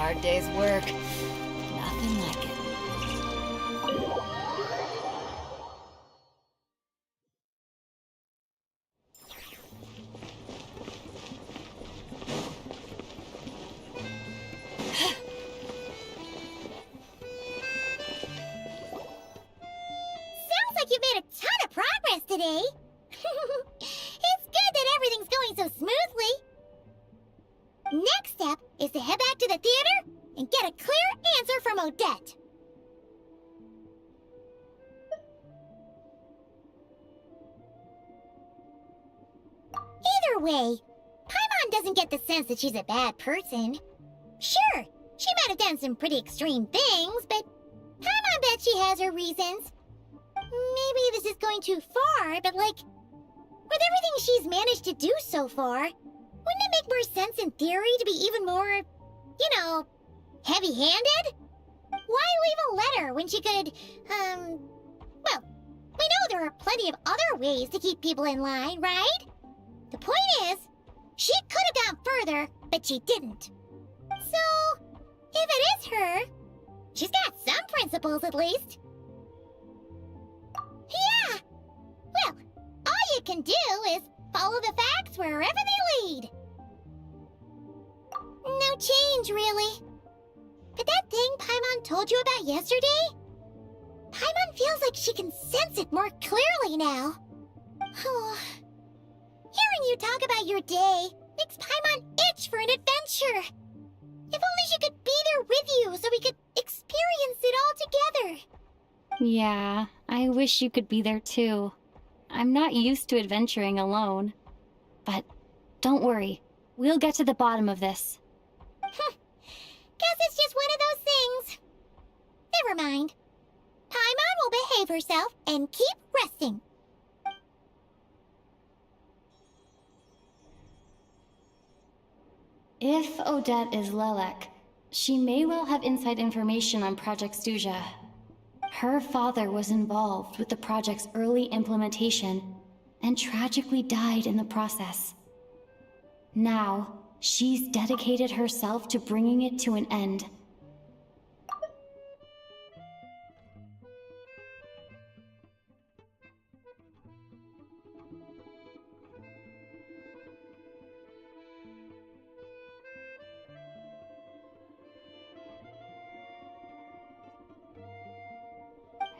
hard day's work. Nothing like it. Sounds like you made a ton of progress today. It's good that everything's going so smoothly. Next step is to head back to the theater and get a clear answer from Odette. Either way, Paimon doesn't get the sense that she's a bad person. Sure, she might have done some pretty extreme things, but Paimon bets she has her reasons. Maybe this is going too far, but like, with everything she's managed to do so far, wouldn't it make more sense in theory to be even more, heavy-handed? Why leave a letter when she could, well, we know there are plenty of other ways to keep people in line, right? The point is, she could have gone further, but she didn't. So, if it is her, she's got some principles at least. Yeah! Well, all you can do is follow the facts wherever they lead. No change, really. But that thing Paimon told you about yesterday? Paimon feels like she can sense it more clearly now. Hearing you talk about your day makes Paimon itch for an adventure. If only she could be there with you so we could experience it all together. Yeah, I wish you could be there too. I'm not used to adventuring alone. But don't worry, we'll get to the bottom of this. Guess it's just one of those things. Never mind. Paimon will behave herself and keep resting. If Odette is Lelek, she may well have inside information on Project Stuja. Her father was involved with the project's early implementation and tragically died in the process. Now, she's dedicated herself to bringing it to an end.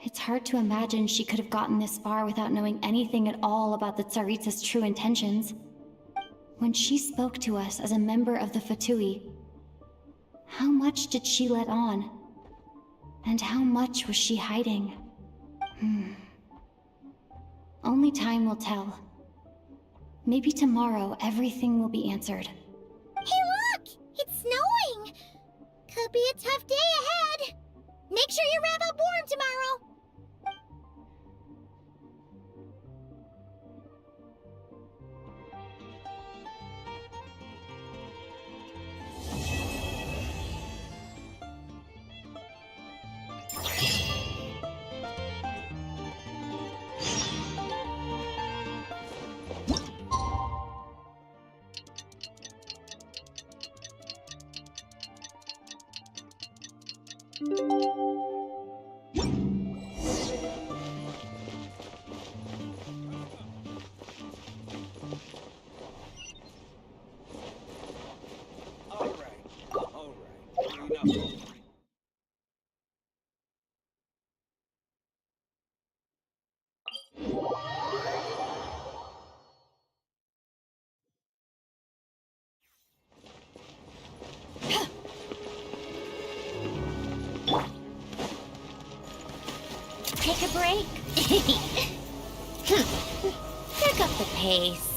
It's hard to imagine she could have gotten this far without knowing anything at all about the Tsaritsa's true intentions. When she spoke to us as a member of the Fatui, how much did she let on? And how much was she hiding? Only time will tell. Maybe tomorrow everything will be answered. Hey look! It's snowing! Could be a tough day ahead. Make sure you wrap up warm tomorrow. Take a break. Pick up the pace.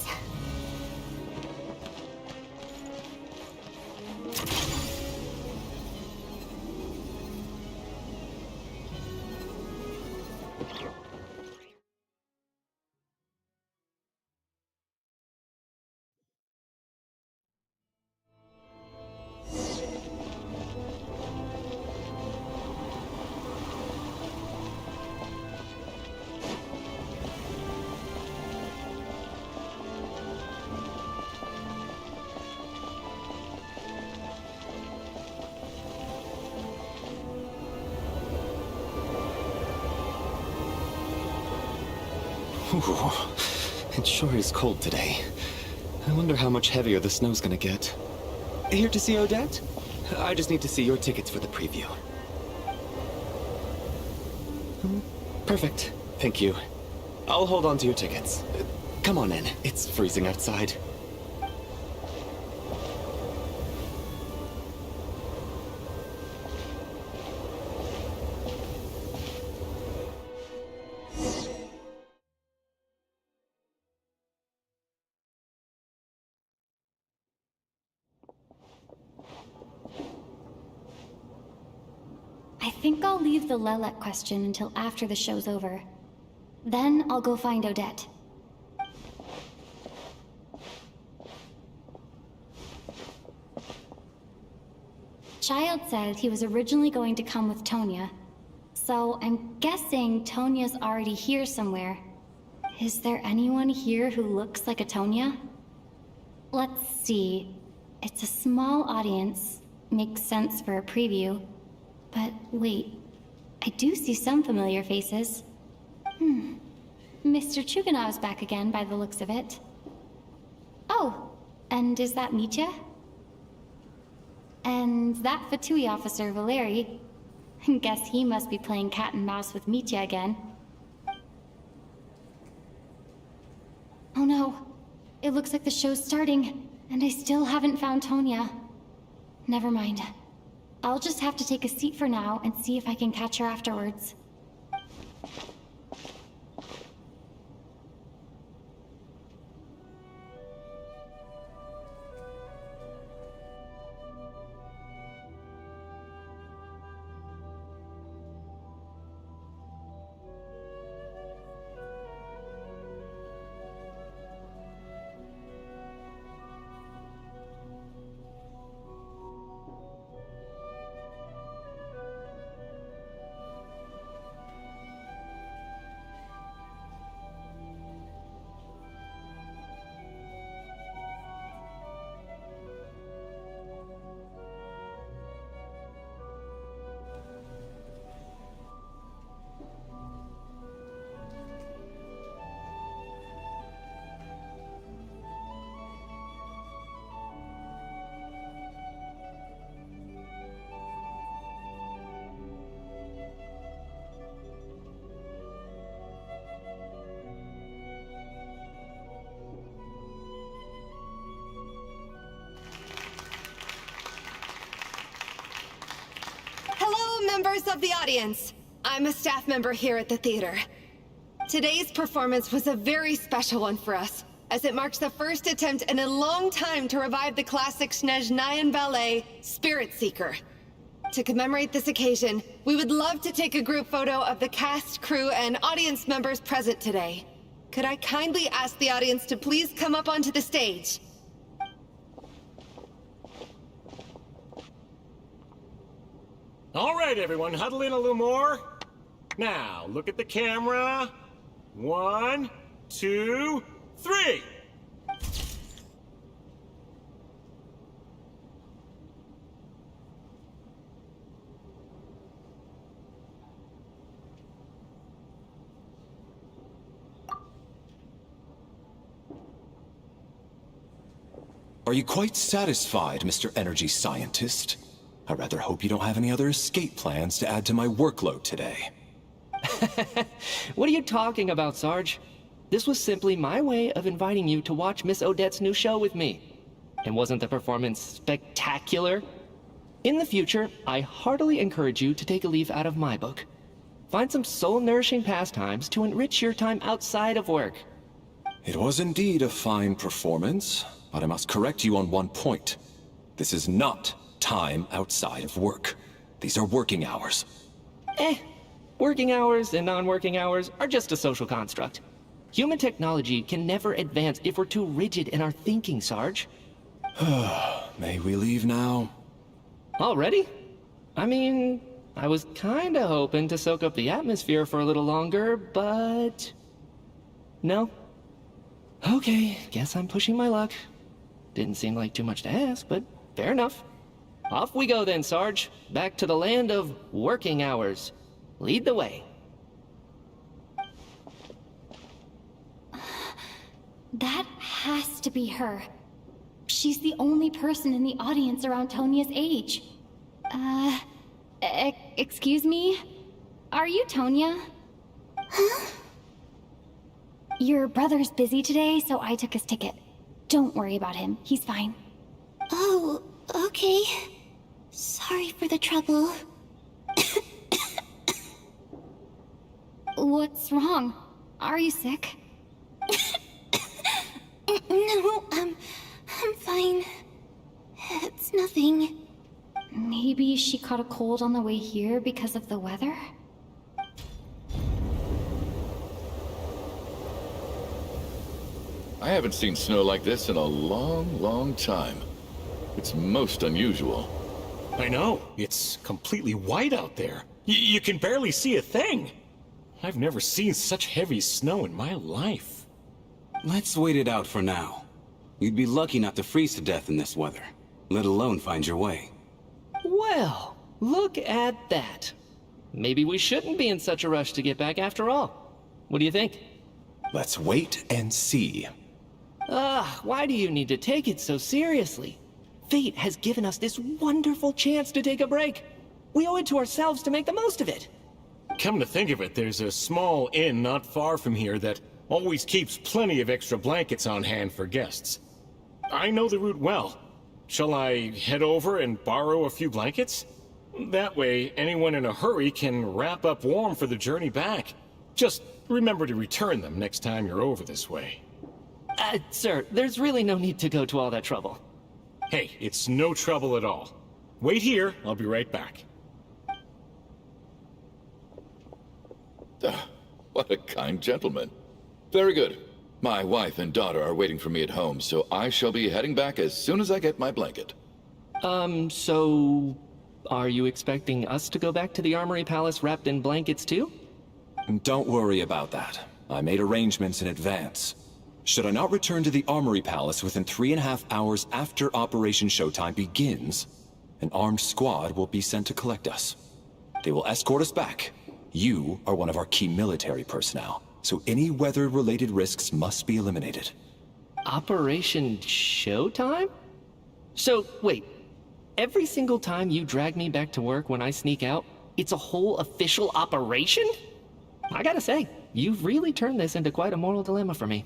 Ooh, it sure is cold today. I wonder how much heavier the snow's gonna get. Here to see Odette? I just need to see your tickets for the preview. Perfect. Thank you. I'll hold on to your tickets. Come on in. It's freezing outside. I think I'll leave the Lelek question until after the show's over. Then I'll go find Odette. Child said he was originally going to come with Tonya, so I'm guessing Tonya's already here somewhere. Is there anyone here who looks like a Tonya? Let's see. It's a small audience. Makes sense for a preview. But wait, I do see some familiar faces. Mr. Chuganov's back again by the looks of it. Oh, and is that Mitya? And that Fatui officer, Valeri. Guess he must be playing cat and mouse with Mitya again. Oh no, it looks like the show's starting, and I still haven't found Tonya. Never mind. I'll just have to take a seat for now and see if I can catch her afterwards. Members of the audience, I'm a staff member here at the theater. Today's performance was a very special one for us, as it marks the first attempt in a long time to revive the classic Snezhnayan ballet, Spirit Seeker. To commemorate this occasion, we would love to take a group photo of the cast, crew, and audience members present today. Could I kindly ask the audience to please come up onto the stage? All right, everyone, huddle in a little more. Now, look at the camera. 1, 2, 3. Are you quite satisfied, Mr. Energy Scientist? I rather hope you don't have any other escape plans to add to my workload today. What are you talking about, Sarge? This was simply my way of inviting you to watch Miss Odette's new show with me. And wasn't the performance spectacular? In the future, I heartily encourage you to take a leaf out of my book. Find some soul-nourishing pastimes to enrich your time outside of work. It was indeed a fine performance, but I must correct you on one point. This is not time outside of work. These are working hours. Working hours and non-working hours are just a social construct. Human technology can never advance if we're too rigid in our thinking, Sarge. May we leave now? Already? I mean, I was kinda hoping to soak up the atmosphere for a little longer, but... no? Okay, guess I'm pushing my luck. Didn't seem like too much to ask, but fair enough. Off we go then, Sarge. Back to the land of working hours. Lead the way. That has to be her. She's the only person in the audience around Tonia's age. Excuse me? Are you Tonia? Huh? Your brother's busy today, so I took his ticket. Don't worry about him. He's fine. Oh, okay. Sorry for the trouble. What's wrong? Are you sick? No, I'm fine. It's nothing. Maybe she caught a cold on the way here because of the weather? I haven't seen snow like this in a long, long time. It's most unusual. I know. It's completely white out there. You can barely see a thing. I've never seen such heavy snow in my life. Let's wait it out for now. You'd be lucky not to freeze to death in this weather, let alone find your way. Well, look at that. Maybe we shouldn't be in such a rush to get back after all. What do you think? Let's wait and see. Why do you need to take it so seriously? Fate has given us this wonderful chance to take a break. We owe it to ourselves to make the most of it. Come to think of it, there's a small inn not far from here that always keeps plenty of extra blankets on hand for guests. I know the route well. Shall I head over and borrow a few blankets? That way, anyone in a hurry can wrap up warm for the journey back. Just remember to return them next time you're over this way. Sir, there's really no need to go to all that trouble. Hey, it's no trouble at all. Wait here, I'll be right back. What a kind gentleman. Very good. My wife and daughter are waiting for me at home, so I shall be heading back as soon as I get my blanket. So... are you expecting us to go back to the Armory Palace wrapped in blankets too? Don't worry about that. I made arrangements in advance. Should I not return to the Armory Palace within 3.5 hours after Operation Showtime begins, an armed squad will be sent to collect us. They will escort us back. You are one of our key military personnel, so any weather-related risks must be eliminated. Operation Showtime? So, wait. Every single time you drag me back to work when I sneak out, it's a whole official operation? I gotta say, you've really turned this into quite a moral dilemma for me.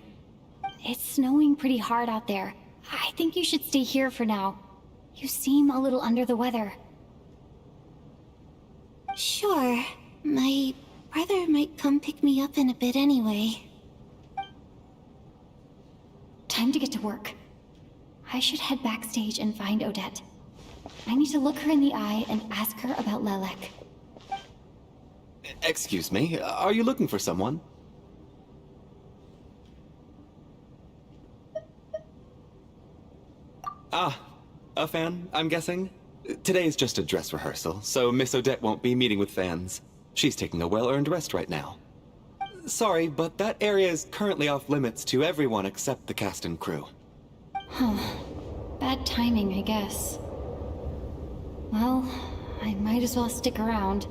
It's snowing pretty hard out there. I think you should stay here for now. You seem a little under the weather. Sure. My brother might come pick me up in a bit anyway. Time to get to work. I should head backstage and find Odette. I need to look her in the eye and ask her about Lelek. Excuse me, are you looking for someone? A fan, I'm guessing? Today is just a dress rehearsal, so Miss Odette won't be meeting with fans. She's taking a well-earned rest right now. Sorry, but that area is currently off limits to everyone except the cast and crew. Huh. Bad timing, I guess. Well, I might as well stick around.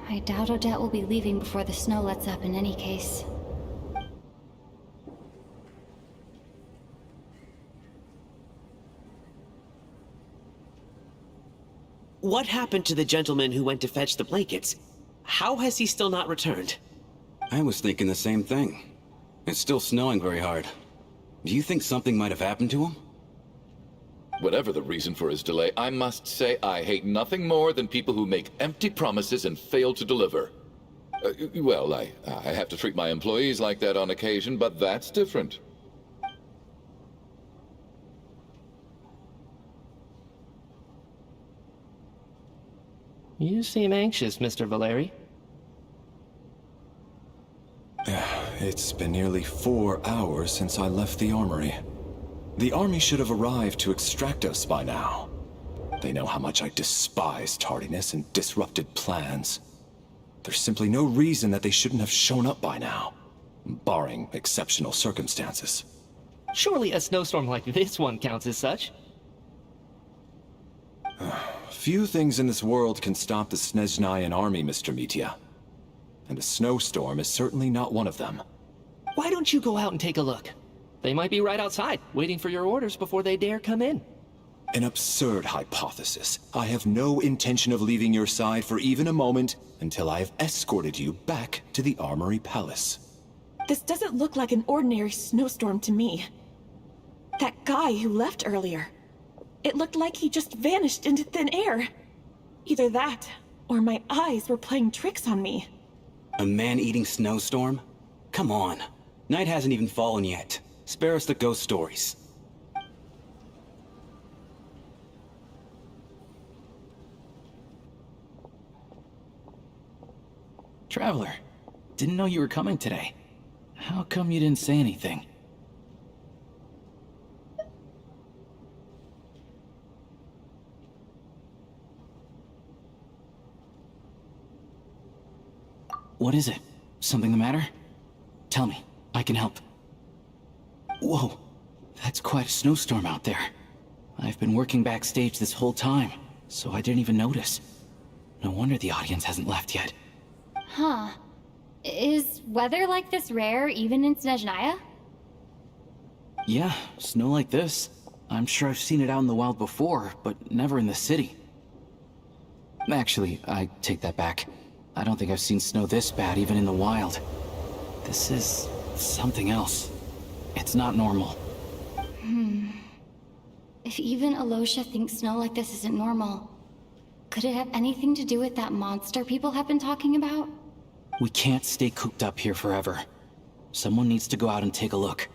I doubt Odette will be leaving before the snow lets up in any case. What happened to the gentleman who went to fetch the blankets? How has he still not returned? I was thinking the same thing. It's still snowing very hard. Do you think something might have happened to him? Whatever the reason for his delay, I must say I hate nothing more than people who make empty promises and fail to deliver. Well, I have to treat my employees like that on occasion, but that's different. You seem anxious, Mr. Valeri. It's been nearly 4 hours since I left the armory. The army should have arrived to extract us by now. They know how much I despise tardiness and disrupted plans. There's simply no reason that they shouldn't have shown up by now, barring exceptional circumstances. Surely a snowstorm like this one counts as such. Few things in this world can stop the Snezhnayan army, Mr. Mitya. And a snowstorm is certainly not one of them. Why don't you go out and take a look? They might be right outside, waiting for your orders before they dare come in. An absurd hypothesis. I have no intention of leaving your side for even a moment until I have escorted you back to the Armory Palace. This doesn't look like an ordinary snowstorm to me. That guy who left earlier, it looked like he just vanished into thin air. Either that, or my eyes were playing tricks on me. A man-eating snowstorm? Come on. Night hasn't even fallen yet. Spare us the ghost stories. Traveler, didn't know you were coming today. How come you didn't say anything? What is it? Something the matter? Tell me, I can help. Whoa, that's quite a snowstorm out there. I've been working backstage this whole time, so I didn't even notice. No wonder the audience hasn't left yet. Huh. Is weather like this rare even in Snezhnaya? Yeah, snow like this. I'm sure I've seen it out in the wild before, but never in the city. Actually, I take that back. I don't think I've seen snow this bad even in the wild. This is something else. It's not normal. If even Alosha thinks snow like this isn't normal, could it have anything to do with that monster people have been talking about? We can't stay cooped up here forever. Someone needs to go out and take a look.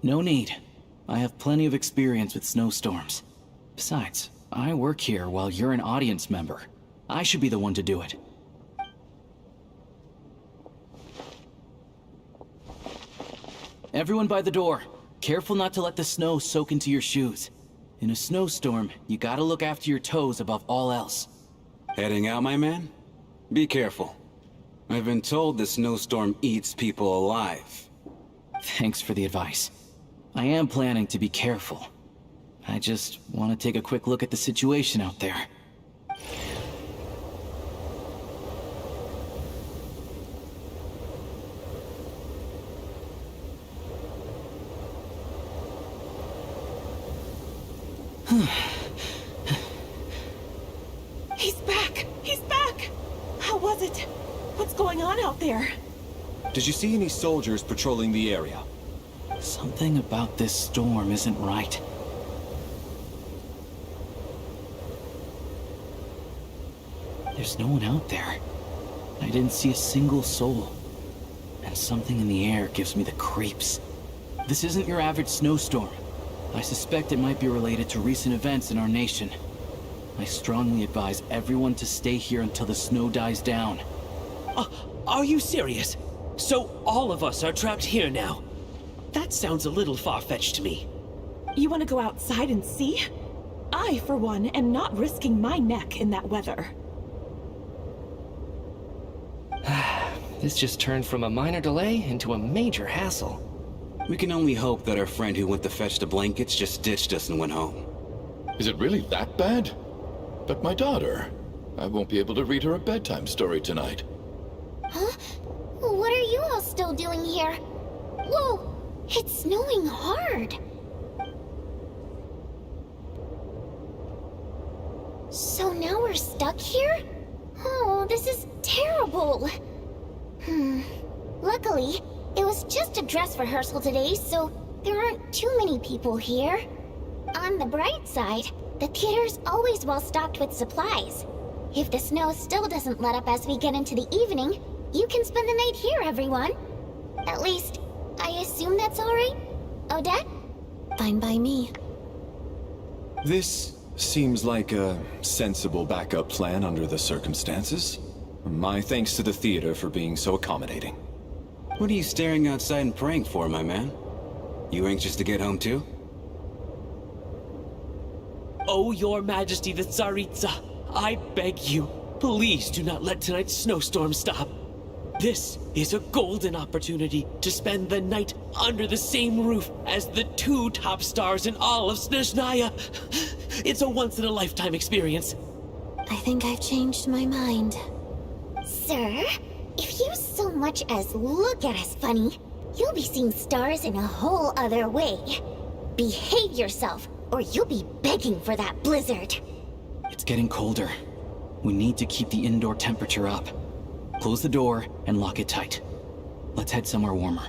No need. I have plenty of experience with snowstorms. Besides, I work here while you're an audience member. I should be the one to do it. Everyone by the door. Careful not to let the snow soak into your shoes. In a snowstorm, you gotta look after your toes above all else. Heading out, my man? Be careful. I've been told the snowstorm eats people alive. Thanks for the advice. I am planning to be careful. I just want to take a quick look at the situation out there. He's back! He's back! How was it? What's going on out there? Did you see any soldiers patrolling the area? Something about this storm isn't right. There's no one out there. I didn't see a single soul. And something in the air gives me the creeps. This isn't your average snowstorm. I suspect it might be related to recent events in our nation. I strongly advise everyone to stay here until the snow dies down. Are you serious? So all of us are trapped here now? That sounds a little far-fetched to me. You want to go outside and see? I, for one, am not risking my neck in that weather. This just turned from a minor delay into a major hassle. We can only hope that our friend who went to fetch the blankets just ditched us and went home. Is it really that bad? But my daughter, I won't be able to read her a bedtime story tonight. Huh? What are you all still doing here? Whoa! It's snowing hard! So now we're stuck here? Oh, this is terrible! Luckily, it was just a dress rehearsal today, so there aren't too many people here. On the bright side, the theater's always well stocked with supplies. If the snow still doesn't let up as we get into the evening, you can spend the night here, everyone. At least, I assume that's alright? Odette? Fine by me. This seems like a sensible backup plan under the circumstances. My thanks to the theater for being so accommodating. What are you staring outside and praying for, my man? You anxious to get home too? Oh, Your Majesty the Tsaritsa, I beg you, please do not let tonight's snowstorm stop. This is a golden opportunity to spend the night under the same roof as the two top stars in all of Snezhnaya. It's a once-in-a-lifetime experience. I think I've changed my mind. Sir, if you so much as look at us funny, you'll be seeing stars in a whole other way. Behave yourself, or you'll be begging for that blizzard. It's getting colder. We need to keep the indoor temperature up. Close the door and lock it tight. Let's head somewhere warmer.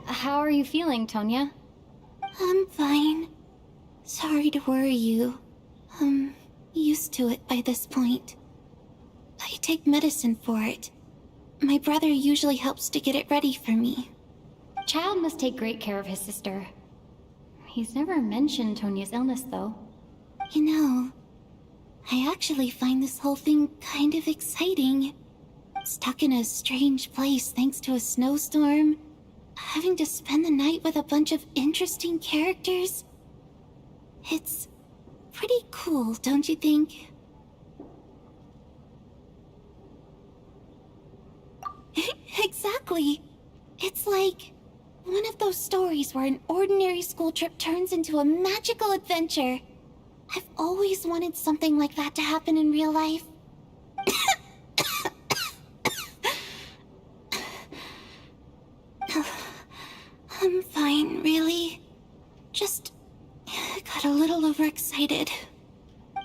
How are you feeling, Tonya? I'm fine. Sorry to worry you. I'm used to it by this point. I take medicine for it. My brother usually helps to get it ready for me. Child must take great care of his sister. He's never mentioned Tonia's illness, though. You know, I actually find this whole thing kind of exciting. Stuck in a strange place thanks to a snowstorm. Having to spend the night with a bunch of interesting characters. It's pretty cool, don't you think? Exactly. It's like one of those stories where an ordinary school trip turns into a magical adventure. I've always wanted something like that to happen in real life. I'm fine, really. Just got a little overexcited.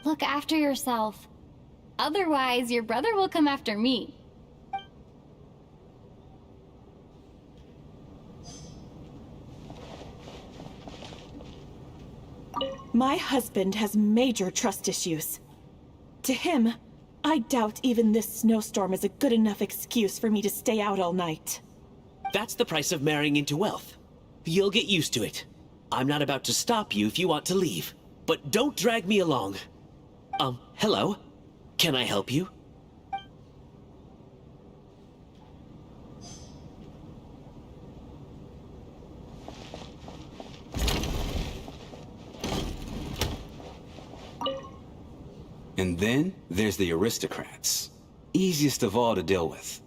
Look after yourself. Otherwise, your brother will come after me. My husband has major trust issues. To him, I doubt even this snowstorm is a good enough excuse for me to stay out all night. That's the price of marrying into wealth. You'll get used to it. I'm not about to stop you if you want to leave. But don't drag me along. Hello? Can I help you? And then there's the aristocrats. Easiest of all to deal with.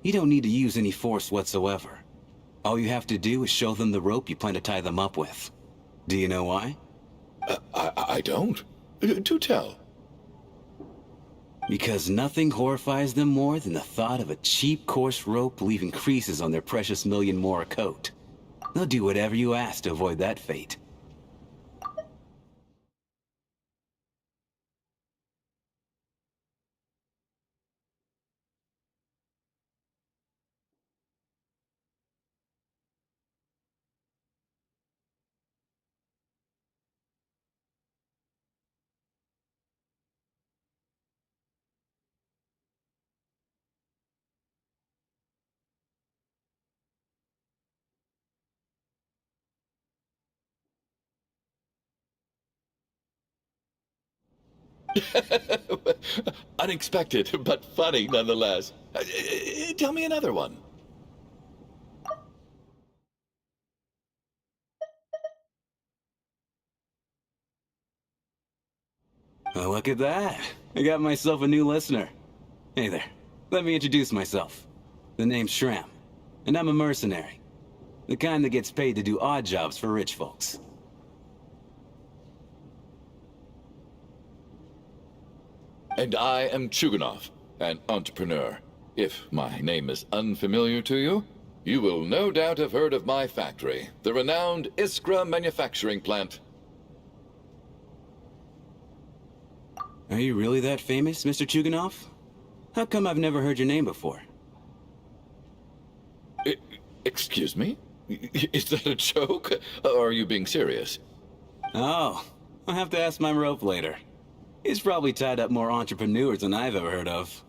You don't need to use any force whatsoever. All you have to do is show them the rope you plan to tie them up with. Do you know why? I don't. Do tell. Because nothing horrifies them more than the thought of a cheap, coarse rope leaving creases on their precious million Mora coat. They'll do whatever you ask to avoid that fate. Unexpected, but funny nonetheless. Tell me another one. Oh, look at that. I got myself a new listener. Hey there. Let me introduce myself. The name's Shram, and I'm a mercenary. The kind that gets paid to do odd jobs for rich folks. And I am Chuganov, an entrepreneur. If my name is unfamiliar to you, you will no doubt have heard of my factory, the renowned Iskra manufacturing plant. Are you really that famous, Mr. Chuganov? How come I've never heard your name before? Excuse me? Is that a joke? Or are you being serious? Oh, I'll have to ask my rope later. He's probably tied up more entrepreneurs than I've ever heard of.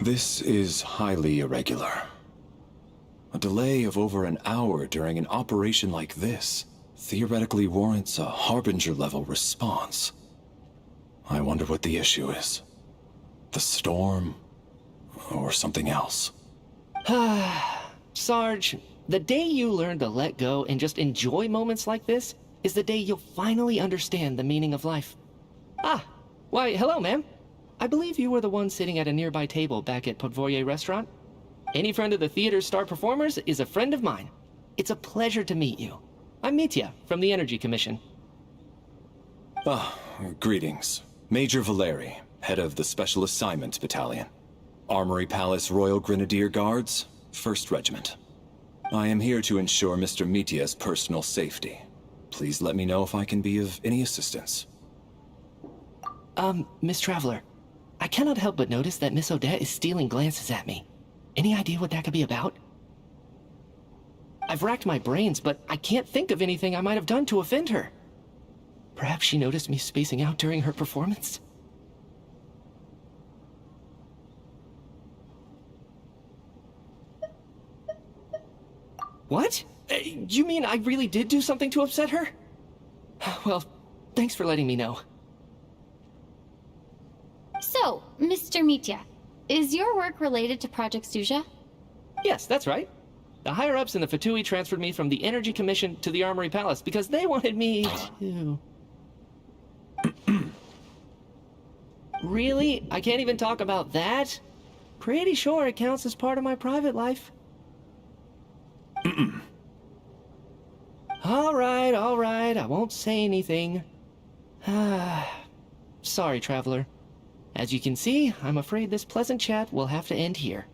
This is highly irregular. A delay of over an hour during an operation like this theoretically warrants a Harbinger-level response. I wonder what the issue is. The storm, or something else. Sarge, the day you learn to let go and just enjoy moments like this is the day you'll finally understand the meaning of life. Ah, why, hello, ma'am. I believe you were the one sitting at a nearby table back at Podvorye Restaurant. Any friend of the theater's star performers is a friend of mine. It's a pleasure to meet you. I'm Mitya, from the Energy Commission. Greetings. Major Valeri, head of the Special Assignments Battalion. Armory Palace Royal Grenadier Guards, 1st Regiment. I am here to ensure Mr. Mitya's personal safety. Please let me know if I can be of any assistance. Miss Traveler, I cannot help but notice that Miss Odette is stealing glances at me. Any idea what that could be about? I've racked my brains, but I can't think of anything I might have done to offend her. Perhaps she noticed me spacing out during her performance? What? You mean I really did do something to upset her? Well, thanks for letting me know. So, Mr. Mitya, is your work related to Project Stuja? Yes, that's right. The higher-ups in the Fatui transferred me from the Energy Commission to the Armory Palace because they wanted me to... Really? I can't even talk about that? Pretty sure it counts as part of my private life. All right, I won't say anything. Sorry, Traveler. As you can see, I'm afraid this pleasant chat will have to end here.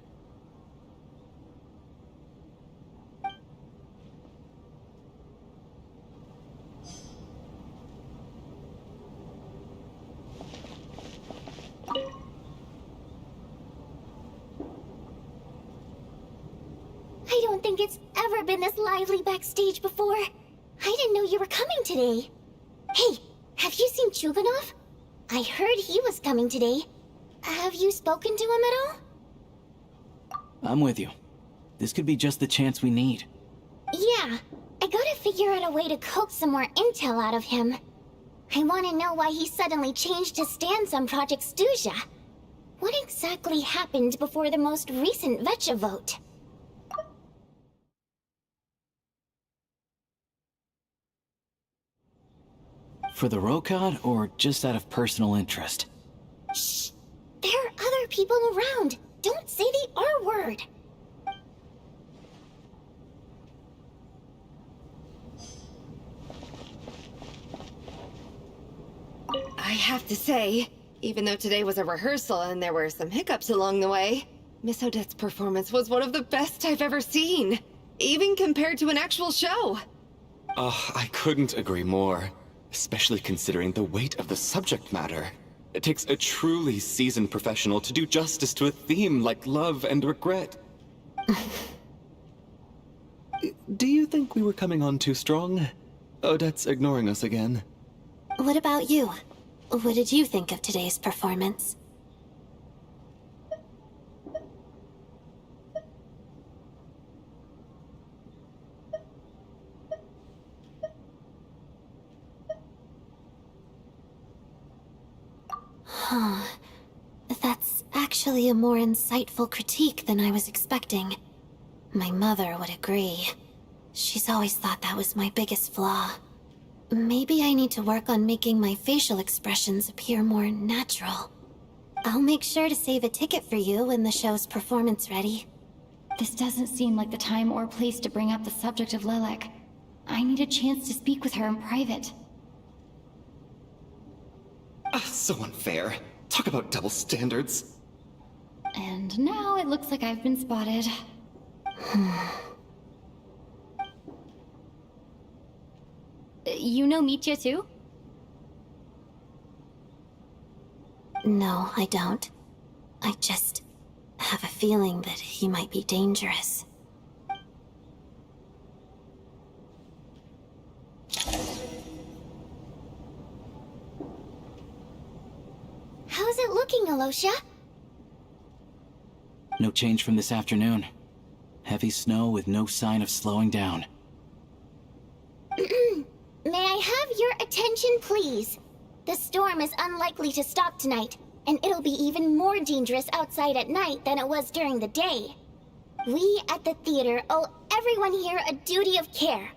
I don't think it's ever been this lively backstage before. I didn't know you were coming today. Hey, have you seen Chuganov? I heard he was coming today. Have you spoken to him at all? I'm with you. This could be just the chance we need. Yeah, I gotta figure out a way to coax some more intel out of him. I want to know why he suddenly changed his stance on Project Stuja. What exactly happened before the most recent Vecha vote? For the Rokad, or just out of personal interest? Shh! There are other people around. Don't say the R word. I have to say, even though today was a rehearsal and there were some hiccups along the way, Miss Odette's performance was one of the best I've ever seen, even compared to an actual show. Oh, I couldn't agree more. Especially considering the weight of the subject matter. It takes a truly seasoned professional to do justice to a theme like love and regret. Do you think we were coming on too strong? Odette's ignoring us again. What about you? What did you think of today's performance? Huh. That's actually a more insightful critique than I was expecting. My mother would agree. She's always thought that was my biggest flaw. Maybe I need to work on making my facial expressions appear more natural. I'll make sure to save a ticket for you when the show's performance ready. This doesn't seem like the time or place to bring up the subject of Lelek. I need a chance to speak with her in private. So unfair. Talk about double standards. And now it looks like I've been spotted. You know Mitya too? No, I don't. I just have a feeling that he might be dangerous. How's it looking, Alosha? No change from this afternoon. Heavy snow with no sign of slowing down. May I have your attention, please? The storm is unlikely to stop tonight, and it'll be even more dangerous outside at night than it was during the day. We at the theater owe everyone here a duty of care.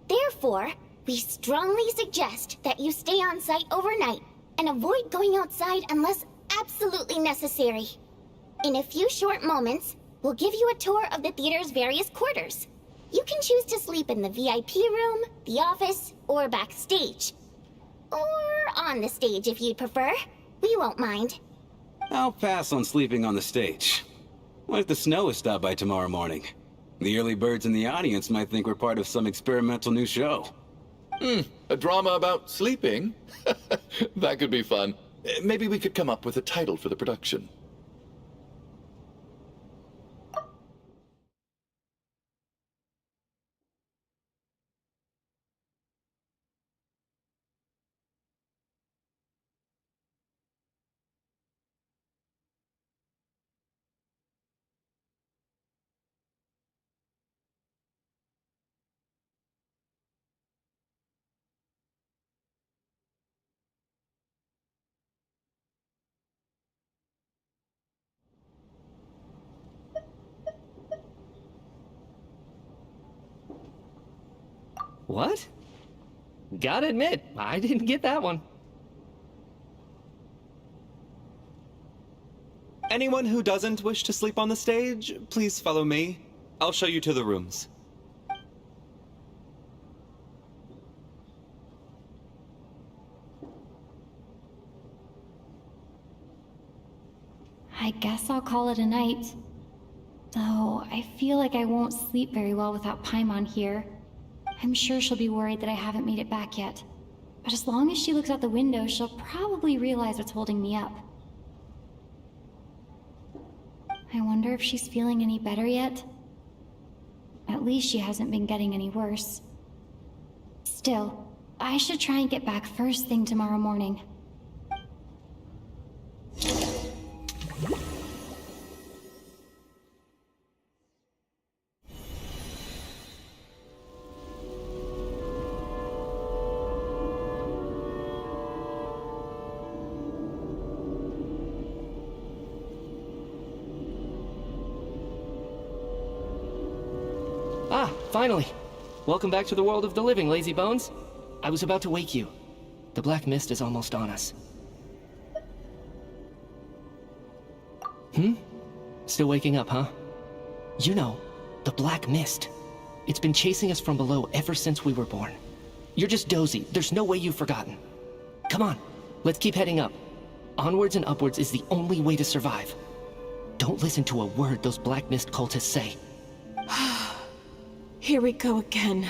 Therefore, we strongly suggest that you stay on site overnight and avoid going outside unless absolutely necessary. In a few short moments, we'll give you a tour of the theater's various quarters. You can choose to sleep in the VIP room, the office, or backstage. Or on the stage if you'd prefer. We won't mind. I'll pass on sleeping on the stage. What if the snow is stopped by tomorrow morning? The early birds in the audience might think we're part of some experimental new show. A drama about sleeping? That could be fun. Maybe we could come up with a title for the production. What? Gotta admit, I didn't get that one. Anyone who doesn't wish to sleep on the stage, please follow me. I'll show you to the rooms. I guess I'll call it a night. Though, I feel like I won't sleep very well without Paimon here. I'm sure she'll be worried that I haven't made it back yet. But as long as she looks out the window, she'll probably realize what's holding me up. I wonder if she's feeling any better yet? At least she hasn't been getting any worse. Still, I should try and get back first thing tomorrow morning. Ah, finally! Welcome back to the world of the living, lazy bones. I was about to wake you. The black mist is almost on us. Still waking up, huh? You know, the black mist. It's been chasing us from below ever since we were born. You're just dozy. There's no way you've forgotten. Come on, let's keep heading up. Onwards and upwards is the only way to survive. Don't listen to a word those black mist cultists say. Here we go again.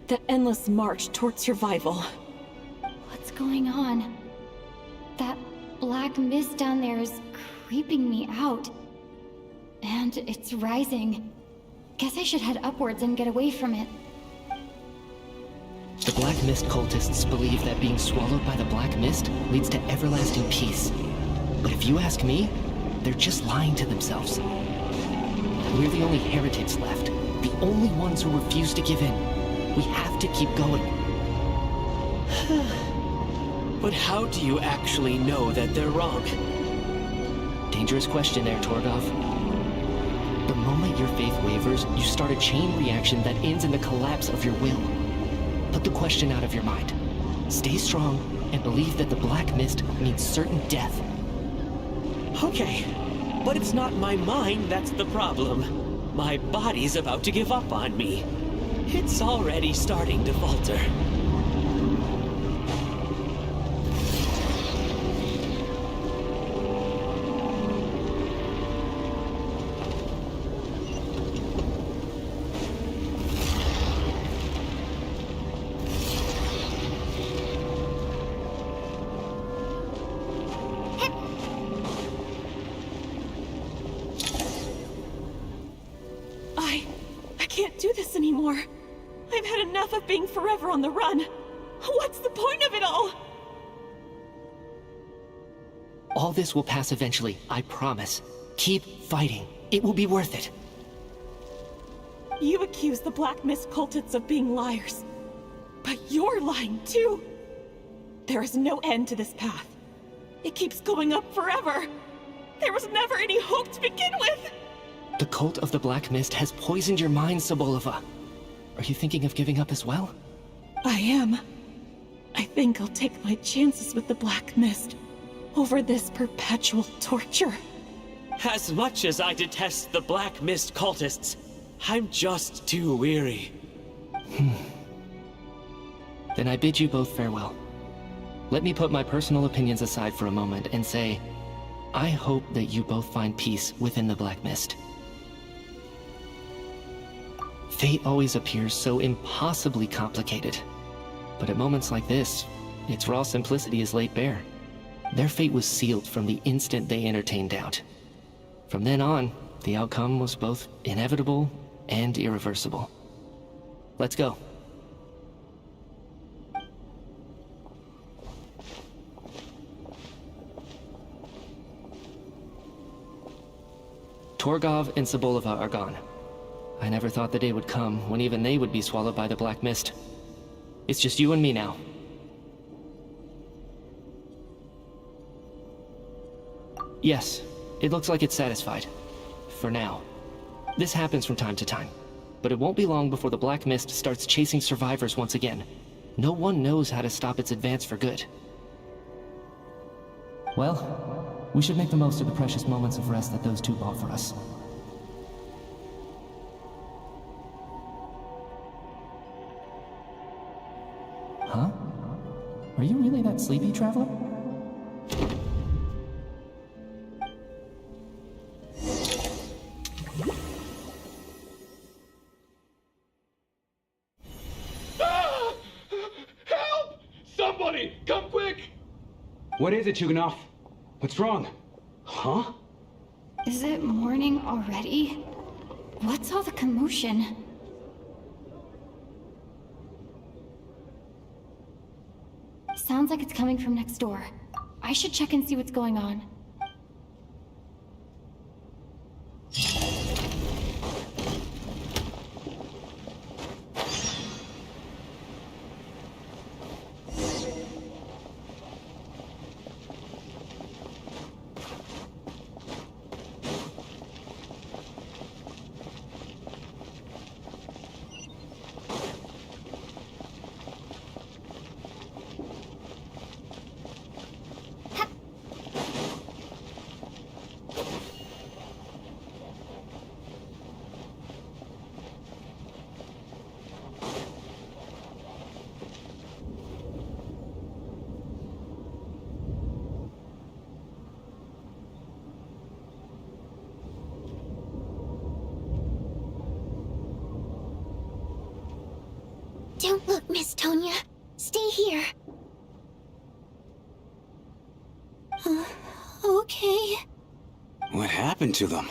The endless march toward survival. What's going on? That black mist down there is creeping me out. And it's rising. Guess I should head upwards and get away from it. The black mist cultists believe that being swallowed by the black mist leads to everlasting peace. But if you ask me, they're just lying to themselves. We're the only heretics left. The only ones who refuse to give in. We have to keep going. But how do you actually know that they're wrong? Dangerous question there, Torgov. The moment your faith wavers, you start a chain reaction that ends in the collapse of your will. Put the question out of your mind. Stay strong and believe that the black mist means certain death. Okay, but it's not my mind that's the problem. My body's about to give up on me. It's already starting to falter. I can't do this anymore. I've had enough of being forever on the run. What's the point of it all? All this will pass eventually, I promise. Keep fighting. It will be worth it. You accuse the Black Mist cultists of being liars. But you're lying too. There is no end to this path. It keeps going up forever. There was never any hope to begin with. The cult of the Black Mist has poisoned your mind, Sobolova. Are you thinking of giving up as well? I am. I think I'll take my chances with the Black Mist over this perpetual torture. As much as I detest the Black Mist cultists, I'm just too weary. Then I bid you both farewell. Let me put my personal opinions aside for a moment and say, I hope that you both find peace within the Black Mist. Fate always appears so impossibly complicated. But at moments like this, its raw simplicity is laid bare. Their fate was sealed from the instant they entertained doubt. From then on, the outcome was both inevitable and irreversible. Let's go. Torgov and Sobolova are gone. I never thought the day would come when even they would be swallowed by the Black Mist. It's just you and me now. Yes, it looks like it's satisfied. For now. This happens from time to time. but it won't be long before the Black Mist starts chasing survivors once again. No one knows how to stop its advance for good. Well, we should make the most of the precious moments of rest that those two offer us. Huh? Are you really that sleepy, Traveler? Help! Somebody, come quick! What is it, Chuganov? What's wrong? Huh? Is it morning already? What's all the commotion? Sounds like it's coming from next door. I should check and see what's going on. Don't look, Miss Tonya. Stay here. Okay. What happened to them?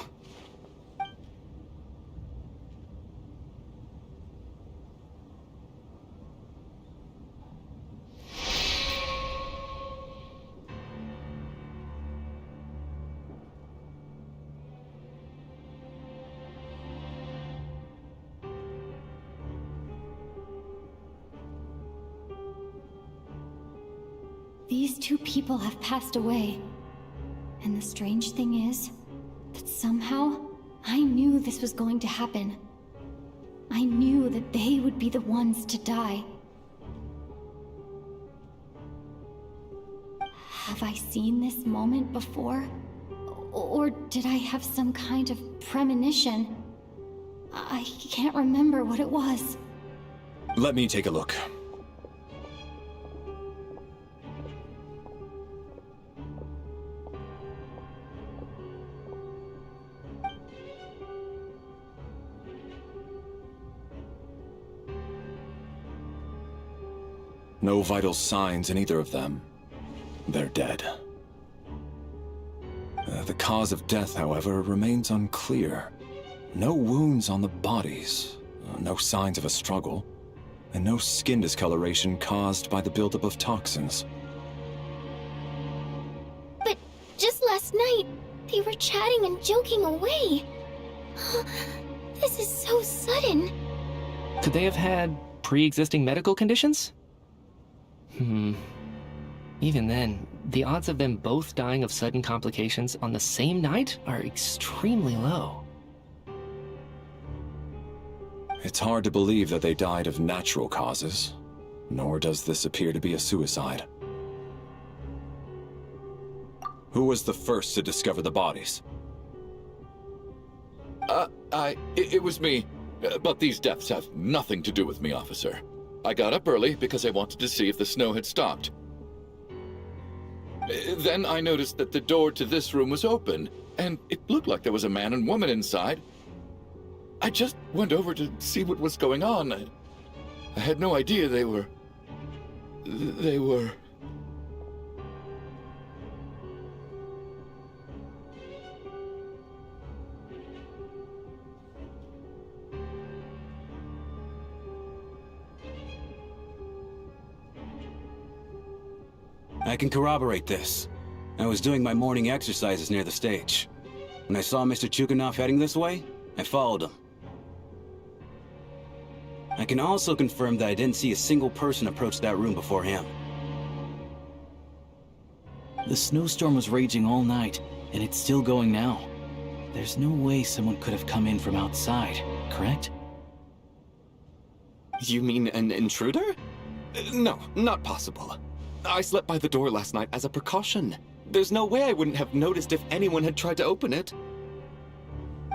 These two people have passed away. And the strange thing is that somehow I knew this was going to happen. I knew that they would be the ones to die. Have I seen this moment before? Or did I have some kind of premonition? I can't remember what it was. Let me take a look. No vital signs in either of them. They're dead. The cause of death, however, remains unclear. No wounds on the bodies, no signs of a struggle, and no skin discoloration caused by the buildup of toxins. But just last night, they were chatting and joking away. This is so sudden. Could they have had pre-existing medical conditions? Even then, the odds of them both dying of sudden complications on the same night are extremely low. It's hard to believe that they died of natural causes, nor does this appear to be a suicide. Who was the first to discover the bodies? It was me. But these deaths have nothing to do with me, officer. I got up early because I wanted to see if the snow had stopped. Then I noticed that the door to this room was open, and it looked like there was a man and woman inside. I just went over to see what was going on. I had no idea they were... I can corroborate this. I was doing my morning exercises near the stage. When I saw Mr. Chuganov heading this way, I followed him. I can also confirm that I didn't see a single person approach that room before him. The snowstorm was raging all night, and it's still going now. There's no way someone could have come in from outside, correct? You mean an intruder? No, not possible. I slept by the door last night as a precaution. There's no way I wouldn't have noticed if anyone had tried to open it.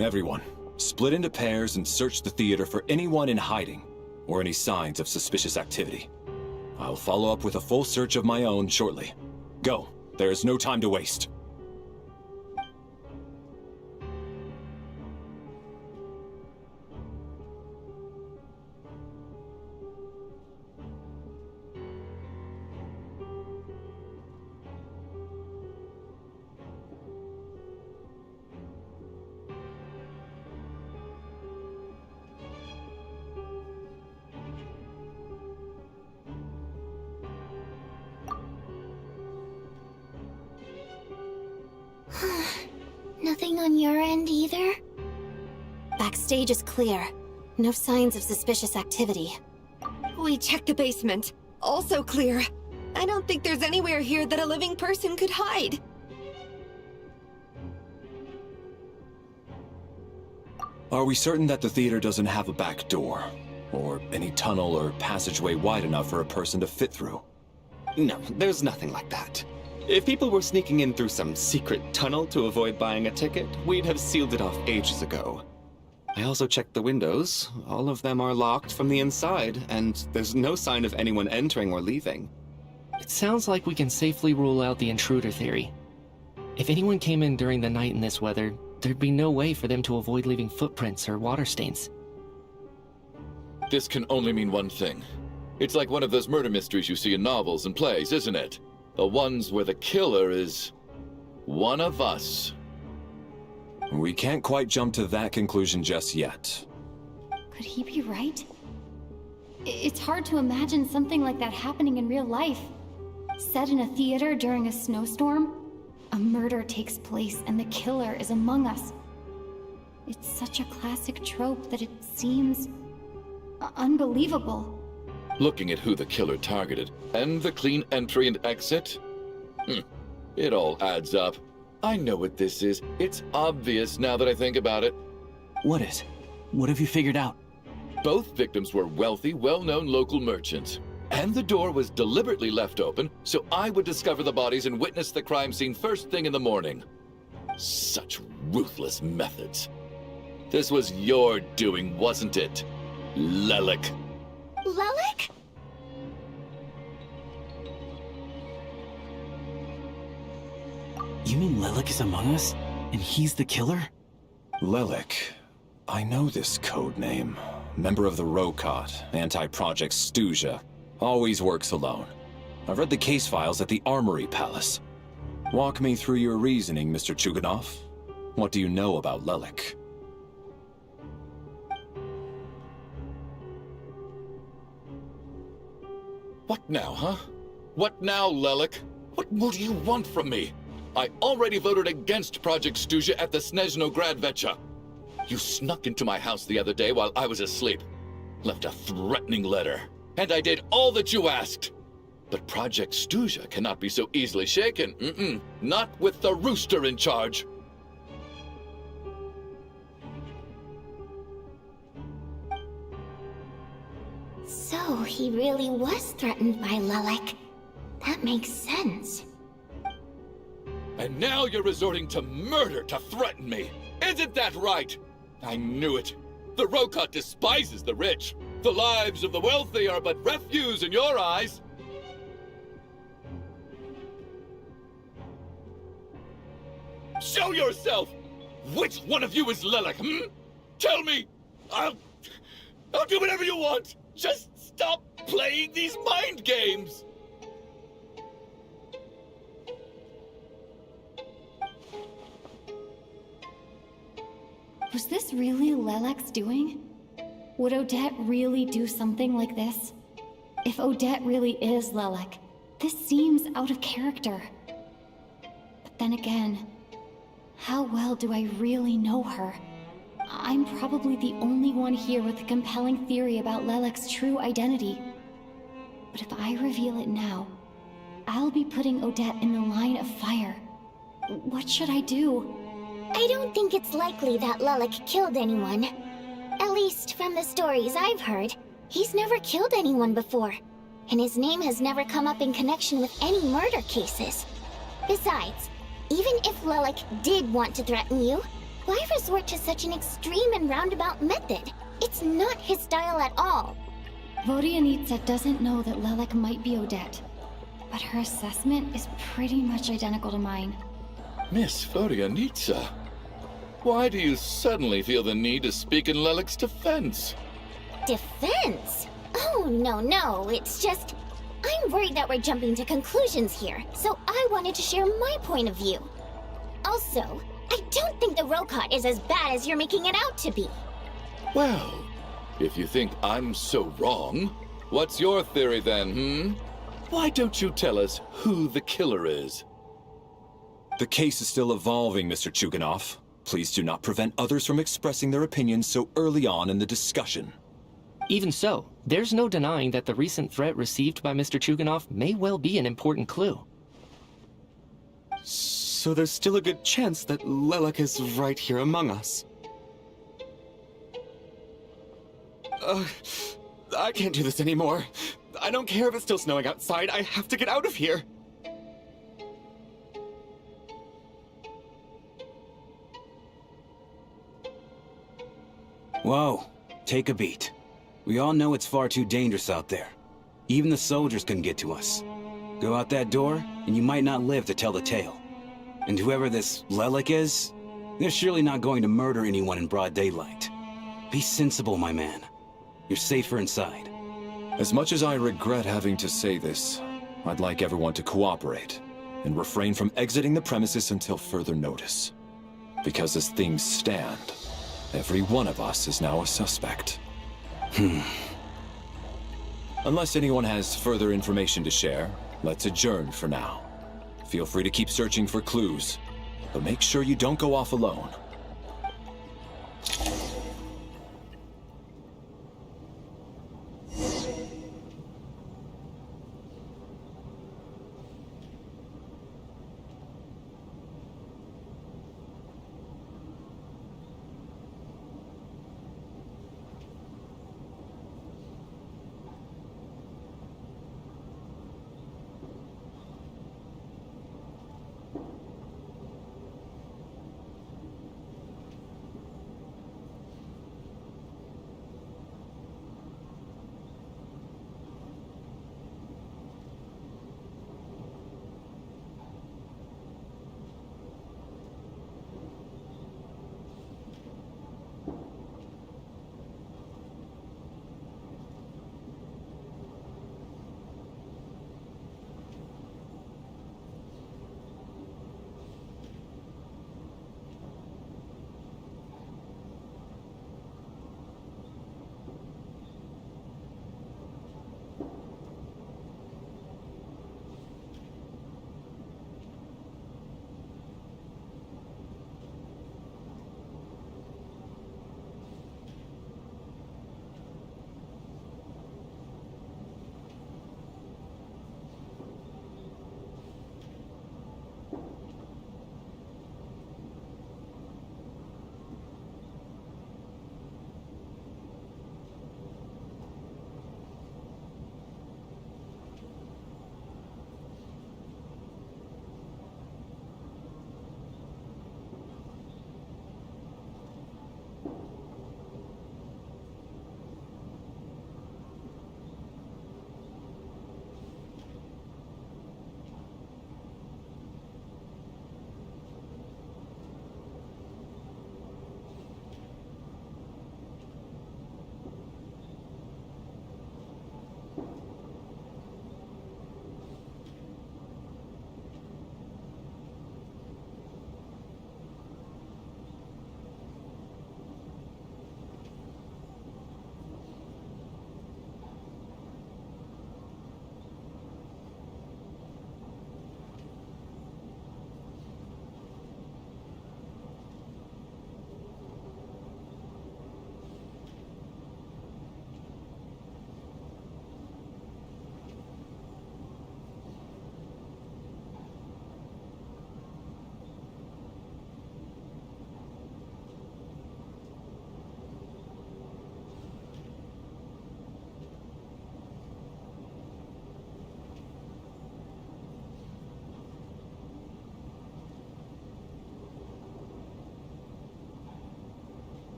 Everyone, split into pairs and search the theater for anyone in hiding, or any signs of suspicious activity. I'll follow up with a full search of my own shortly. Go, there is no time to waste. Nothing on your end either? Backstage is clear. No signs of suspicious activity. We checked the basement. Also clear. I don't think there's anywhere here that a living person could hide. Are we certain that the theater doesn't have a back door? Or any tunnel or passageway wide enough for a person to fit through? No, there's nothing like that. If people were sneaking in through some secret tunnel to avoid buying a ticket, we'd have sealed it off ages ago. I also checked the windows. All of them are locked from the inside, and there's no sign of anyone entering or leaving. It sounds like we can safely rule out the intruder theory. If anyone came in during the night in this weather, there'd be no way for them to avoid leaving footprints or water stains. This can only mean one thing. It's like one of those murder mysteries you see in novels and plays, isn't it? The ones where the killer is one of us. We can't quite jump to that conclusion just yet. Could he be right? It's hard to imagine something like that happening in real life. Set in a theater during a snowstorm, a murder takes place and the killer is among us. It's such a classic trope that it seems unbelievable. Looking at who the killer targeted, and the clean entry and exit, it all adds up. I know what this is. It's obvious now that I think about it. What is? What have you figured out? Both victims were wealthy, well-known local merchants. And the door was deliberately left open, so I would discover the bodies and witness the crime scene first thing in the morning. Such ruthless methods. This was your doing, wasn't it, Lelik? Lelik? You mean Lelik is among us? And he's the killer? Lelik. I know this code name. Member of the Rokot, anti-Project Stuja. Always works alone. I've read the case files at the Armory Palace. Walk me through your reasoning, Mr. Chuganov. What do you know about Lelik? What now, huh? What now, Lelik? What more do you want from me? I already voted against Project Stuja at the Snezhnograd Vecha. You snuck into my house the other day while I was asleep. Left a threatening letter. And I did all that you asked. But Project Stuja cannot be so easily shaken. Not with the rooster in charge. So he really was threatened by Lelik. That makes sense. And now you're resorting to murder to threaten me. Isn't that right? I knew it. The Rokot despises the rich. The lives of the wealthy are but refuse in your eyes. Show yourself! Which one of you is Lelik, Tell me! I'll do whatever you want! Just stop playing these mind games! Was this really Lelek's doing? Would Odette really do something like this? If Odette really is Lelek, this seems out of character. But then again, how well do I really know her? I'm probably the only one here with a compelling theory about Lelek's true identity. But if I reveal it now, I'll be putting Odette in the line of fire. What should I do? I don't think it's likely that Lelik killed anyone. At least from the stories I've heard. He's never killed anyone before, and his name has never come up in connection with any murder cases. Besides, even if Lelek did want to threaten you, why resort to such an extreme and roundabout method? It's not his style at all. Vodianitsa doesn't know that Lelek might be Odette, but her assessment is pretty much identical to mine. Miss Vodianitsa, why do you suddenly feel the need to speak in Lelek's defense? Defense? Oh, no, it's just... I'm worried that we're jumping to conclusions here, so I wanted to share my point of view. Also, I don't think the Rokot is as bad as you're making it out to be. Well, if you think I'm so wrong, what's your theory then, Why don't you tell us who the killer is? The case is still evolving, Mr. Chuganov. Please do not prevent others from expressing their opinions so early on in the discussion. Even so, there's no denying that the recent threat received by Mr. Chuganov may well be an important clue. So there's still a good chance that Lelek is right here among us. I can't do this anymore. I don't care if it's still snowing outside. I have to get out of here. Whoa, take a beat. We all know it's far too dangerous out there. Even the soldiers couldn't get to us. Go out that door, and you might not live to tell the tale. And whoever this Lelek is, they're surely not going to murder anyone in broad daylight. Be sensible, my man. You're safer inside. As much as I regret having to say this, I'd like everyone to cooperate and refrain from exiting the premises until further notice. Because as things stand, every one of us is now a suspect. Unless anyone has further information to share, let's adjourn for now. Feel free to keep searching for clues, but make sure you don't go off alone.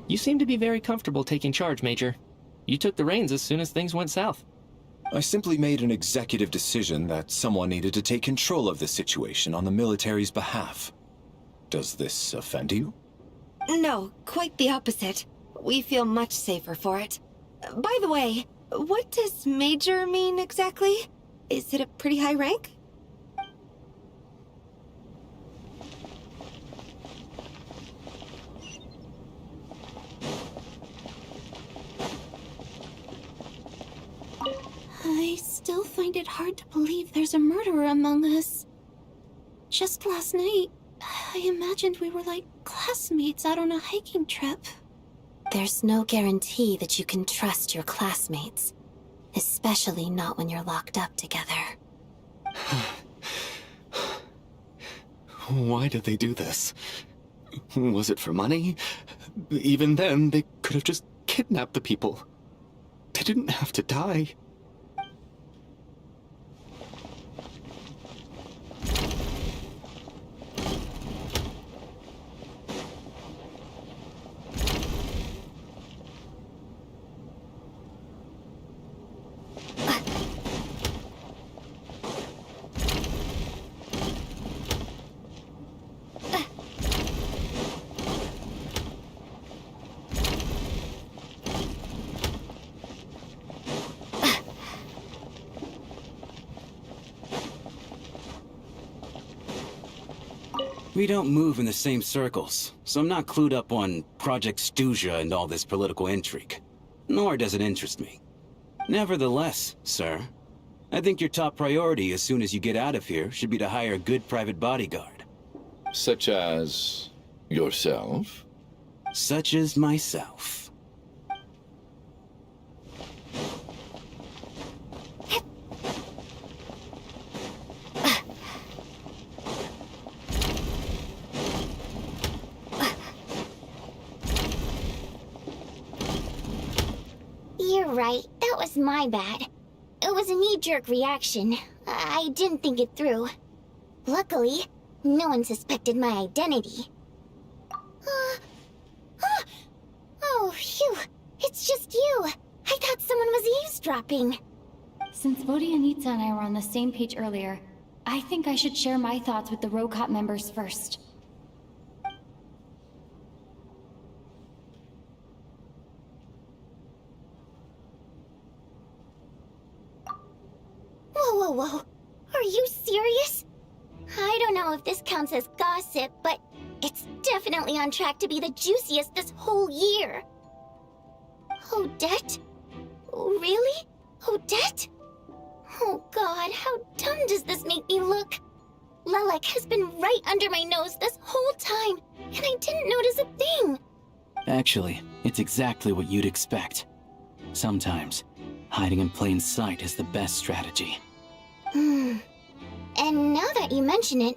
You seem to be very comfortable taking charge, Major. You took the reins as soon as things went south. I simply made an executive decision that someone needed to take control of the situation on the military's behalf. Does this offend you? No, quite the opposite. We feel much safer for it. By the way, what does Major mean exactly? Is it a pretty high rank? I still find it hard to believe there's a murderer among us. Just last night, I imagined we were like classmates out on a hiking trip. There's no guarantee that you can trust your classmates, especially not when you're locked up together. Why did they do this? Was it for money? Even then, they could have just kidnapped the people. They didn't have to die. We don't move in the same circles, so I'm not clued up on Project Stuja and all this political intrigue. Nor does it interest me. Nevertheless, sir, I think your top priority as soon as you get out of here should be to hire a good private bodyguard. Such as yourself? Such as myself. You're right, that was my bad. It was a knee-jerk reaction. I didn't think it through. Luckily, no one suspected my identity. Oh, phew. It's just you. I thought someone was eavesdropping. Since Vodianitsa and I were on the same page earlier, I think I should share my thoughts with the Rokot members first. Whoa. Are you serious? I don't know if this counts as gossip, but it's definitely on track to be the juiciest this whole year. Odette? Really? Odette? Oh god, how dumb does this make me look? Lelek has been right under my nose this whole time, and I didn't notice a thing. Actually, it's exactly what you'd expect. Sometimes, hiding in plain sight is the best strategy. And now that you mention it,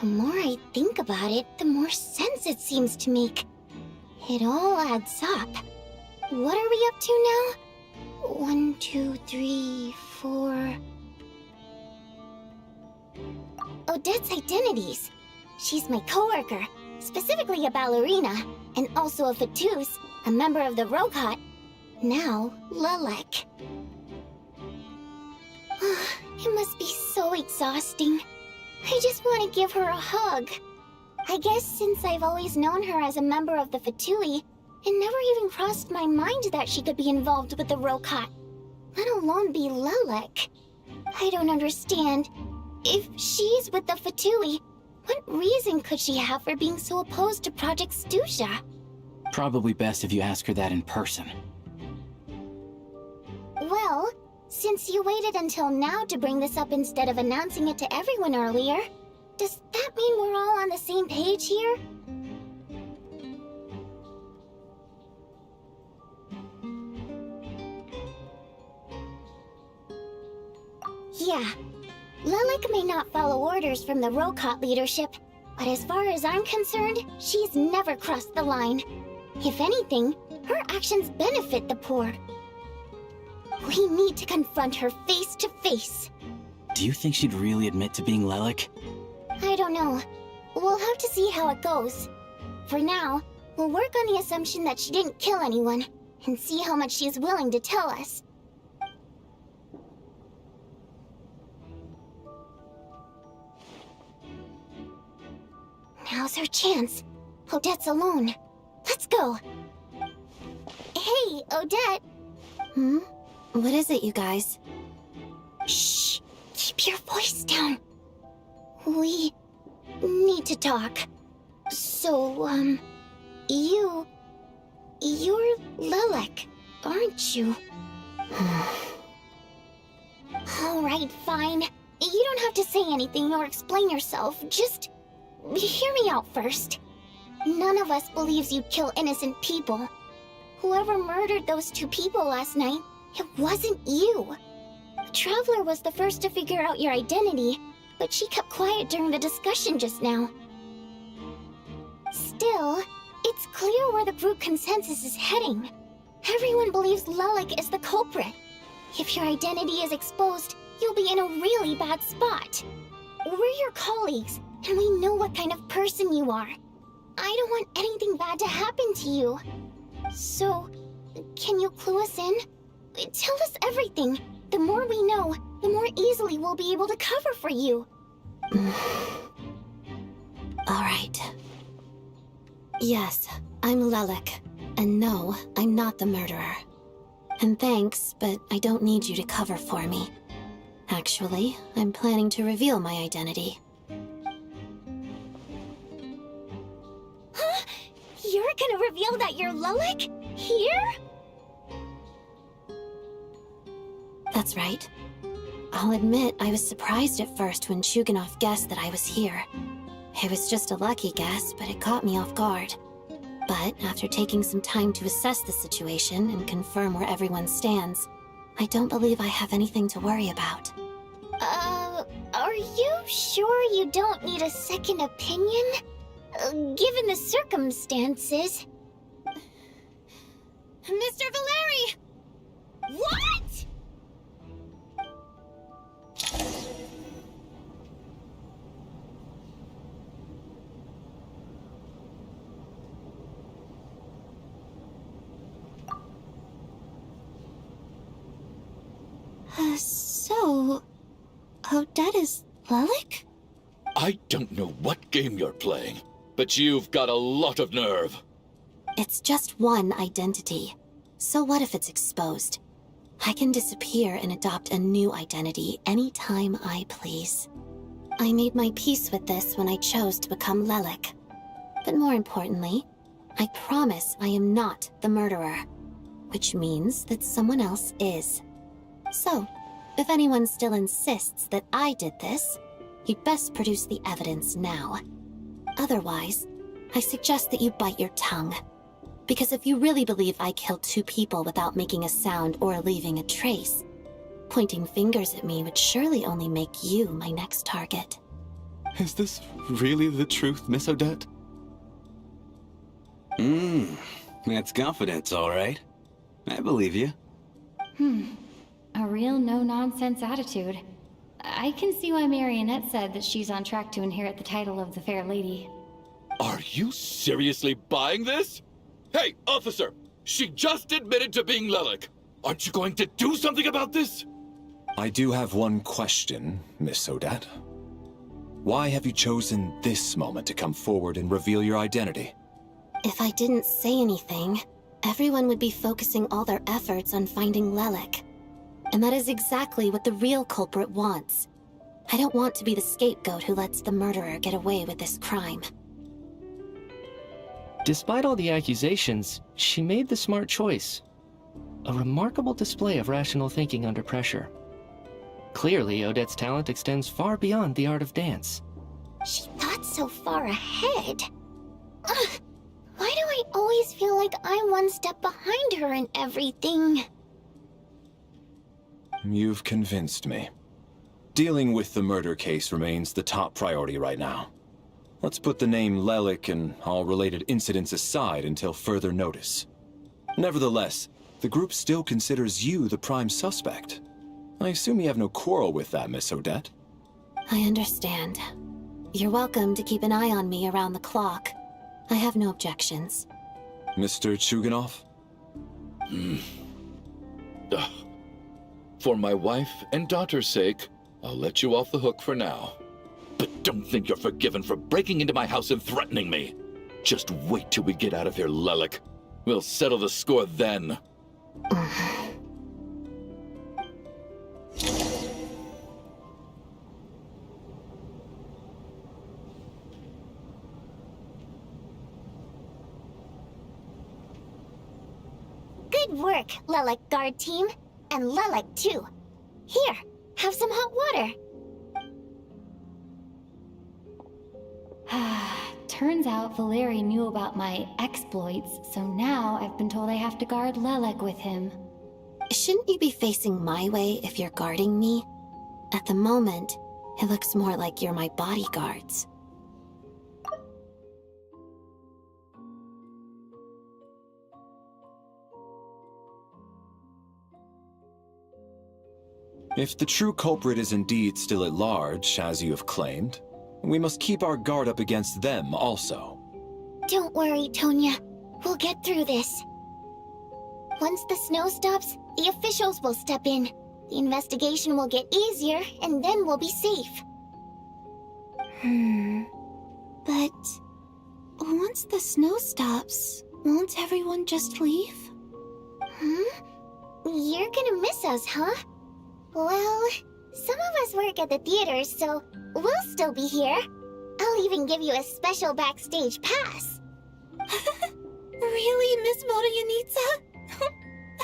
the more I think about it, the more sense it seems to make. It all adds up. What are we up to now? 1, 2, 3, 4... Odette's identities. She's my coworker, specifically a ballerina, and also a Fatus, a member of the Rokot. Now, Lelek. It must be so exhausting. I just want to give her a hug. I guess since I've always known her as a member of the Fatui, it never even crossed my mind that she could be involved with the Rokot, let alone be Lelek. I don't understand. If she's with the Fatui, what reason could she have for being so opposed to Project Stuja? Probably best if you ask her that in person. Well, since you waited until now to bring this up instead of announcing it to everyone earlier, does that mean we're all on the same page here? Yeah. Lelek may not follow orders from the Rokot leadership, but as far as I'm concerned, she's never crossed the line. If anything, her actions benefit the poor. We need to confront her face to face. Do you think she'd really admit to being Lelek? I don't know. We'll have to see how it goes. For now, We'll work on the assumption that she didn't kill anyone, and see how much she's willing to tell us. Now's her chance. Odette's alone. Let's go. Hey, Odette. What is it, you guys? Shh. Keep your voice down. We need to talk. So, you're Lelek, aren't you? Alright, fine. You don't have to say anything or explain yourself. Just hear me out first. None of us believes you'd kill innocent people. Whoever murdered those 2 people last night, it wasn't you. Traveler was the first to figure out your identity, but she kept quiet during the discussion just now. Still, it's clear where the group consensus is heading. Everyone believes Lelek is the culprit. If your identity is exposed, you'll be in a really bad spot. We're your colleagues, and we know what kind of person you are. I don't want anything bad to happen to you. So, can you clue us in? Tell us everything. The more we know, the more easily we'll be able to cover for you. Alright. Yes, I'm Lelek. And no, I'm not the murderer. And thanks, but I don't need you to cover for me. Actually, I'm planning to reveal my identity. Huh? You're gonna reveal that you're Lelek? Here? That's right. I'll admit I was surprised at first when Chuganov guessed that I was here. It was just a lucky guess, but it caught me off guard. But after taking some time to assess the situation and confirm where everyone stands, I don't believe I have anything to worry about. Are you sure you don't need a second opinion? Given the circumstances. Mr. Valeri! What?! So... Odette is Lelek? I don't know what game you're playing, but you've got a lot of nerve. It's just one identity. So what if it's exposed? I can disappear and adopt a new identity anytime I please. I made my peace with this when I chose to become Lelek. But more importantly, I promise I am not the murderer, which means that someone else is. So, if anyone still insists that I did this, you'd best produce the evidence now. Otherwise, I suggest that you bite your tongue. Because if you really believe I killed 2 people without making a sound or leaving a trace, pointing fingers at me would surely only make you my next target. Is this really the truth, Miss Odette? That's confidence, all right. I believe you. A real no-nonsense attitude. I can see why Marionette said that she's on track to inherit the title of the Fair Lady. Are you seriously buying this? Hey, officer! She just admitted to being Lelek. Aren't you going to do something about this? I do have one question, Miss Odette. Why have you chosen this moment to come forward and reveal your identity? If I didn't say anything, everyone would be focusing all their efforts on finding Lelek. And that is exactly what the real culprit wants. I don't want to be the scapegoat who lets the murderer get away with this crime. Despite all the accusations, she made the smart choice. A remarkable display of rational thinking under pressure. Clearly, Odette's talent extends far beyond the art of dance. She thought so far ahead. Ugh, why do I always feel like I'm one step behind her in everything? You've convinced me. Dealing with the murder case remains the top priority right now. Let's put the name Lelek and all related incidents aside until further notice. Nevertheless, the group still considers you the prime suspect. I assume you have no quarrel with that, Miss Odette? I understand. You're welcome to keep an eye on me around the clock. I have no objections. Mr. Chuganov? For my wife and daughter's sake, I'll let you off the hook for now. But don't think you're forgiven for breaking into my house and threatening me. Just wait till we get out of here, Lelek. We'll settle the score then. Good work, Lelek guard team. And Lelek too. Here, have some hot water. Turns out Valeri knew about my exploits, so now I've been told I have to guard Lelek with him. Shouldn't you be facing my way if you're guarding me? At the moment, it looks more like you're my bodyguards. If the true culprit is indeed still at large, as you have claimed, we must keep our guard up against them also. Don't worry, Tonya. We'll get through this. Once the snow stops, the officials will step in. The investigation will get easier, and then we'll be safe. But once the snow stops, won't everyone just leave? You're gonna miss us, huh? Well, some of us work at the theater, so we'll still be here. I'll even give you a special backstage pass. Really, Miss Vodoyanitsa?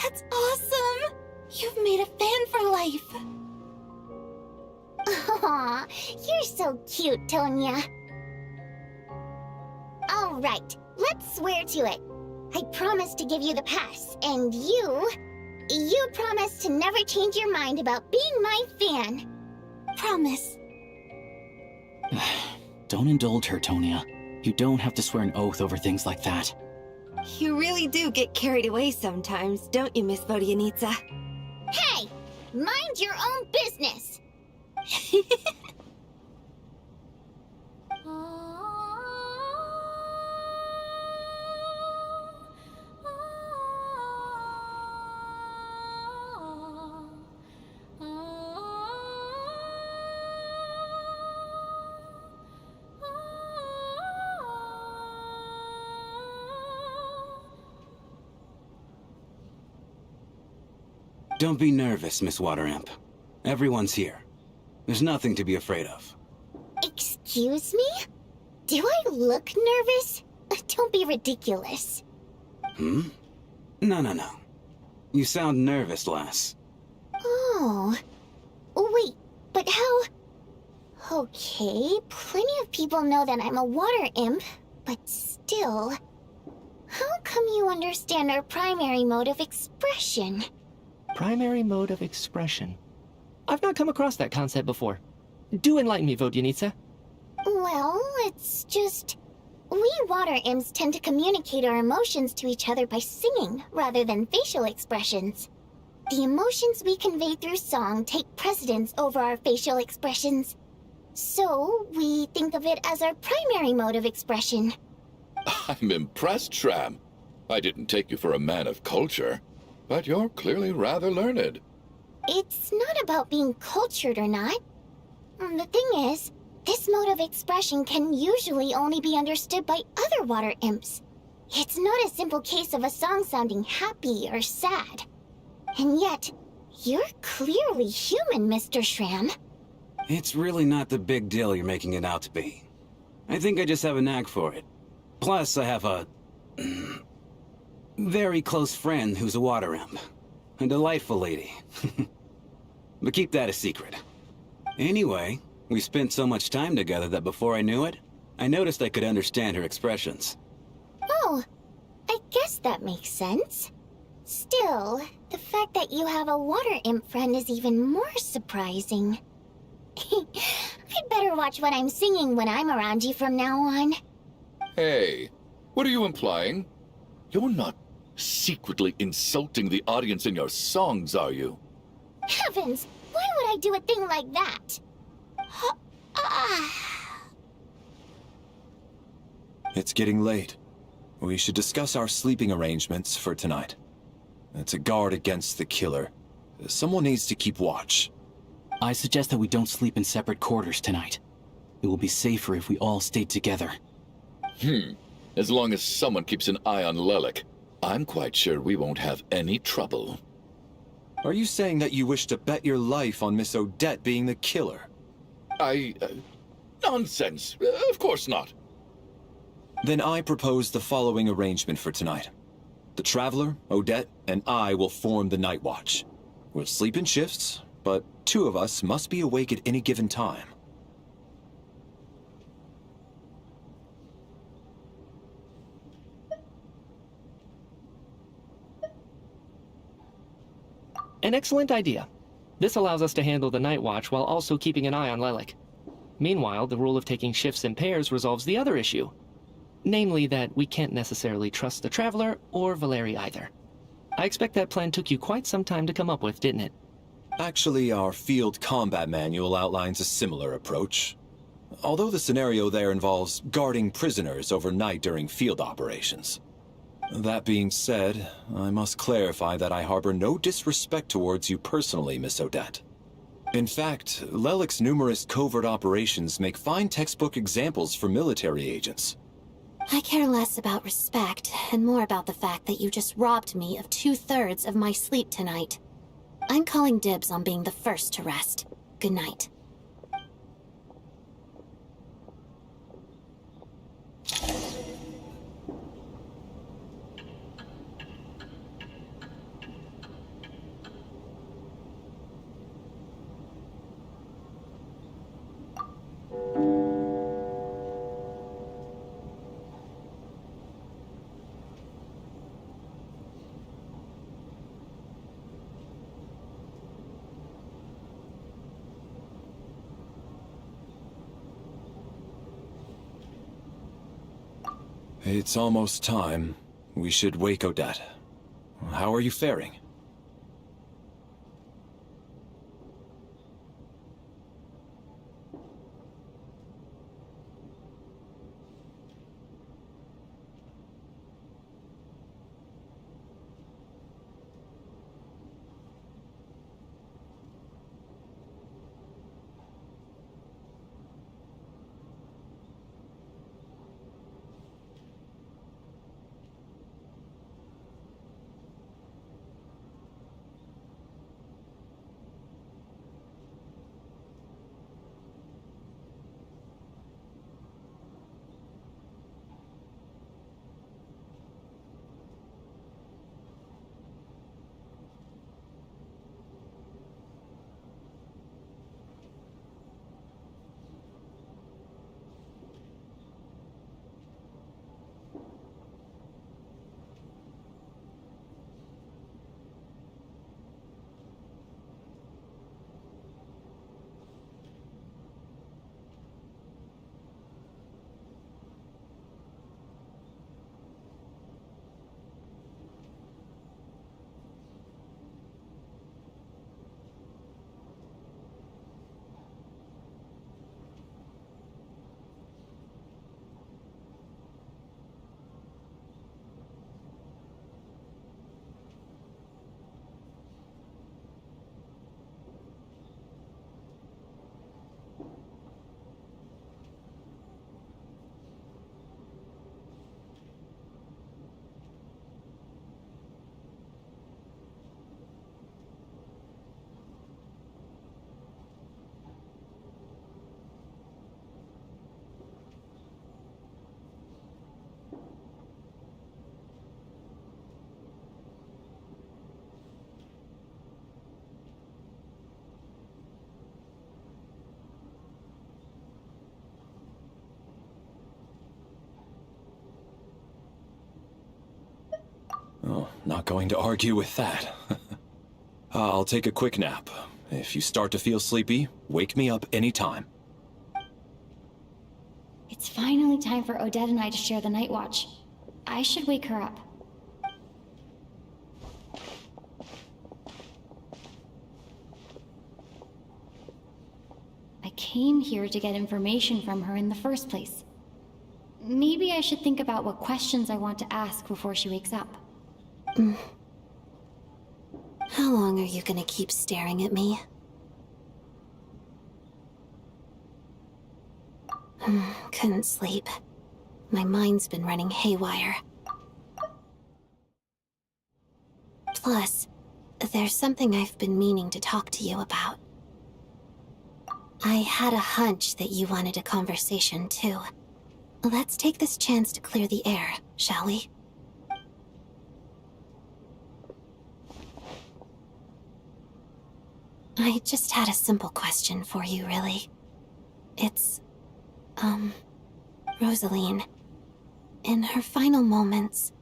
That's awesome! You've made a fan for life. Aw, you're so cute, Tonya. All right, let's swear to it. I promise to give you the pass, and you promise to never change your mind about being my fan. Promise. Don't indulge her, Tonya. You don't have to swear an oath over things like that. You really do get carried away sometimes, don't you, Miss Vodoyanitsa? Hey, mind your own business. Don't be nervous, Miss Water Imp. Everyone's here. There's nothing to be afraid of. Excuse me? Do I look nervous? Don't be ridiculous. No. You sound nervous, lass. Oh. Wait, but how... Okay, plenty of people know that I'm a water imp, but still... How come you understand our primary mode of expression? Primary mode of expression. I've not come across that concept before. Do enlighten me, Vodoyanitsa. Well, it's just... We water imps tend to communicate our emotions to each other by singing, rather than facial expressions. The emotions we convey through song take precedence over our facial expressions. So, we think of it as our primary mode of expression. I'm impressed, Shram. I didn't take you for a man of culture, but you're clearly rather learned. It's not about being cultured or not. The thing is, this mode of expression can usually only be understood by other water imps. It's not a simple case of a song sounding happy or sad. And yet, you're clearly human, Mr. Shram. It's really not the big deal you're making it out to be. I think I just have a knack for it. Plus, I have a... very close friend who's a water imp. A delightful lady. But keep that a secret. Anyway, we spent so much time together that before I knew it, I noticed I could understand her expressions. Oh, I guess that makes sense. Still, the fact that you have a water imp friend is even more surprising. I'd better watch what I'm singing when I'm around you from now on. Hey, what are you implying? You're not secretly insulting the audience in your songs, are you? Heavens, why would I do a thing like that? It's getting late. We should discuss our sleeping arrangements for tonight. To guard against the killer, someone needs to keep watch. I suggest that we don't sleep in separate quarters tonight. It will be safer if we all stay together. As long as someone keeps an eye on Lelik, I'm quite sure we won't have any trouble. Are you saying that you wish to bet your life on Miss Odette being the killer? Nonsense. Of course not. Then I propose the following arrangement for tonight. The Traveler, Odette, and I will form the Night Watch. We'll sleep in shifts, but 2 of us must be awake at any given time. An excellent idea. This allows us to handle the night watch while also keeping an eye on Lelik. Meanwhile, the rule of taking shifts in pairs resolves the other issue. Namely that we can't necessarily trust the Traveler or Valeri either. I expect that plan took you quite some time to come up with, didn't it? Actually, our field combat manual outlines a similar approach. Although the scenario there involves guarding prisoners overnight during field operations. That being said, I must clarify that I harbor no disrespect towards you personally, Miss Odette. In fact, Lelik's numerous covert operations make fine textbook examples for military agents. I care less about respect and more about the fact that you just robbed me of 2/3 of my sleep tonight. I'm calling dibs on being the first to rest. Good night. It's almost time. We should wake Odette. How are you faring? Oh, not going to argue with that. I'll take a quick nap. If you start to feel sleepy, wake me up anytime. It's finally time for Odette and I to share the night watch. I should wake her up. I came here to get information from her in the first place. maybe I should think about what questions I want to ask before she wakes up. How long are you gonna keep staring at me? Couldn't sleep. My mind's been running haywire. Plus, there's something I've been meaning to talk to you about. I had a hunch that you wanted a conversation, too. Let's take this chance to clear the air, shall we? I just had a simple question for you, really. It's, Rosaline. In her final moments,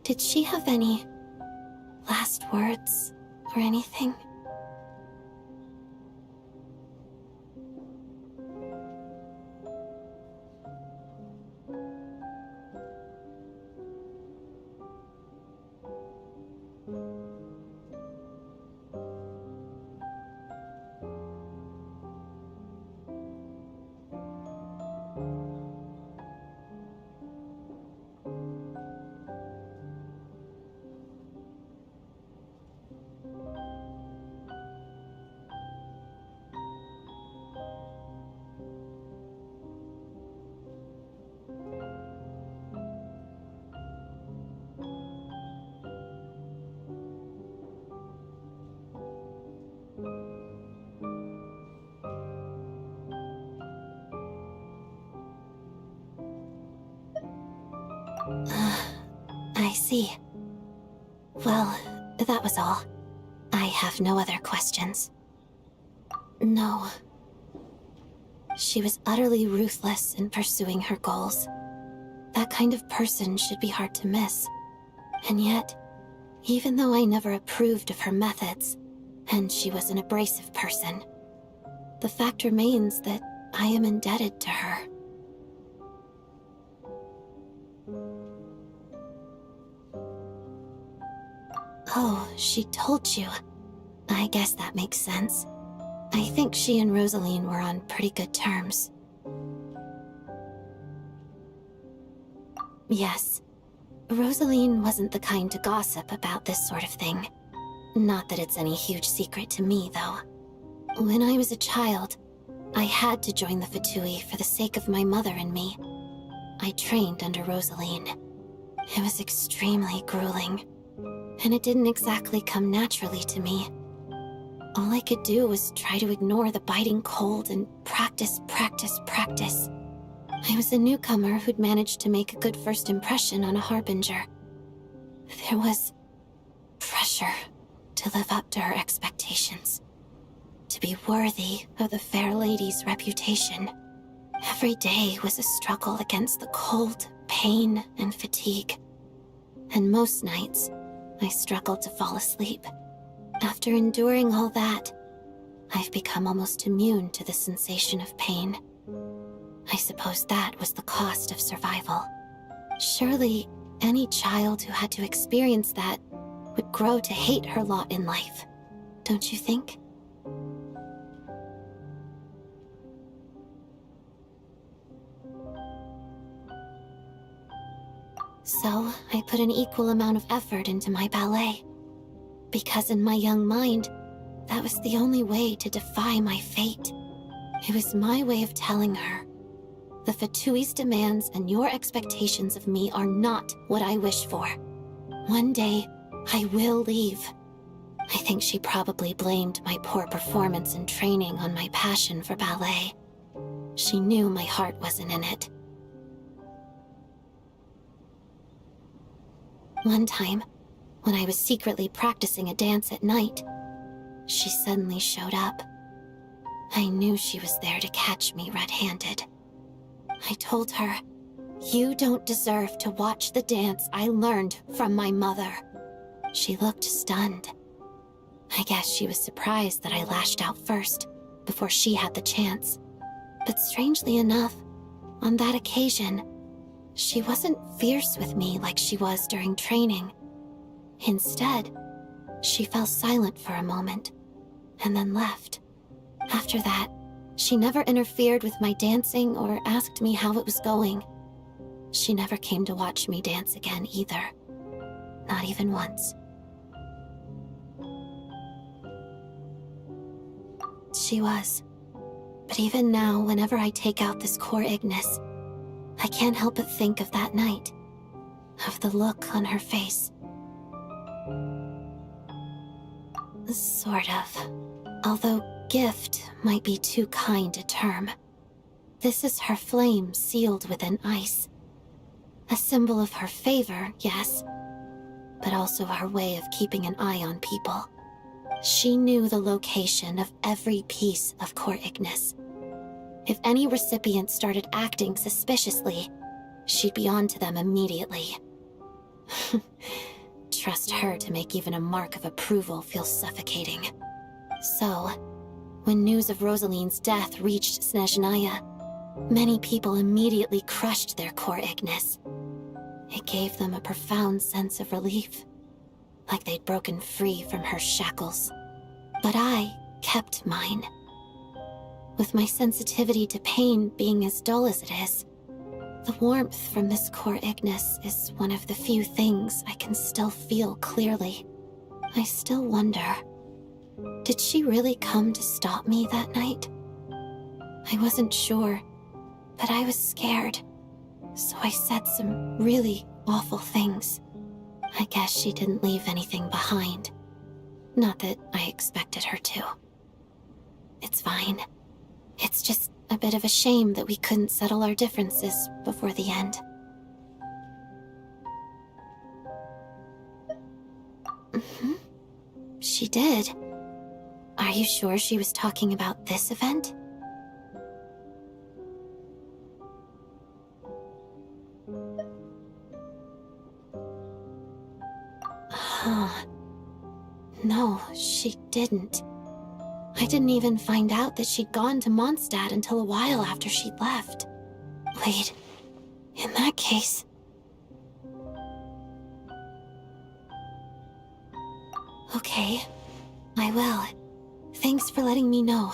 did she have any last words or anything? I see. Well, that was all. I have no other questions. No. She was utterly ruthless in pursuing her goals. That kind of person should be hard to miss. And yet, even though I never approved of her methods, and she was an abrasive person, the fact remains that I am indebted to her. Oh, she told you. I guess that makes sense. I think she and Rosaline were on pretty good terms. Yes. Rosaline wasn't the kind to gossip about this sort of thing. Not that it's any huge secret to me, though. When I was a child, I had to join the Fatui for the sake of my mother and me. I trained under Rosaline. It was extremely grueling, and it didn't exactly come naturally to me. All I could do was try to ignore the biting cold and practice. I was a newcomer who'd managed to make a good first impression on a harbinger. There was pressure to live up to her expectations, to be worthy of the fair lady's reputation. Every day was a struggle against the cold, pain, and fatigue. And most nights, I struggled to fall asleep. After enduring all that, I've become almost immune to the sensation of pain. I suppose that was the cost of survival. Surely, any child who had to experience that would grow to hate her lot in life, don't you think? So, I put an equal amount of effort into my ballet. Because in my young mind, that was the only way to defy my fate. It was my way of telling her, the Fatui's demands and your expectations of me are not what I wish for. One day, I will leave. I think she probably blamed my poor performance in training on my passion for ballet. She knew my heart wasn't in it. One time, when I was secretly practicing a dance at night, she suddenly showed up. I knew she was there to catch me red-handed. I told her, "You don't deserve to watch the dance I learned from my mother." She looked stunned. I guess she was surprised that I lashed out first, before she had the chance. But strangely enough, on that occasion, she wasn't fierce with me like she was during training. Instead, she fell silent for a moment, and then left. After that, she never interfered with my dancing or asked me how it was going. She never came to watch me dance again either. Not even once. She was. But even now, whenever I take out this core Ignis, I can't help but think of that night. Of the look on her face. Sort of. Although gift might be too kind a term. This is her flame sealed within ice. A symbol of her favor, yes, but also her way of keeping an eye on people. She knew the location of every piece of core Ignis. If any recipient started acting suspiciously, she'd be on to them immediately. Trust her to make even a mark of approval feel suffocating. So, when news of Rosaline's death reached Snezhnaya, many people immediately crushed their core Ignis. It gave them a profound sense of relief, like they'd broken free from her shackles. But I kept mine. With my sensitivity to pain being as dull as it is, the warmth from this core Ignis is one of the few things I can still feel clearly. I still wonder, did she really come to stop me that night? I wasn't sure, but I was scared, so I said some really awful things. I guess she didn't leave anything behind. Not that I expected her to. It's fine. It's just a bit of a shame that we couldn't settle our differences before the end. She did. Are you sure she was talking about this event? No, she didn't. I didn't even find out that she'd gone to Mondstadt until a while after she'd left. Wait, in that case... Okay, I will. Thanks for letting me know.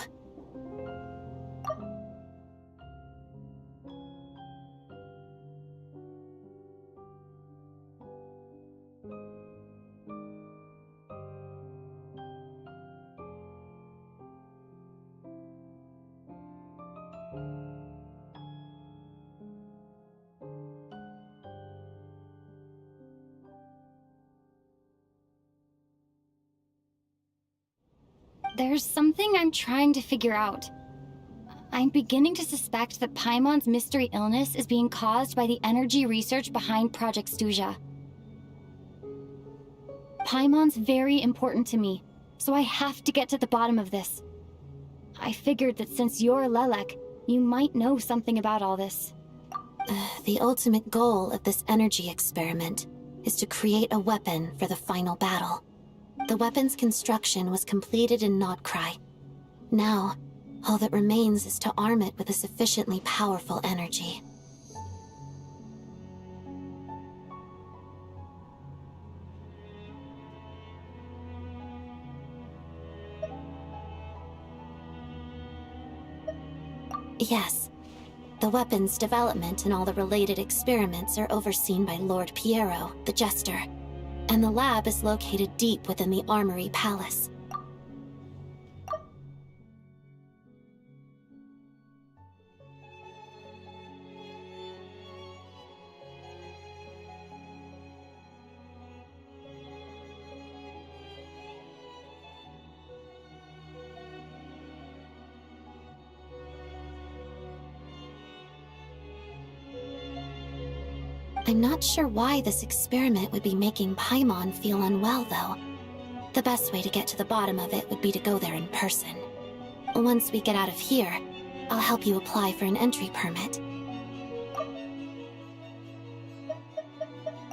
There's something I'm trying to figure out. I'm beginning to suspect that Paimon's mystery illness is being caused by the energy research behind Project Stuja. Paimon's very important to me, so I have to get to the bottom of this. I figured that since you're Lelek, you might know something about all this. The ultimate goal of this energy experiment is to create a weapon for the final battle. The weapon's construction was completed in Nodcry. Now, all that remains is to arm it with a sufficiently powerful energy. Yes. The weapon's development and all the related experiments are overseen by Lord Piero, the Jester, and the lab is located deep within the Armory Palace. I'm not sure why this experiment would be making Paimon feel unwell, though. The best way to get to the bottom of it would be to go there in person. Once we get out of here, I'll help you apply for an entry permit.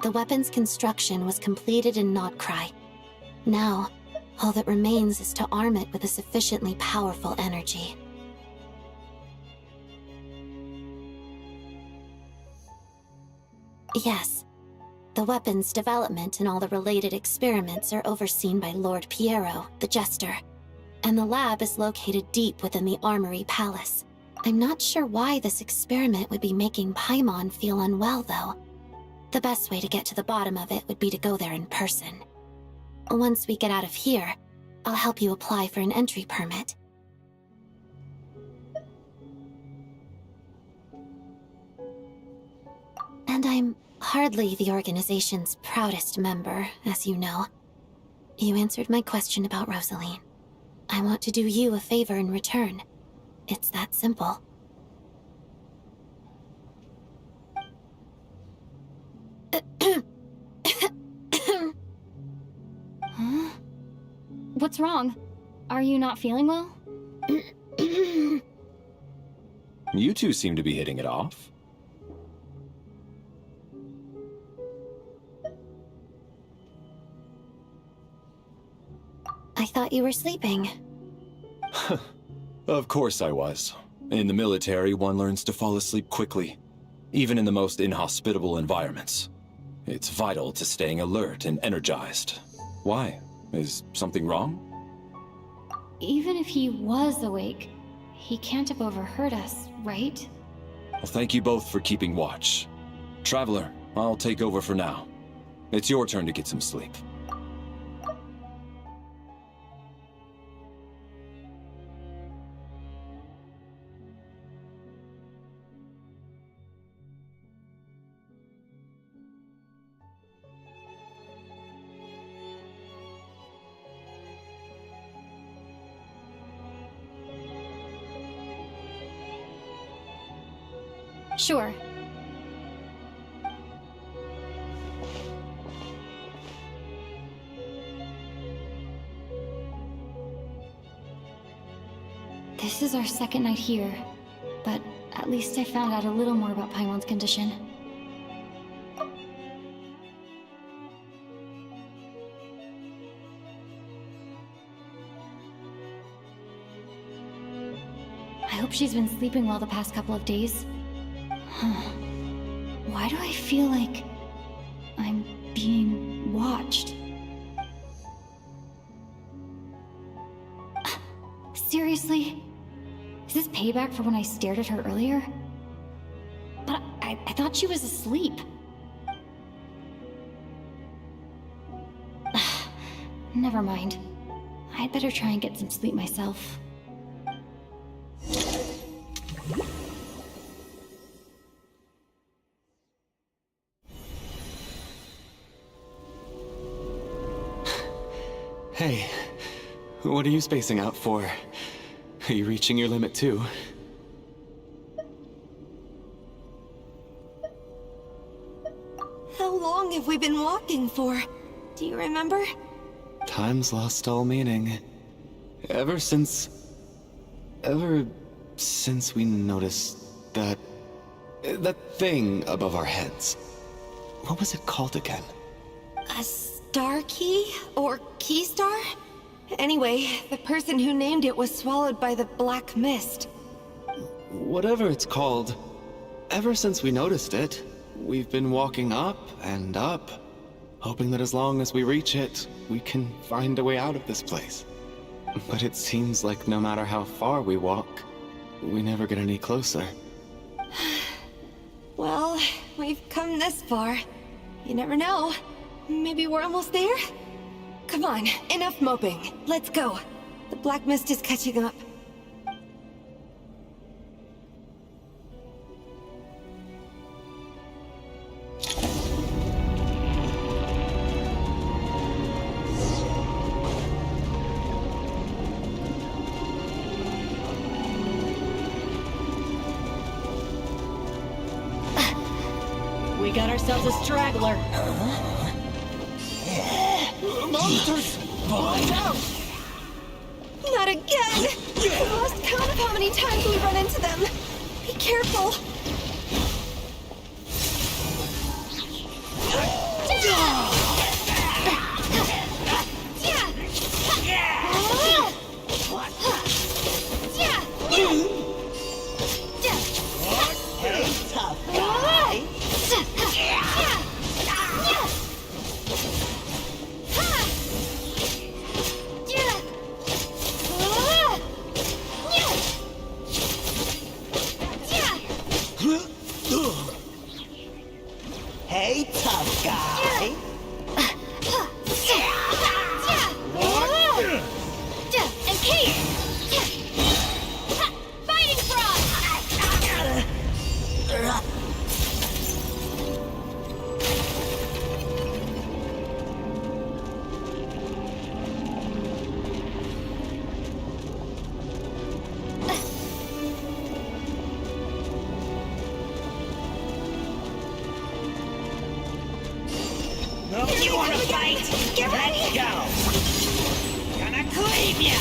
The weapon's construction was completed in Nodcry. Now, all that remains is to arm it with a sufficiently powerful energy. Yes. The weapon's development and all the related experiments are overseen by Lord Piero, the Jester, and the lab is located deep within the Armory Palace. I'm not sure why this experiment would be making Paimon feel unwell, though. The best way to get to the bottom of it would be to go there in person. Once we get out of here, I'll help you apply for an entry permit. And I'm hardly the organization's proudest member, as you know. You answered my question about Rosaline. I want to do you a favor in return. It's that simple. Huh? What's wrong? Are you not feeling well? You two seem to be hitting it off. I thought you were sleeping. Of course I was. In the military, one learns to fall asleep quickly, even in the most inhospitable environments. It's vital to staying alert and energized. Why? Is something wrong? Even if he was awake, he can't have overheard us, right? Well, thank you both for keeping watch. Traveler, I'll take over for now. It's your turn to get some sleep. Sure. This is our second night here, but at least I found out a little more about Paimon's condition. I hope she's been sleeping well the past couple of days. Huh. Why do I feel like I'm being watched? Seriously? Is this payback for when I stared at her earlier? But I thought she was asleep. Never mind. I'd better try and get some sleep myself. Hey, what are you spacing out for? Are you reaching your limit too? How long have we been walking for? Do you remember? Time's lost all meaning. Ever since we noticed that thing above our heads. What was it called again? A star key? Or key star? Anyway, the person who named it was swallowed by the black mist. Whatever it's called, ever since we noticed it, we've been walking up and up, hoping that as long as we reach it, we can find a way out of this place. But it seems like no matter how far we walk, we never get any closer. Well, we've come this far. You never know. Maybe we're almost there? Come on, enough moping. Let's go. The black mist is catching up. We got ourselves a straggler. Monsters! Watch out! Not again! I lost count of how many times we run into them. Be careful. Tough guy. Hey, tough guy. And Kate! Fighting frog! No, you wanna fight? Let's go. Gonna cleave ya.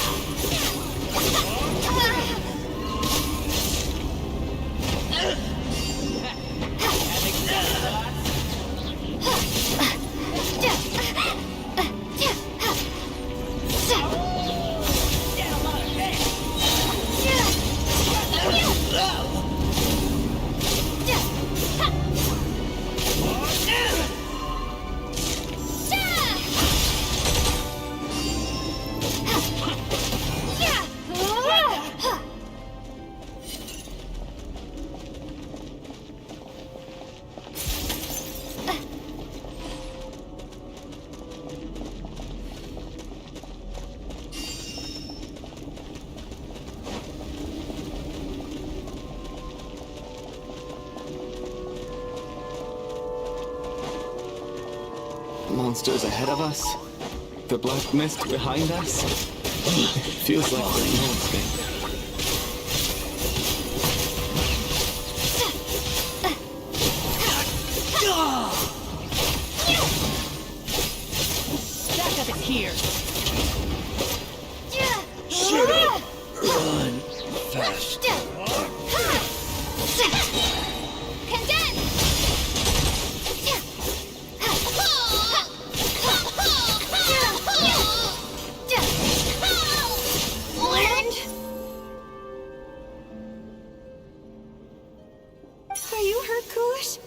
Monsters ahead of us. The black mist behind us. It feels like there's no escape. Backup is here. Shoot it. Run fast. Are you hurt, Kulish?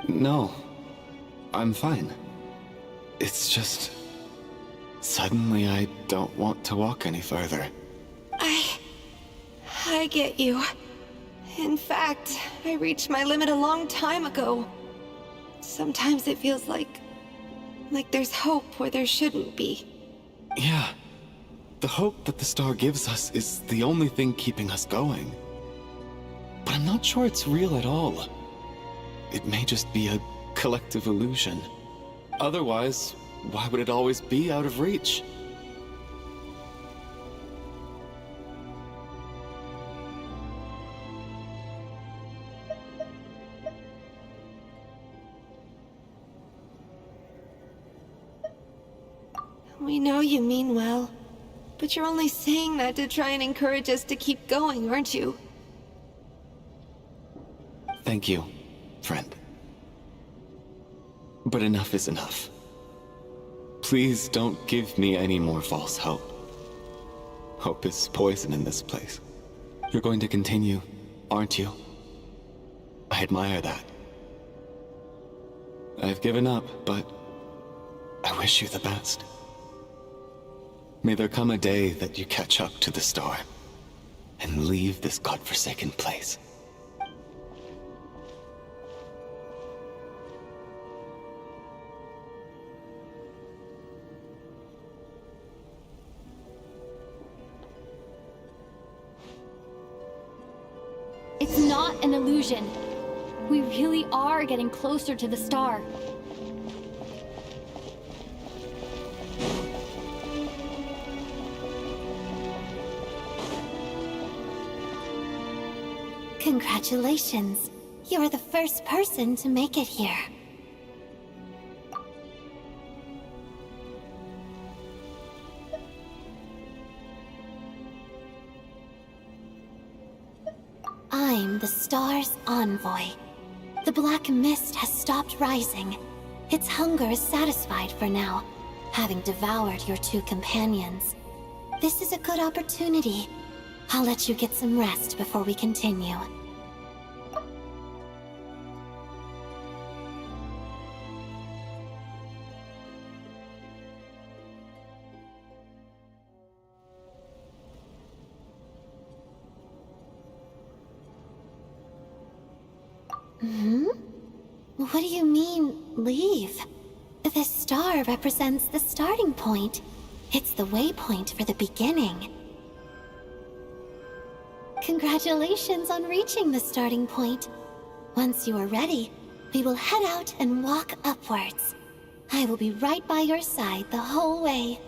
No. I'm fine. It's just... Suddenly I don't want to walk any further. I get you. In fact, I reached my limit a long time ago. Sometimes it feels like there's hope where there shouldn't be. Yeah. The hope that the star gives us is the only thing keeping us going. But I'm not sure it's real at all. It may just be a collective illusion. Otherwise, why would it always be out of reach? We know you mean well, but you're only saying that to try and encourage us to keep going, aren't you? Thank you, friend. But enough is enough. Please don't give me any more false hope. Hope is poison in this place. You're going to continue, aren't you? I admire that. I've given up, but I wish you the best. May there come a day that you catch up to the star and leave this godforsaken place. It's not an illusion. We really are getting closer to the star. Congratulations. You're the first person to make it here. I'm the star's envoy. The black mist has stopped rising. Its hunger is satisfied for now, having devoured your two companions. This is a good opportunity. I'll let you get some rest before we continue. What do you mean, leave? The star represents the starting point. It's the waypoint for the beginning. Congratulations on reaching the starting point. Once you are ready, we will head out and walk upwards. I will be right by your side the whole way.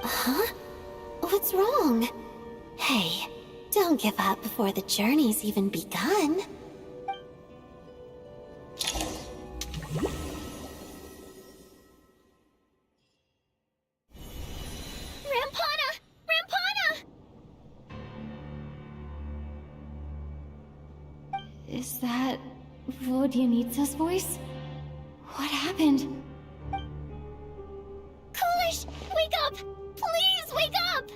Huh? What's wrong? Hey, don't give up before the journey's even begun. Rampana! Rampana! Is that Vodyanitsa's voice? What happened? Coolish, wake up! Please wake up!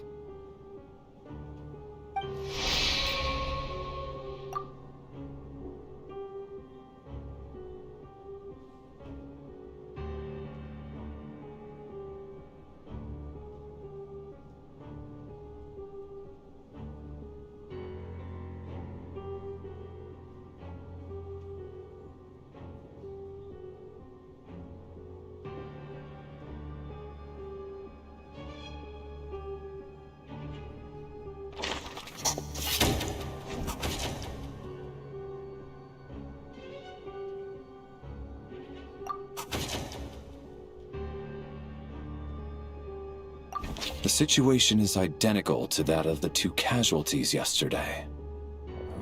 The situation is identical to that of the 2 casualties yesterday.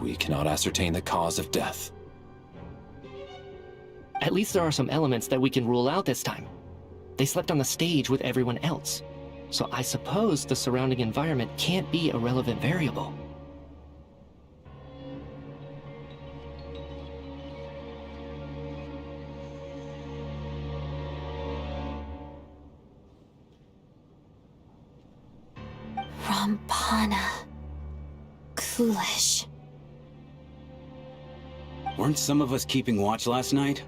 We cannot ascertain the cause of death. At least there are some elements that we can rule out this time. They slept on the stage with everyone else, so I suppose the surrounding environment can't be a relevant variable. Rampana. Coolish. Weren't some of us keeping watch last night?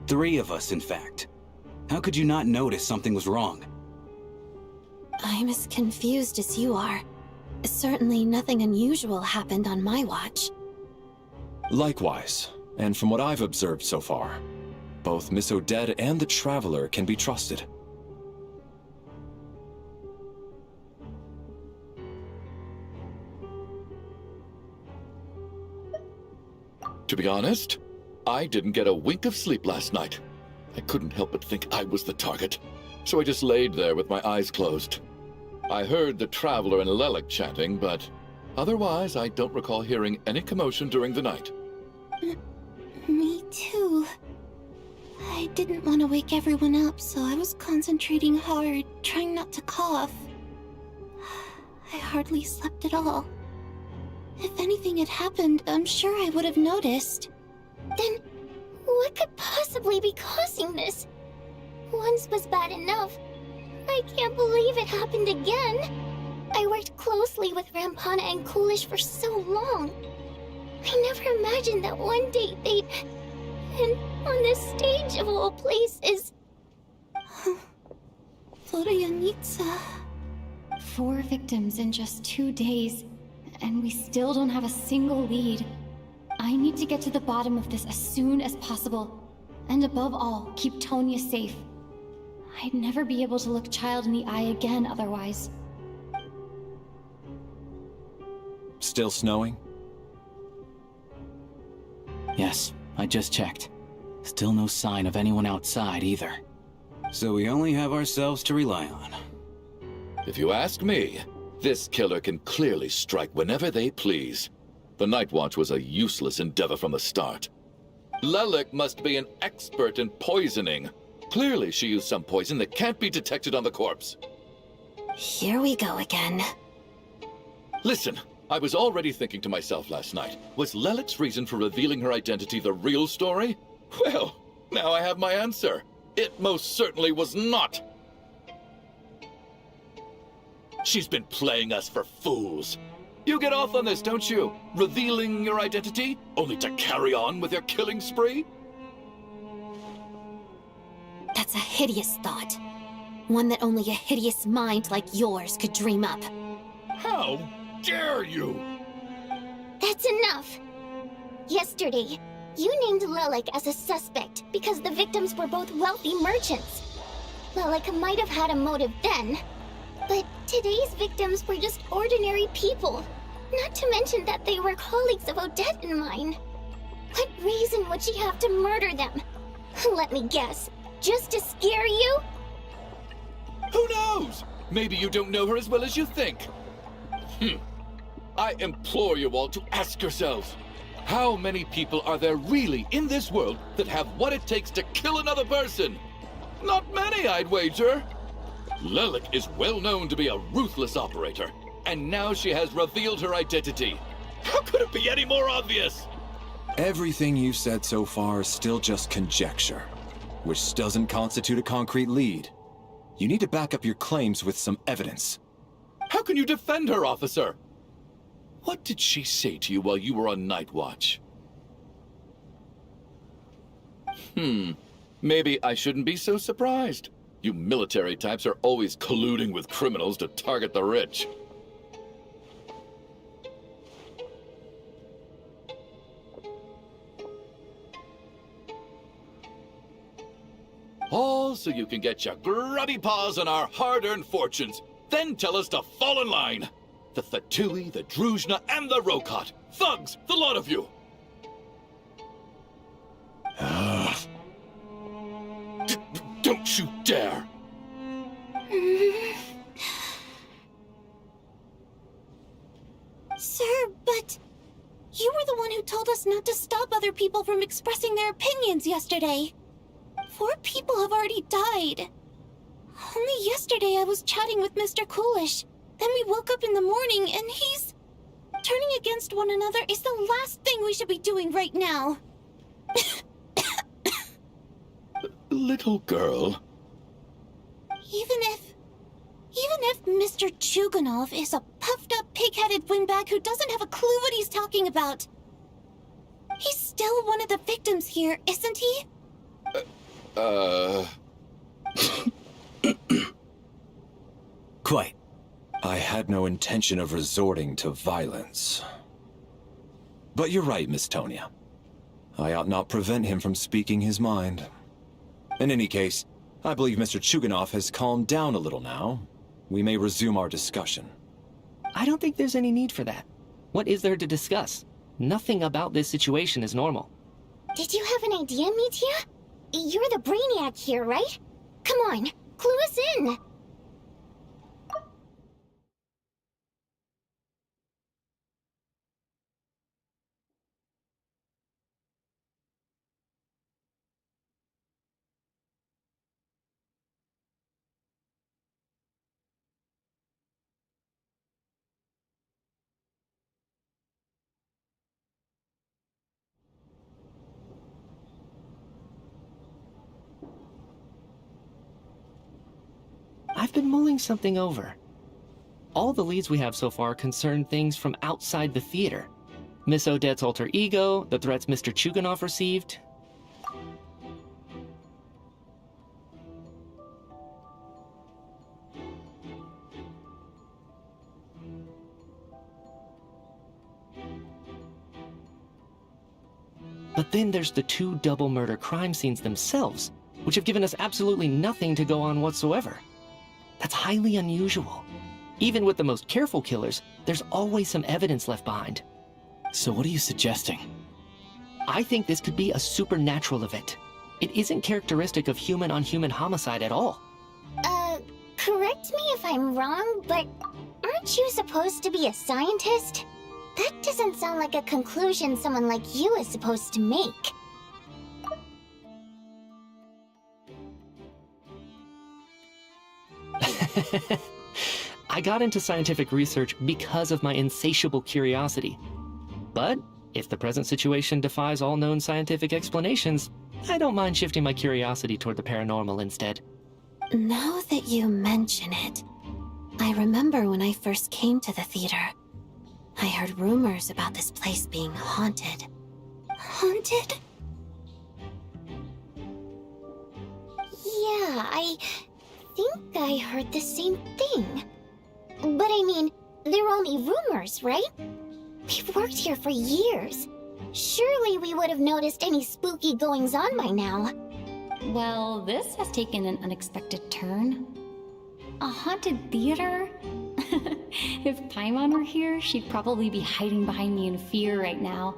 3 of us, in fact. How could you not notice something was wrong? I'm as confused as you are. Certainly nothing unusual happened on my watch. Likewise, and from what I've observed so far, both Miss Odette and the Traveler can be trusted. To be honest, I didn't get a wink of sleep last night. I couldn't help but think I was the target, so I just laid there with my eyes closed. I heard the Traveler and Lelek chatting, but otherwise I don't recall hearing any commotion during the night. Me too. I didn't want to wake everyone up, so I was concentrating hard, trying not to cough. I hardly slept at all. If anything had happened, I'm sure I would have noticed. Then, what could possibly be causing this? Once was bad enough. I can't believe it happened again. I worked closely with Rampana and Coolish for so long. I never imagined that one day they'd... And on this stage of all places... Vodyanitsa. 4 victims in just 2 days, and we still don't have a single lead. I need to get to the bottom of this as soon as possible. And above all, keep Tonya safe. I'd never be able to look Child in the eye again otherwise. Still snowing? Yes, I just checked. Still no sign of anyone outside either. So we only have ourselves to rely on. If you ask me, this killer can clearly strike whenever they please. The Night Watch was a useless endeavor from the start. Lelek must be an expert in poisoning. Clearly she used some poison that can't be detected on the corpse. Here we go again. Listen, I was already thinking to myself last night, was Lelek's reason for revealing her identity the real story? Well, now I have my answer. It most certainly was not. She's been playing us for fools. You get off on this, don't you? Revealing your identity, only to carry on with your killing spree? That's a hideous thought. One that only a hideous mind like yours could dream up. How dare you? That's enough! Yesterday, you named Lelek as a suspect because the victims were both wealthy merchants. Lelek might have had a motive then, but today's victims were just ordinary people. Not to mention that they were colleagues of Odette and mine. What reason would she have to murder them? Let me guess, just to scare you? Who knows? Maybe you don't know her as well as you think. I implore you all to ask yourselves, how many people are there really in this world that have what it takes to kill another person? Not many, I'd wager. Lelek is well known to be a ruthless operator, and now she has revealed her identity. How could it be any more obvious? Everything you've said so far is still just conjecture, which doesn't constitute a concrete lead. You need to back up your claims with some evidence. How can you defend her, officer? What did she say to you while you were on night watch? Maybe I shouldn't be so surprised. You military types are always colluding with criminals to target the rich. All so you can get your grubby paws on our hard-earned fortunes, then tell us to fall in line. The Thatui, the Druzhna, and the Rokot. Thugs, the lot of you! Don't you dare! Sir, but you were the one who told us not to stop other people from expressing their opinions yesterday. 4 people have already died. Only yesterday I was chatting with Mr. Coolish. Then we woke up in the morning and he's... Turning against one another is the last thing we should be doing right now. Little girl. Even if Mr. Chuganov is a puffed-up, pig-headed windbag who doesn't have a clue what he's talking about, he's still one of the victims here, isn't he? Quite. I had no intention of resorting to violence. But you're right, Miss Tonia. I ought not prevent him from speaking his mind. In any case, I believe Mr. Chuganov has calmed down a little now. We may resume our discussion. I don't think there's any need for that. What is there to discuss? Nothing about this situation is normal. Did you have an idea, Mitya? You're the brainiac here, right? Come on, clue us in! I've been mulling something over. All the leads we have so far concern things from outside the theater. Miss Odette's alter ego, the threats Mr. Chuganov received. But then there's the 2 double murder crime scenes themselves, which have given us absolutely nothing to go on whatsoever. That's highly unusual. Even with the most careful killers, there's always some evidence left behind. So what are you suggesting? I think this could be a supernatural event. It isn't characteristic of human-on-human homicide at all. Correct me if I'm wrong, but aren't you supposed to be a scientist? That doesn't sound like a conclusion someone like you is supposed to make. I got into scientific research because of my insatiable curiosity. But if the present situation defies all known scientific explanations, I don't mind shifting my curiosity toward the paranormal instead. Now that you mention it, I remember when I first came to the theater. I heard rumors about this place being haunted. Haunted? Yeah, I think I heard the same thing. But I mean, they're only rumors, right? We've worked here for years. Surely we would have noticed any spooky goings-on by now. Well, this has taken an unexpected turn. A haunted theater? If Paimon were here, she'd probably be hiding behind me in fear right now.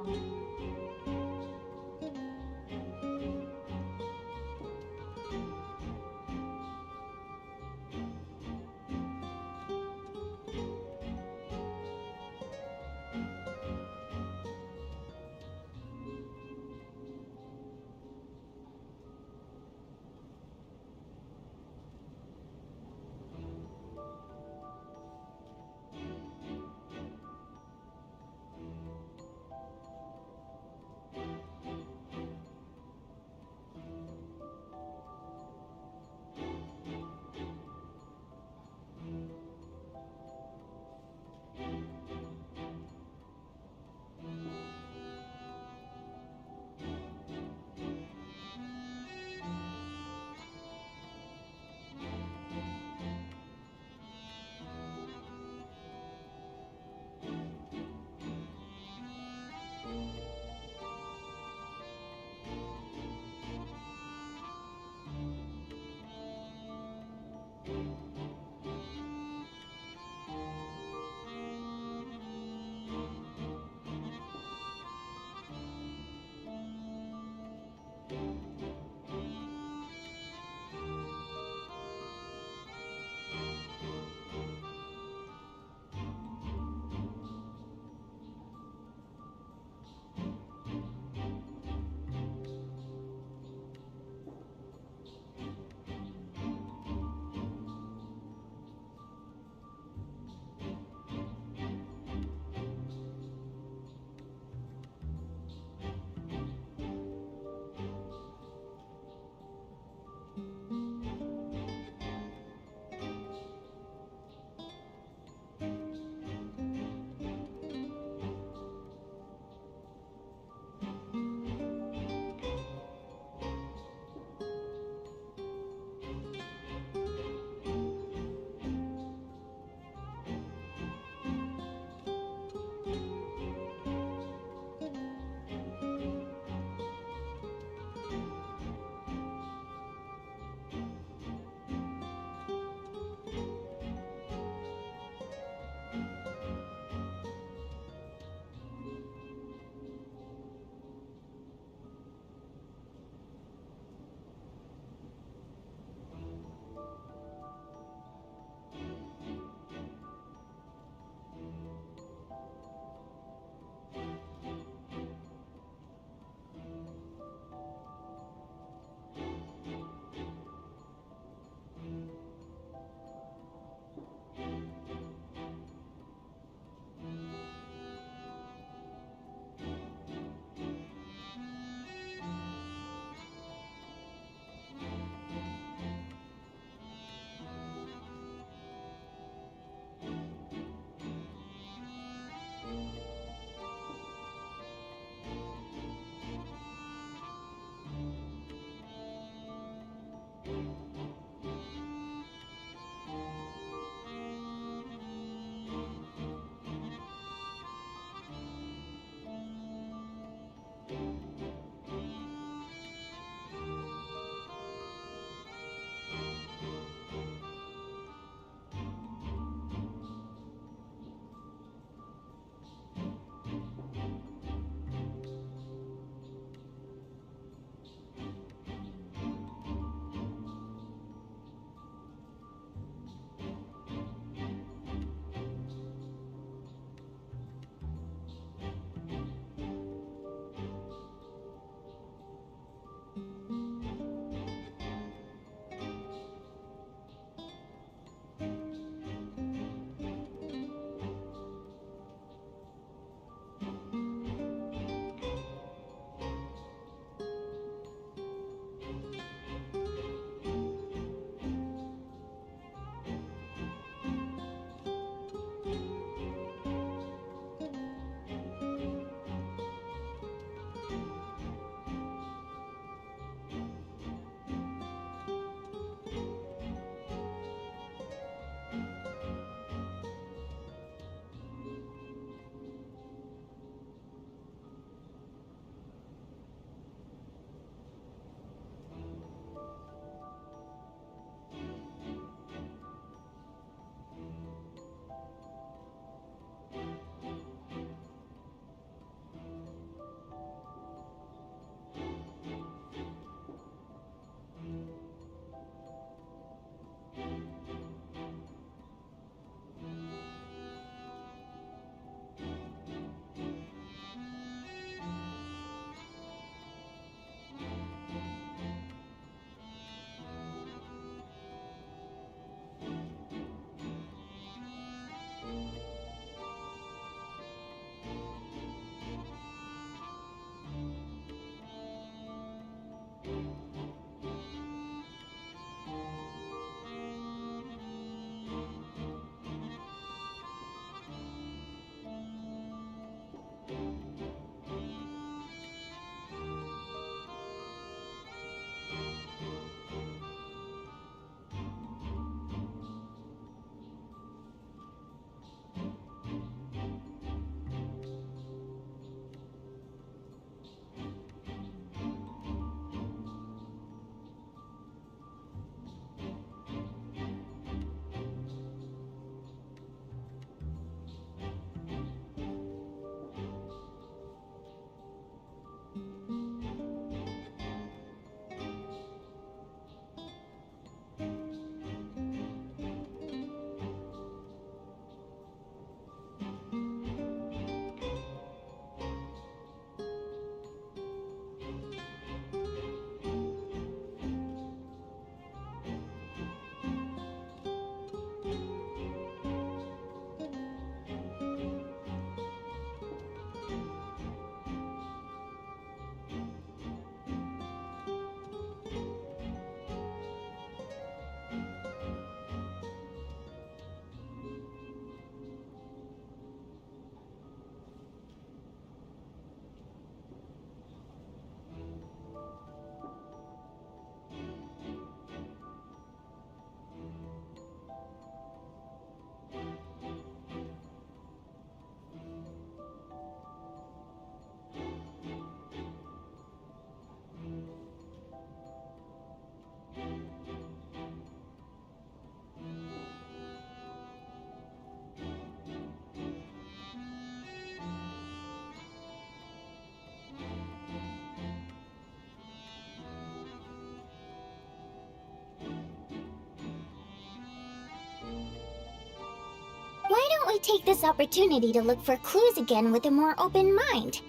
Why don't we take this opportunity to look for clues again with a more open mind?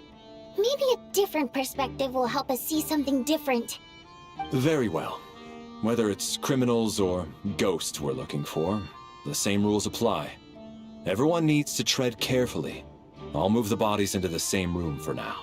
Maybe a different perspective will help us see something different. Very well. Whether it's criminals or ghosts we're looking for, the same rules apply. Everyone needs to tread carefully. I'll move the bodies into the same room for now.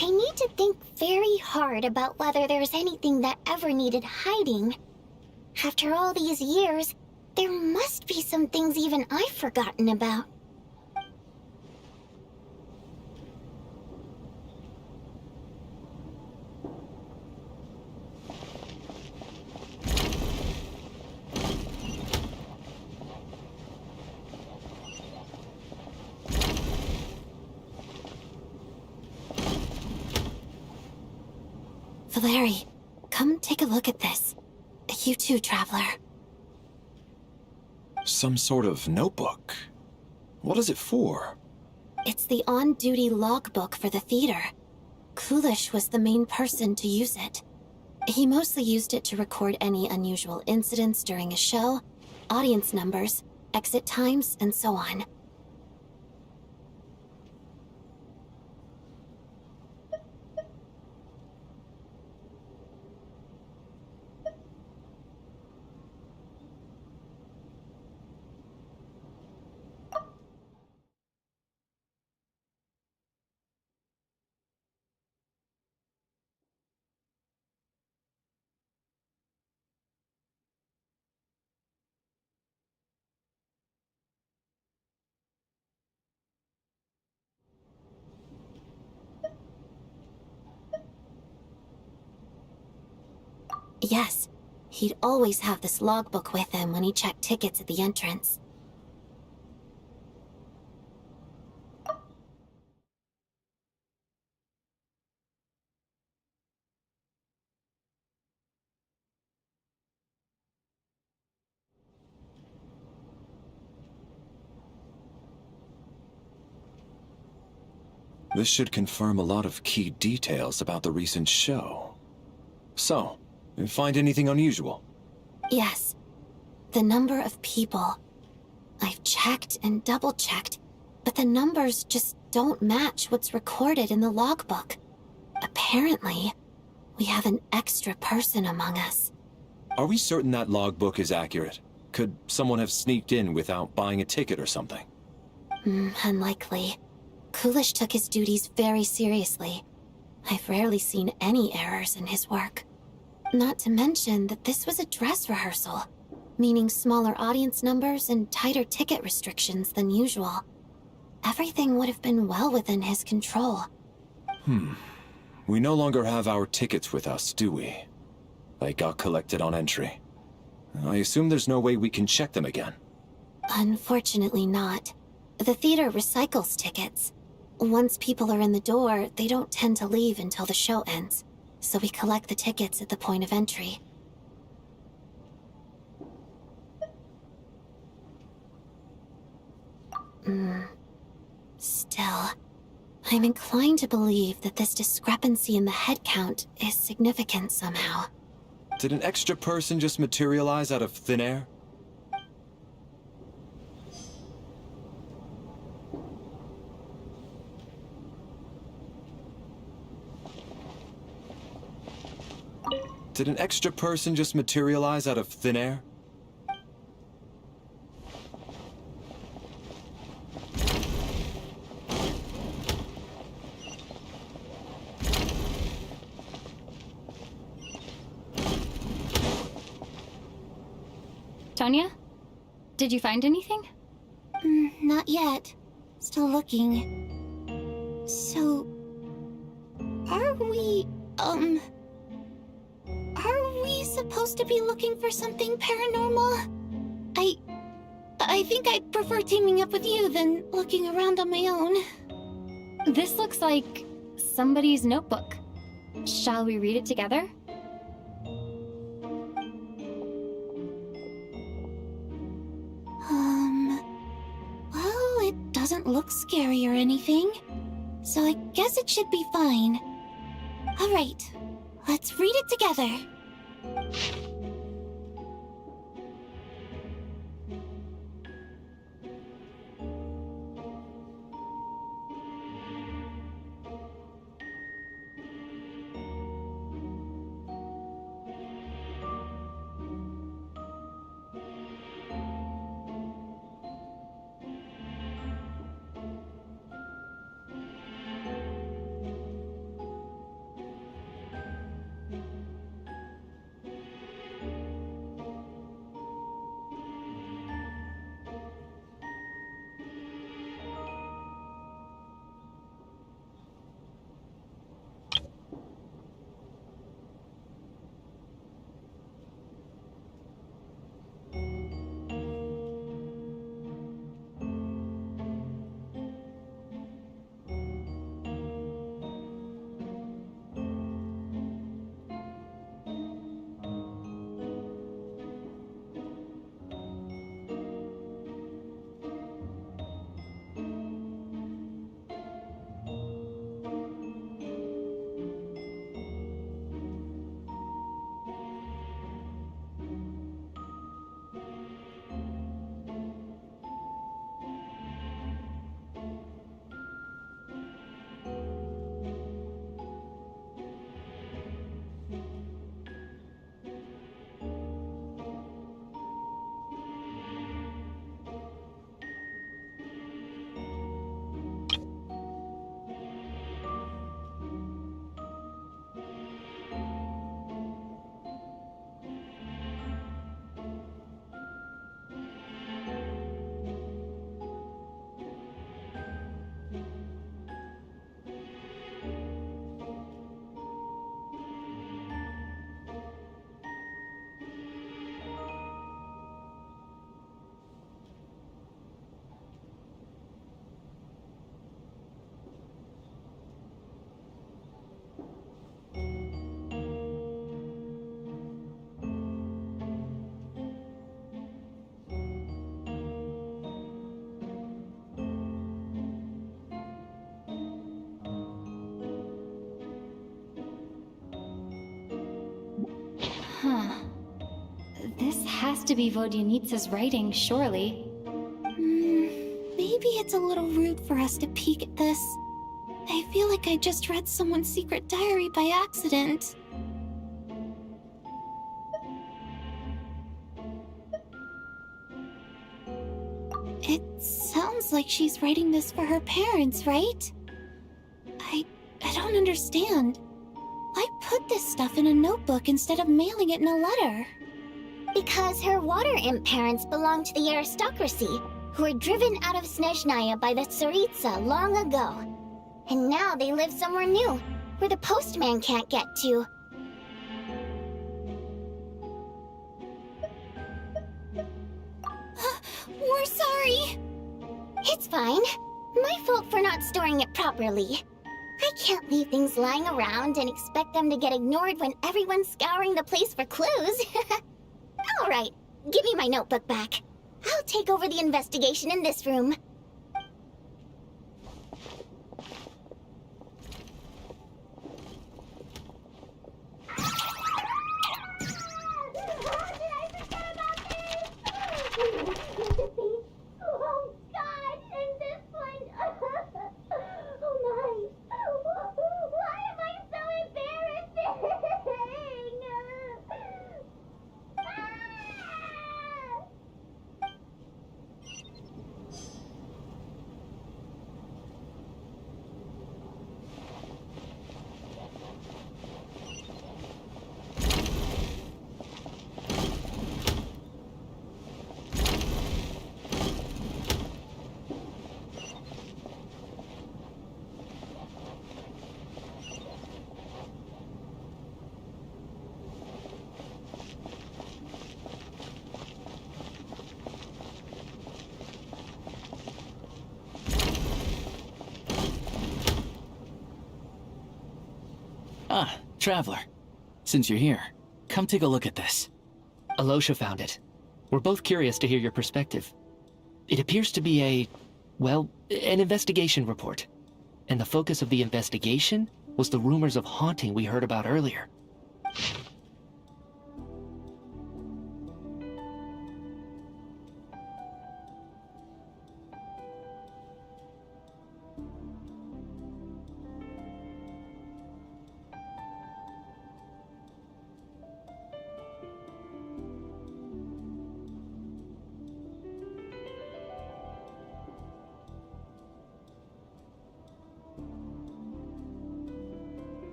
I need to think very hard about whether there's anything that ever needed hiding. After all these years, there must be some things even I've forgotten about. Valeri, come take a look at this. You too, Traveler. Some sort of notebook. What is it for? It's the on-duty logbook for the theater. Kulish was the main person to use it. He mostly used it to record any unusual incidents during a show, audience numbers, exit times, and so on. Yes, he'd always have this logbook with him when he checked tickets at the entrance. This should confirm a lot of key details about the recent show. So, you find anything unusual? Yes. The number of people. I've checked and double-checked, but the numbers just don't match what's recorded in the logbook. Apparently, we have an extra person among us. Are we certain that logbook is accurate? Could someone have sneaked in without buying a ticket or something? Unlikely. Coolish took his duties very seriously. I've rarely seen any errors in his work. Not to mention that this was a dress rehearsal, meaning smaller audience numbers and tighter ticket restrictions than usual. Everything would have been well within his control. We no longer have our tickets with us, do we? They got collected on entry. I assume there's no way we can check them again. Unfortunately not. The theater recycles tickets. Once people are in the door, they don't tend to leave until the show ends, so we collect the tickets at the point of entry. Still, I'm inclined to believe that this discrepancy in the head count is significant somehow. Did an extra person just materialize out of thin air? Did an extra person just materialize out of thin air? Tonya? Did you find anything? Not yet. Still looking. So... Are we supposed to be looking for something paranormal? I think I'd prefer teaming up with you than looking around on my own. This looks like somebody's notebook. Shall we read it together? Well, it doesn't look scary or anything, so I guess it should be fine. All right, let's read it together. has to be Vodyanitsa's writing, surely. Maybe it's a little rude for us to peek at this. I feel like I just read someone's secret diary by accident. It sounds like she's writing this for her parents, right? I don't understand. Why put this stuff in a notebook instead of mailing it in a letter? Because her water imp parents belonged to the aristocracy, who were driven out of Snezhnaya by the Tsaritsa long ago. And now they live somewhere new, where the postman can't get to. We're sorry! It's fine. My fault for not storing it properly. I can't leave things lying around and expect them to get ignored when everyone's scouring the place for clues. Alright, give me my notebook back. I'll take over the investigation in this room. Oh God, and this one. Oh my. Why am I so embarrassing? Ah, Traveler. Since you're here, come take a look at this. Alosha found it. We're both curious to hear your perspective. It appears to be an investigation report. And the focus of the investigation was the rumors of haunting we heard about earlier.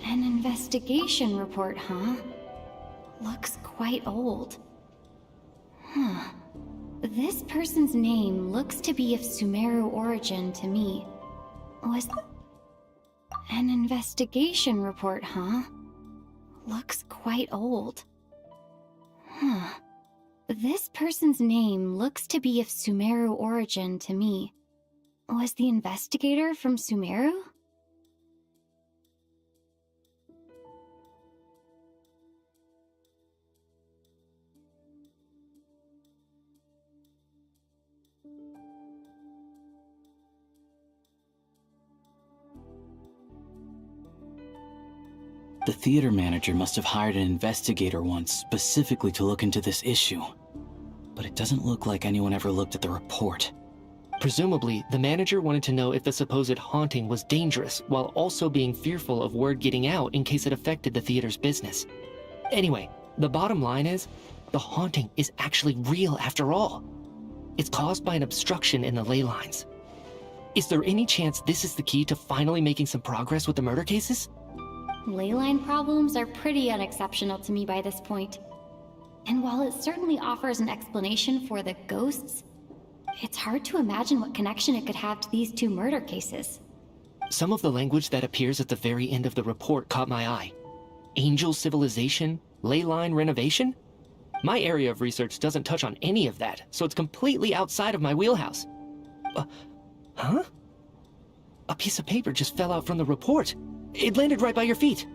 An investigation report, huh? Looks quite old. Huh. This person's name looks to be of Sumeru origin to me. An investigation report, huh? Looks quite old. Huh. This person's name looks to be of Sumeru origin to me. Was the investigator from Sumeru? The theater manager must have hired an investigator once specifically to look into this issue. But it doesn't look like anyone ever looked at the report. Presumably, the manager wanted to know if the supposed haunting was dangerous, while also being fearful of word getting out in case it affected the theater's business. Anyway, the bottom line is, the haunting is actually real after all. It's caused by an obstruction in the ley lines. Is there any chance this is the key to finally making some progress with the murder cases? Leyline problems are pretty unexceptional to me by this point. And while it certainly offers an explanation for the ghosts, it's hard to imagine what connection it could have to these two murder cases. Some of the language that appears at the very end of the report caught my eye. Angel civilization, leyline renovation? My area of research doesn't touch on any of that, so it's completely outside of my wheelhouse. Huh? A piece of paper just fell out from the report. It landed right by your feet.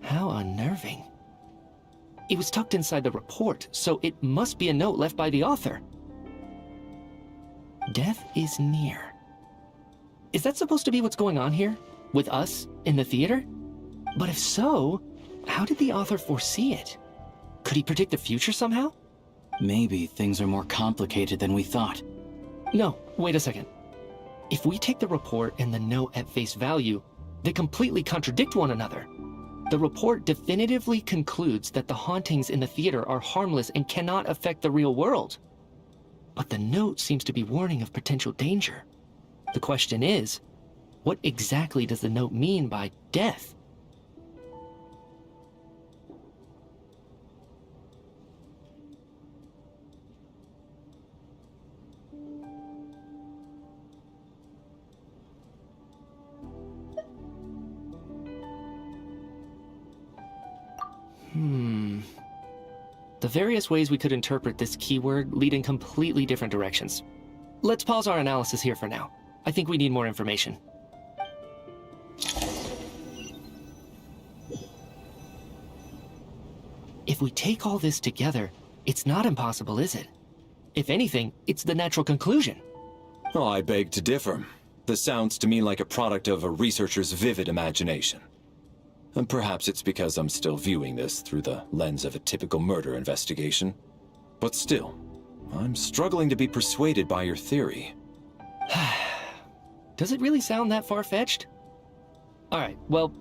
How unnerving. It was tucked inside the report, so it must be a note left by the author. Death is near. Is that supposed to be what's going on here? With us, in the theater? But if so, how did the author foresee it? Could he predict the future somehow? Maybe things are more complicated than we thought. No, wait a second. If we take the report and the note at face value, they completely contradict one another. The report definitively concludes that the hauntings in the theater are harmless and cannot affect the real world. But the note seems to be warning of potential danger. The question is, what exactly does the note mean by death? The various ways we could interpret this keyword lead in completely different directions. Let's pause our analysis here for now. I think we need more information. If we take all this together, it's not impossible, is it? If anything, it's the natural conclusion. Oh, I beg to differ. This sounds to me like a product of a researcher's vivid imagination. And perhaps it's because I'm still viewing this through the lens of a typical murder investigation. But still, I'm struggling to be persuaded by your theory. Does it really sound that far-fetched? Alright, well,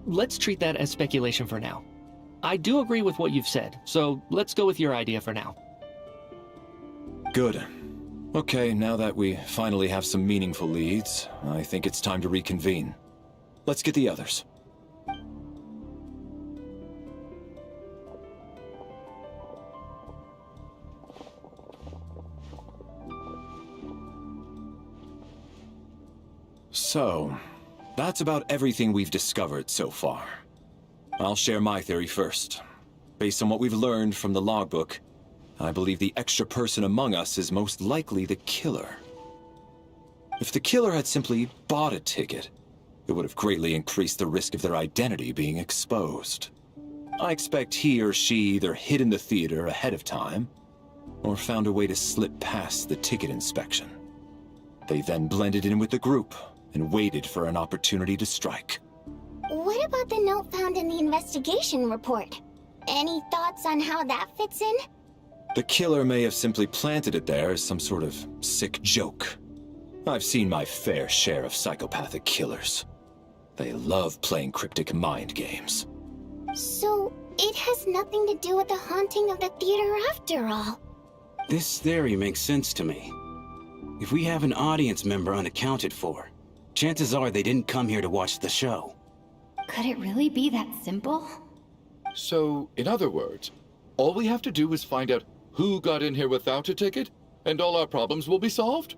let's treat that as speculation for now. I do agree with what you've said, so let's go with your idea for now. Good. Okay, now that we finally have some meaningful leads, I think it's time to reconvene. Let's get the others. So, that's about everything we've discovered so far. I'll share my theory first. Based on what we've learned from the logbook, I believe the extra person among us is most likely the killer. If the killer had simply bought a ticket, It would have greatly increased the risk of their identity being exposed. I expect he or she either hid in the theater ahead of time, or found a way to slip past the ticket inspection. They then blended in with the group and waited for an opportunity to strike. What about the note found in the investigation report? Any thoughts on how that fits in? The killer may have simply planted it there as some sort of sick joke. I've seen my fair share of psychopathic killers. They love playing cryptic mind games. So, it has nothing to do with the haunting of the theater after all. This theory makes sense to me. If we have an audience member unaccounted for, chances are they didn't come here to watch the show. Could it really be that simple? So, in other words, all we have to do is find out who got in here without a ticket, and all our problems will be solved?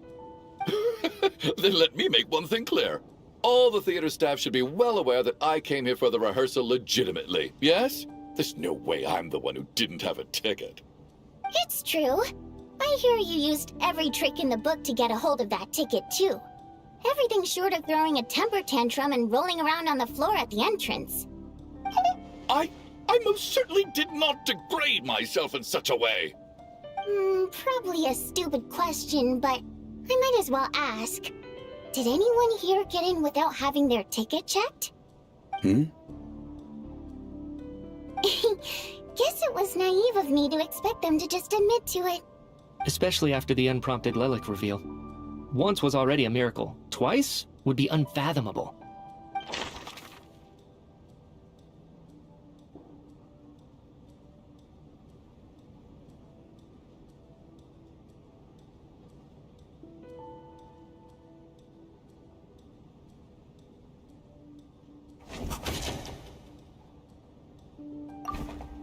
Then let me make one thing clear. All the theater staff should be well aware that I came here for the rehearsal legitimately, yes? There's no way I'm the one who didn't have a ticket. It's true. I hear you used every trick in the book to get a hold of that ticket, too. Everything short of throwing a temper tantrum and rolling around on the floor at the entrance. I most certainly did not degrade myself in such a way. Probably a stupid question, but I might as well ask. Did anyone here get in without having their ticket checked? Hmm? Guess it was naive of me to expect them to just admit to it. Especially after the unprompted Lilac reveal. Once was already a miracle. Twice would be unfathomable.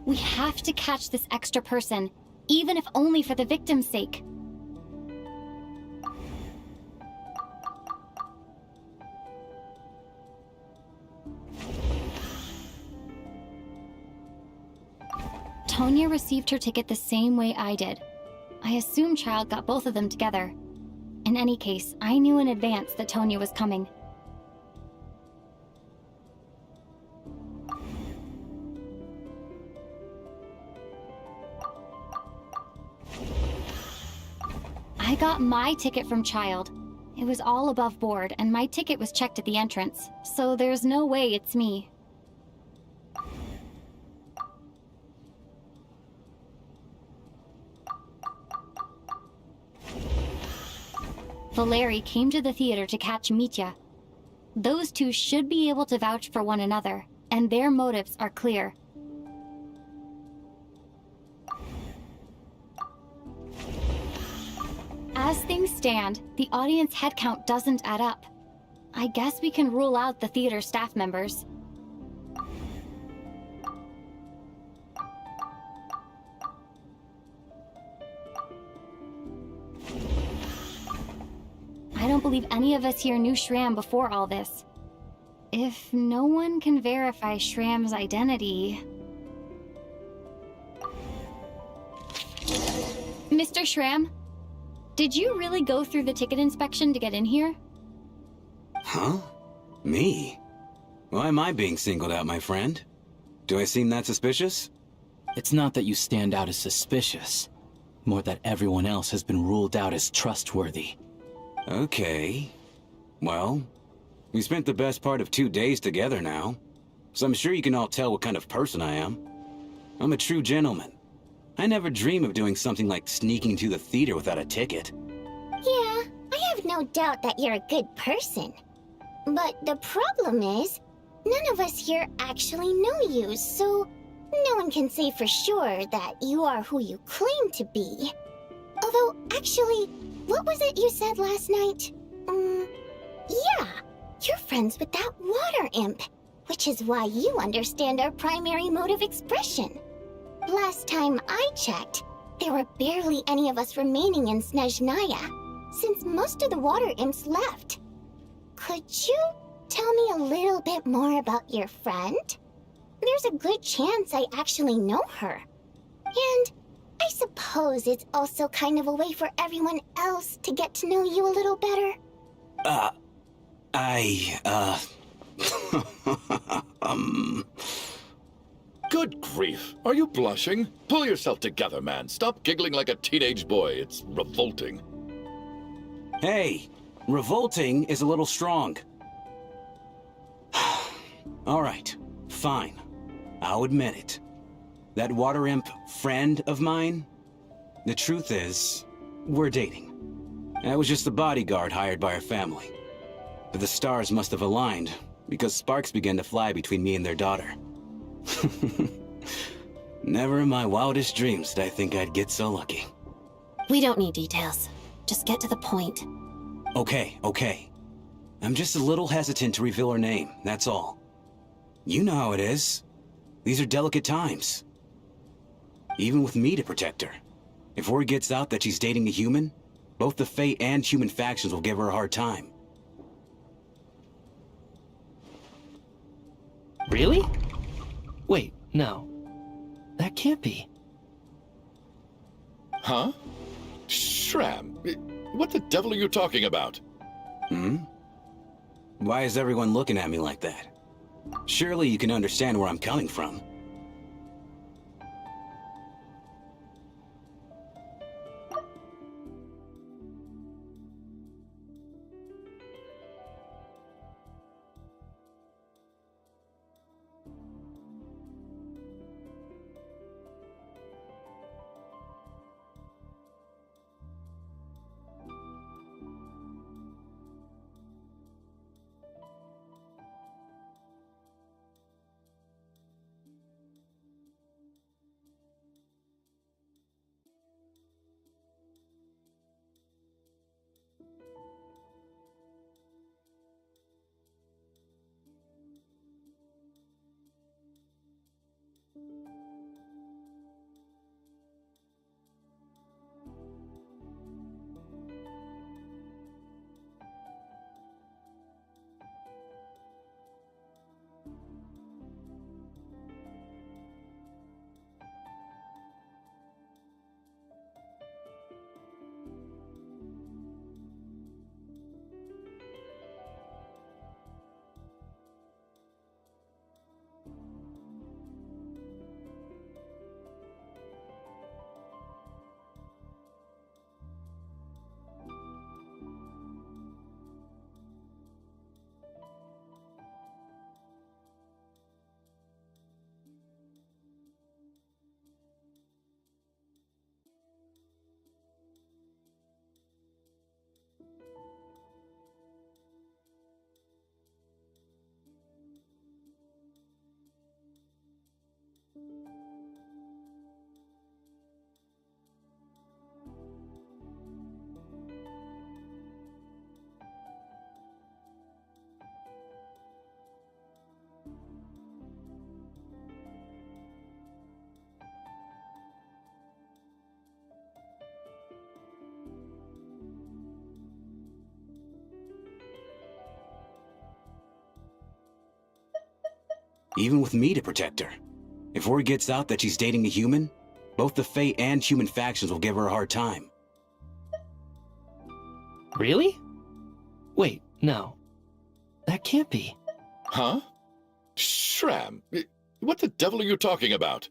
We have to catch this extra person, even if only for the victim's sake. Tonya received her ticket the same way I did. I assume Child got both of them together. In any case, I knew in advance that Tonya was coming. I got my ticket from Child. It was all above board, and my ticket was checked at the entrance, so there's no way it's me. Valeri came to the theater to catch Mitya. Those two should be able to vouch for one another, and their motives are clear. As things stand, the audience headcount doesn't add up. I guess we can rule out the theater staff members. I don't believe any of us here knew Shram before all this. If no one can verify Shram's identity... Mr. Shram? Did you really go through the ticket inspection to get in here? Huh? Me? Why am I being singled out, my friend? Do I seem that suspicious? It's not that you stand out as suspicious, more that everyone else has been ruled out as trustworthy. Okay. Well, we spent the best part of 2 days together now, so I'm sure you can all tell what kind of person I am. I'm a true gentleman. I never dream of doing something like sneaking to the theater without a ticket. Yeah, I have no doubt that you're a good person. But the problem is, none of us here actually know you, so no one can say for sure that you are who you claim to be. Although, actually, what was it you said last night? Yeah, you're friends with that water imp, which is why you understand our primary mode of expression. Last time I checked, there were barely any of us remaining in Snezhnaya, since most of the water imps left. Could you tell me a little bit more about your friend? There's a good chance I actually know her. And I suppose it's also kind of a way for everyone else to get to know you a little better. Good grief. Are you blushing? Pull yourself together, man. Stop giggling like a teenage boy. It's revolting. Hey, revolting is a little strong. All right, fine. I'll admit it. That water imp friend of mine, the truth is, we're dating. I was just the bodyguard hired by our family. But the stars must have aligned, because sparks began to fly between me and their daughter. Never in my wildest dreams did I think I'd get so lucky. We don't need details. Just get to the point. Okay. I'm just a little hesitant to reveal her name, that's all. You know how it is. These are delicate times. Even with me to protect her. If word gets out that she's dating a human, both the Fae and human factions will give her a hard time. Really? Wait, no. That can't be. Huh? Shram, what the devil are you talking about? Why is everyone looking at me like that? Surely you can understand where I'm coming from. Even with me to protect her. If word gets out that she's dating a human, both the Fae and human factions will give her a hard time. Really? Wait, no. That can't be. Huh? Shram, what the devil are you talking about?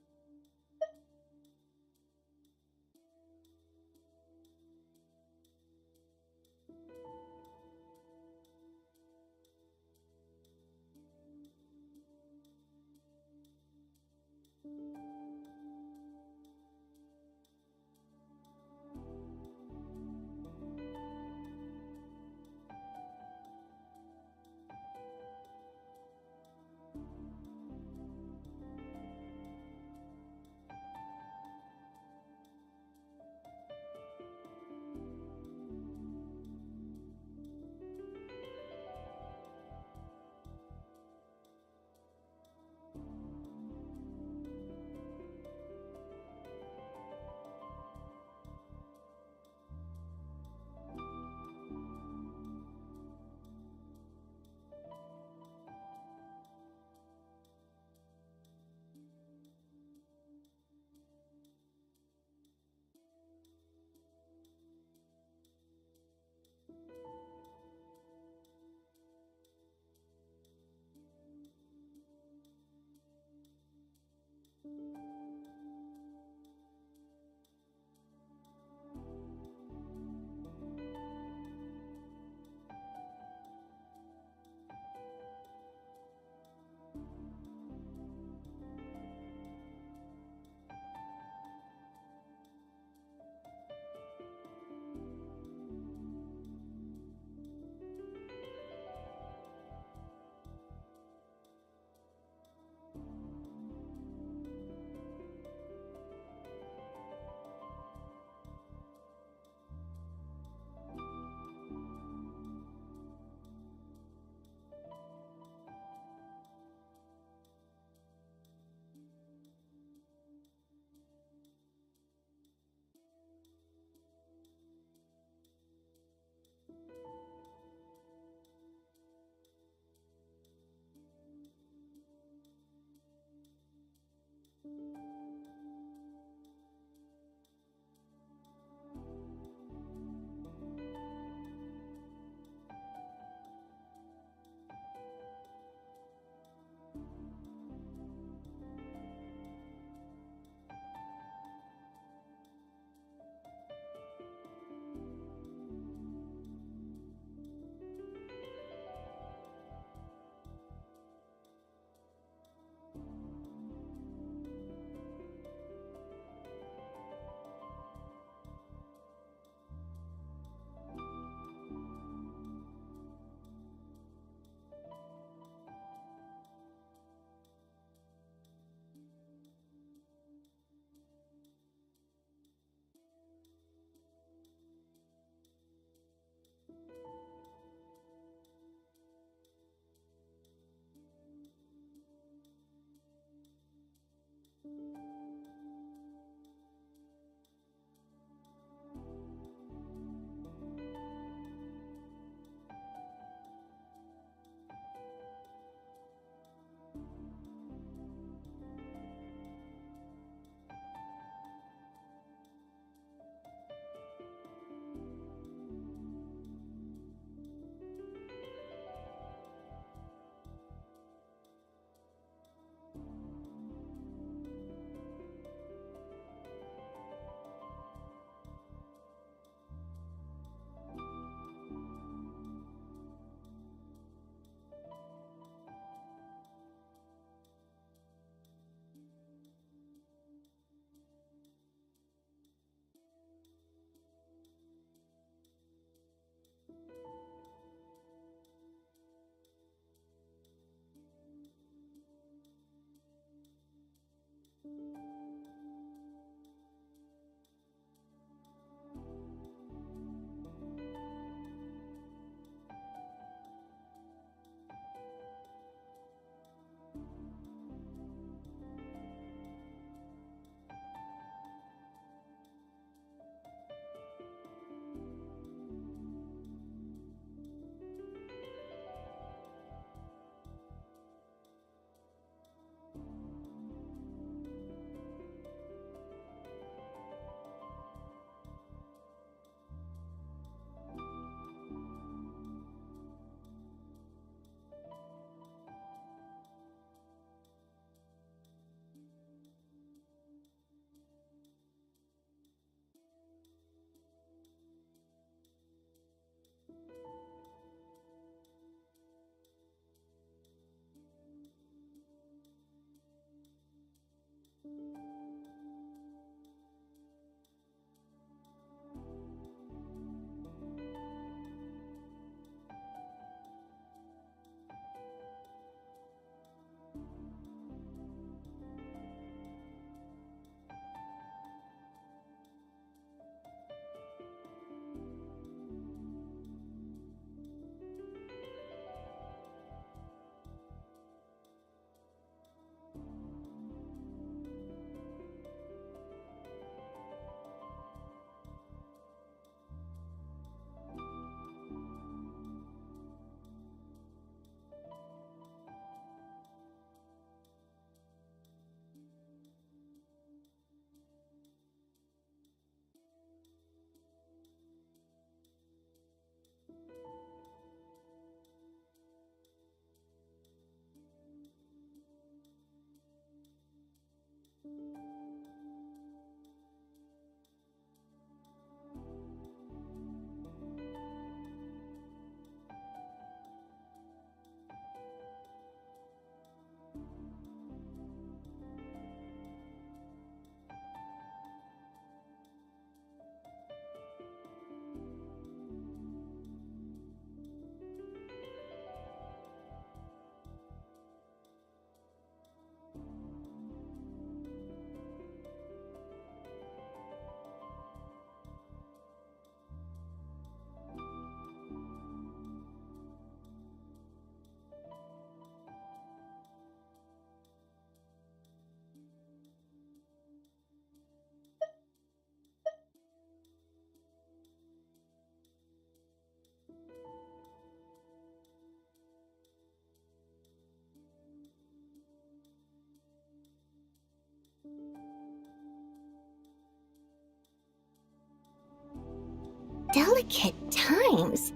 delicate times.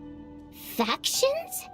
Factions?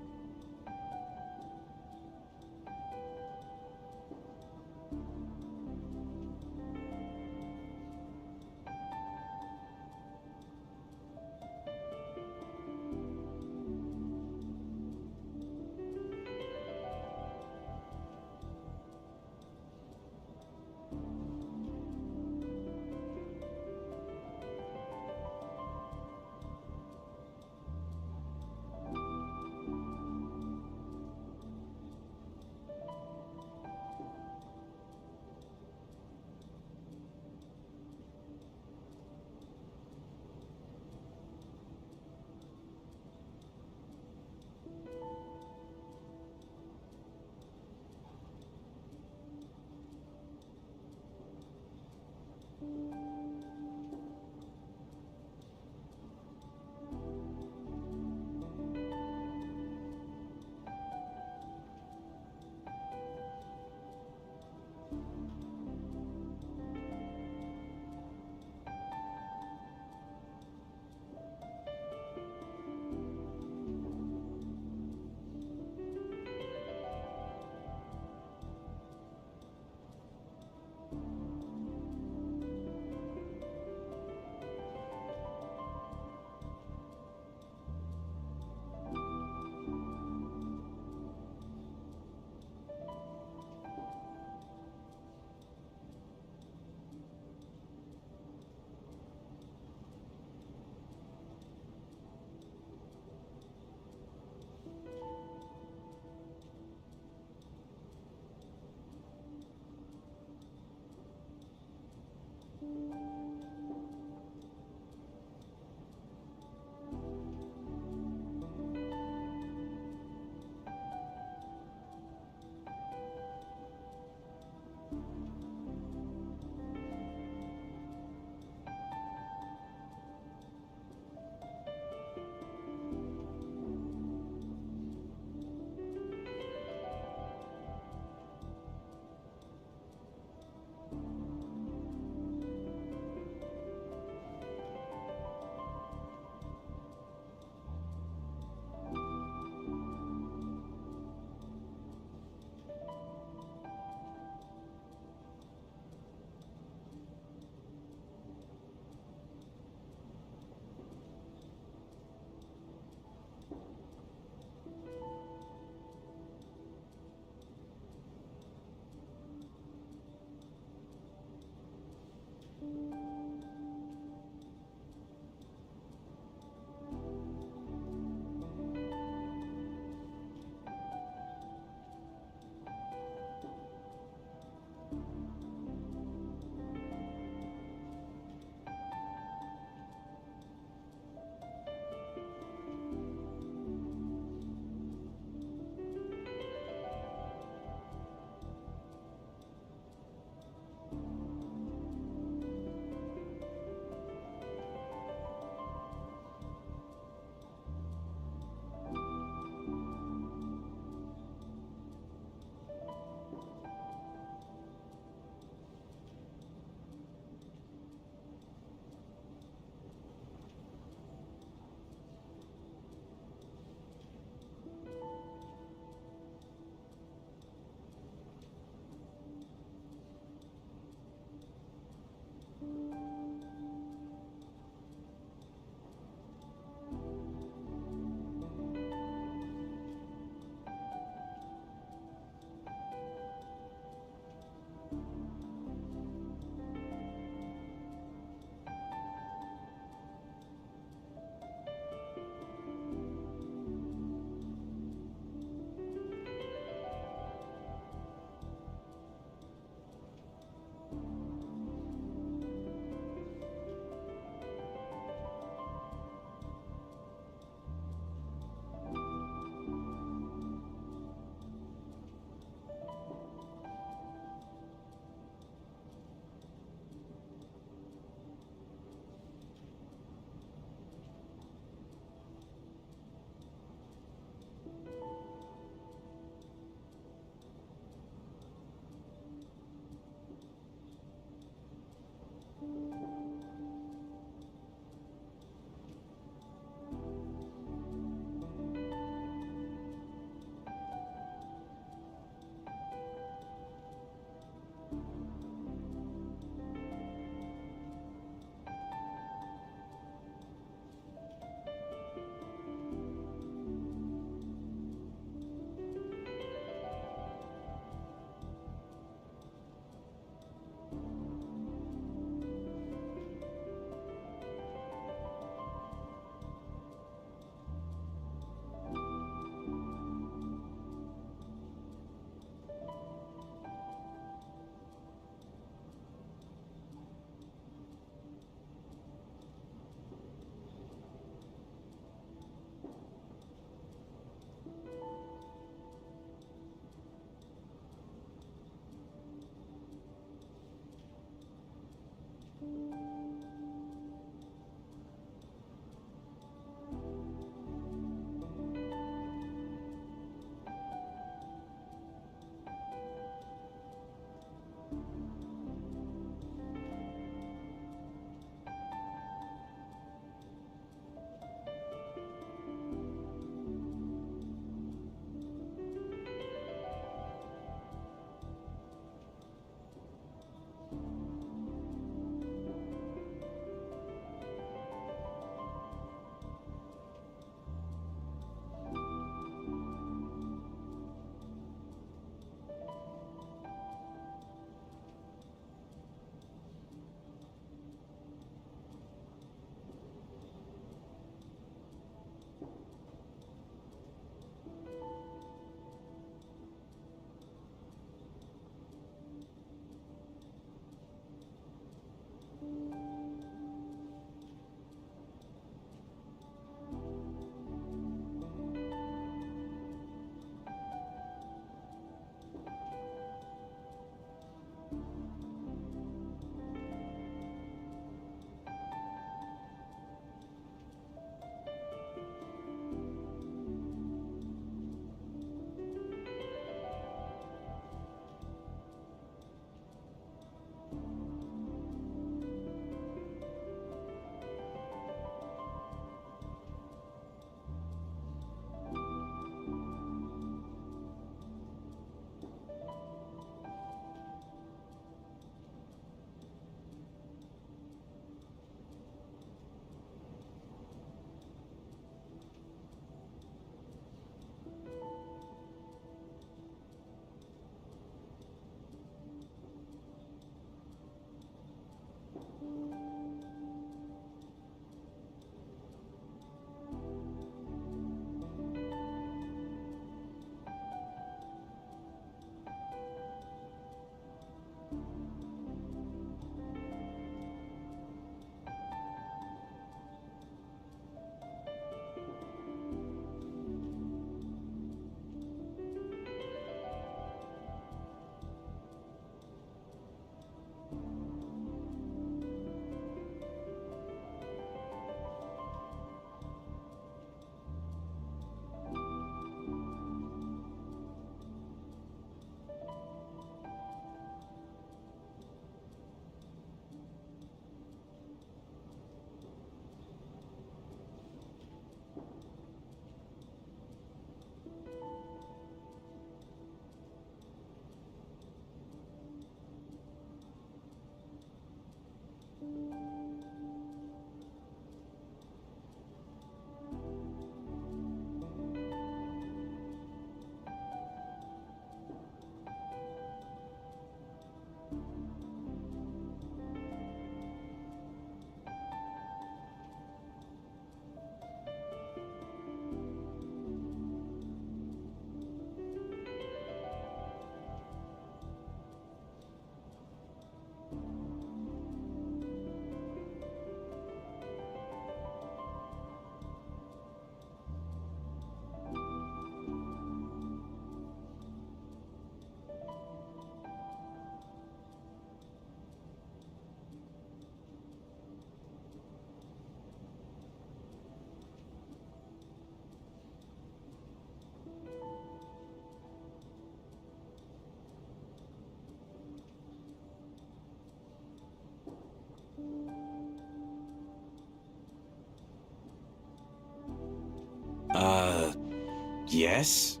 Yes.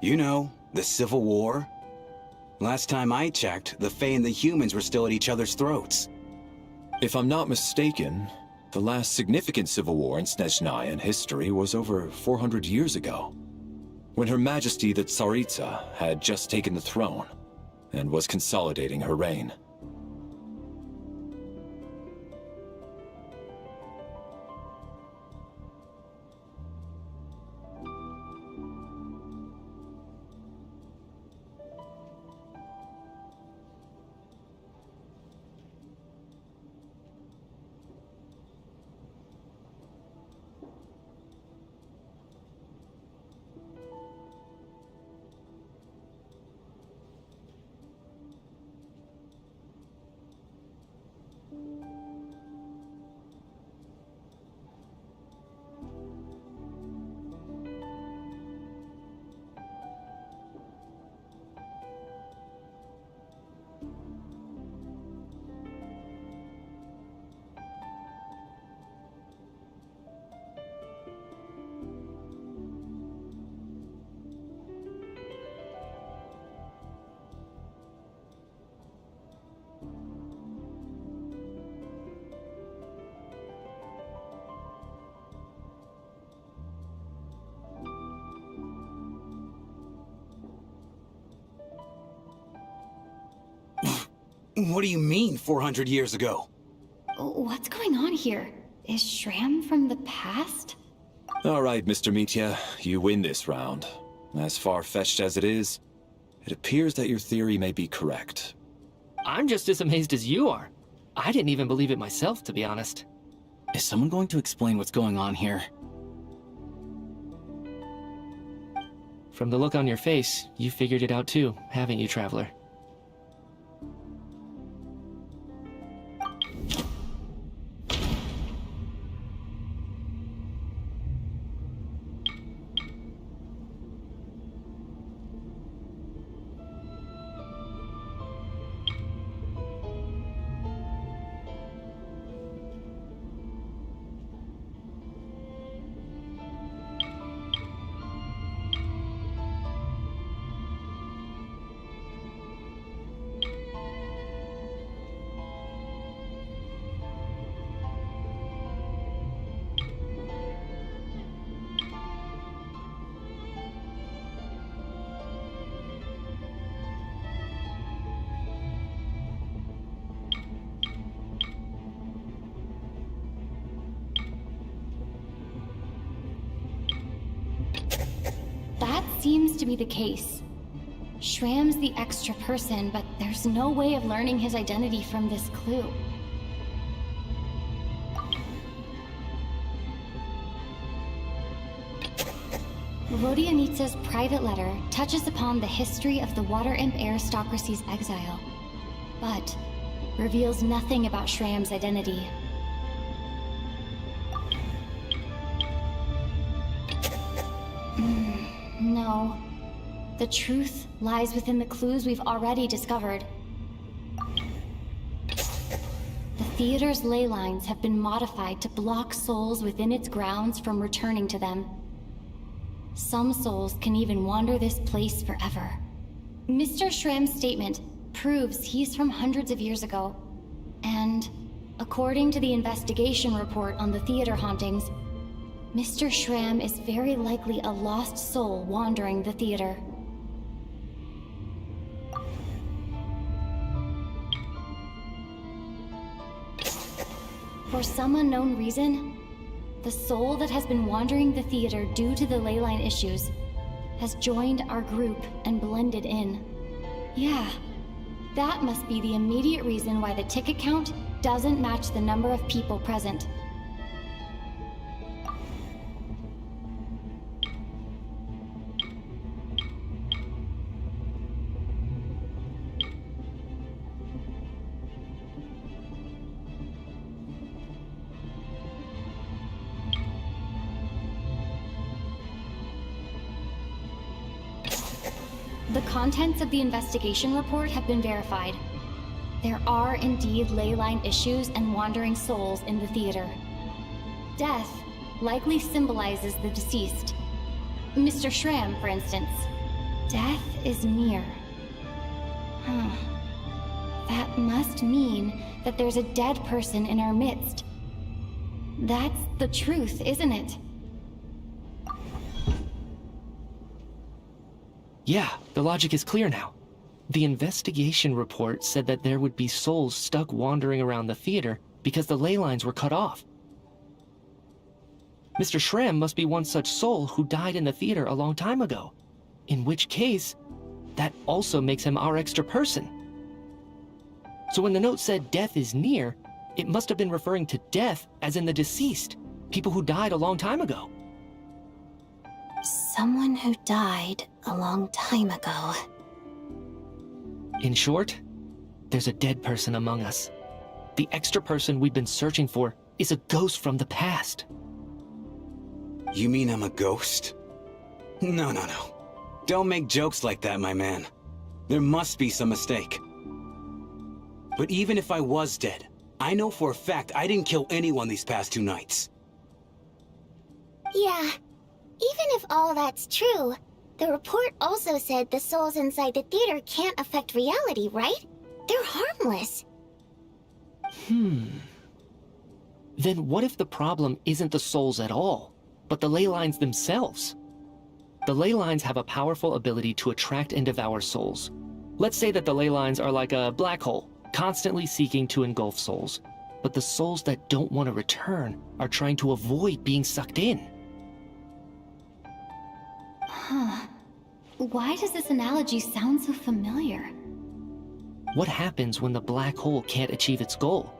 You know, the Civil War. Last time I checked, the Fae and the humans were still at each other's throats. If I'm not mistaken, the last significant civil war in Snezhnayan history was over 400 years ago, when Her Majesty the Tsaritsa had just taken the throne and was consolidating her reign. What do you mean, 400 years ago? What's going on here? Is Shram from the past? All right, Mr. Mitya, you win this round. As far-fetched as it is, it appears that your theory may be correct. I'm just as amazed as you are. I didn't even believe it myself, to be honest. Is someone going to explain what's going on here? From the look on your face, you figured it out too, haven't you, Traveler? Seems to be the case. Shram's the extra person, but there's no way of learning his identity from this clue. Vodianitsa's private letter touches upon the history of the Water Imp aristocracy's exile, but reveals nothing about Shram's identity. No. The truth lies within the clues we've already discovered. The theater's ley lines have been modified to block souls within its grounds from returning to them. Some souls can even wander this place forever. Mr. Shram's statement proves he's from hundreds of years ago. And, according to the investigation report on the theater hauntings, Mr. Shram is very likely a lost soul wandering the theater. For some unknown reason, the soul that has been wandering the theater due to the leyline issues has joined our group and blended in. Yeah, that must be the immediate reason why the ticket count doesn't match the number of people present. The contents of the investigation report have been verified. There are indeed leyline issues and wandering souls in the theater. Death likely symbolizes the deceased. Mr. Schramm, for instance. Death is near. Huh. That must mean that there's a dead person in our midst. That's the truth, isn't it? Yeah, the logic is clear now. The investigation report said that there would be souls stuck wandering around the theater because the ley lines were cut off. Mr. Schramm must be one such soul who died in the theater a long time ago. In which case, that also makes him our extra person. So when the note said death is near, it must have been referring to death as in the deceased, people who died a long time ago. Someone who died a long time ago. In short, there's a dead person among us. The extra person we've been searching for is a ghost from the past. You mean I'm a ghost? No. Don't make jokes like that, my man. There must be some mistake. But even if I was dead, I know for a fact I didn't kill anyone these past 2 nights. Yeah. Even if all that's true, the report also said the souls inside the theater can't affect reality, right? They're harmless. Then what if the problem isn't the souls at all, but the ley lines themselves? The ley lines have a powerful ability to attract and devour souls. Let's say that the ley lines are like a black hole, constantly seeking to engulf souls. But the souls that don't want to return are trying to avoid being sucked in. Huh. Why does this analogy sound so familiar? What happens when the black hole can't achieve its goal?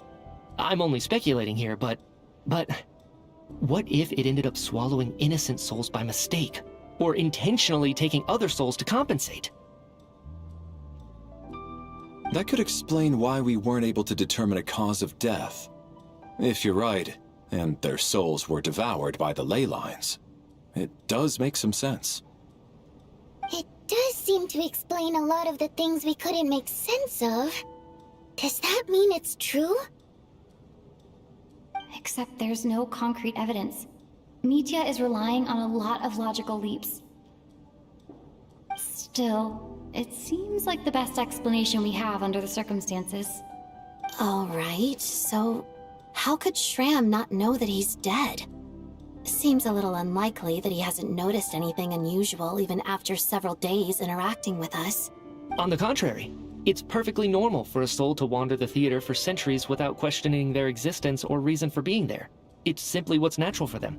I'm only speculating here, but what if it ended up swallowing innocent souls by mistake? Or intentionally taking other souls to compensate? That could explain why we weren't able to determine a cause of death. If you're right, and their souls were devoured by the ley lines, it does make some sense. It does seem to explain a lot of the things we couldn't make sense of. Does that mean it's true? Except there's no concrete evidence. Mitya is relying on a lot of logical leaps. Still, it seems like the best explanation we have under the circumstances. All right, so how could Schramm not know that he's dead? Seems a little unlikely that he hasn't noticed anything unusual even after several days interacting with us. On the contrary, it's perfectly normal for a soul to wander the theater for centuries without questioning their existence or reason for being there. It's simply what's natural for them.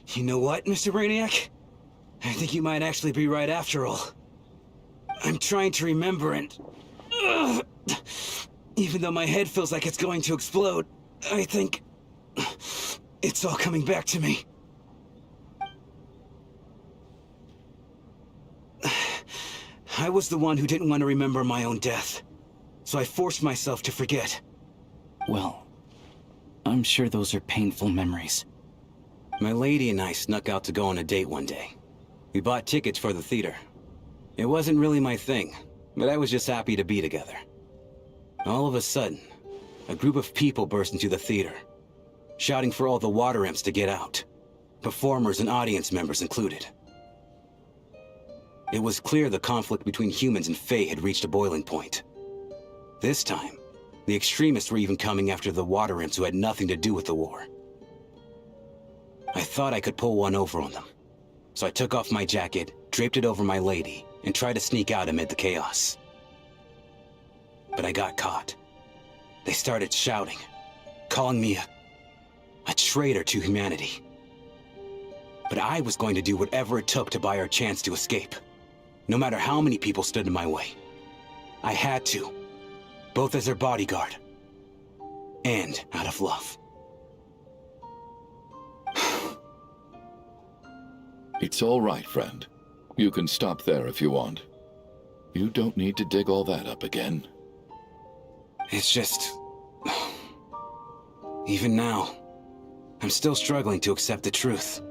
You know what, Mr. Brainiac? I think you might actually be right after all. I'm trying to remember and... even though my head feels like it's going to explode, I think... it's all coming back to me. I was the one who didn't want to remember my own death, so I forced myself to forget. Well, I'm sure those are painful memories. My lady and I snuck out to go on a date one day. We bought tickets for the theater. It wasn't really my thing, but I was just happy to be together. All of a sudden, a group of people burst into the theater, shouting for all the water imps to get out, performers and audience members included. It was clear the conflict between humans and Fae had reached a boiling point. This time, the extremists were even coming after the water imps who had nothing to do with the war. I thought I could pull one over on them, so I took off my jacket, draped it over my lady, and tried to sneak out amid the chaos. But I got caught. They started shouting, calling me a traitor to humanity. But I was going to do whatever it took to buy our chance to escape, no matter how many people stood in my way. I had to, both as their bodyguard and out of love. It's all right, friend. You can stop there if you want. You don't need to dig all that up again. It's just... even now, I'm still struggling to accept the truth.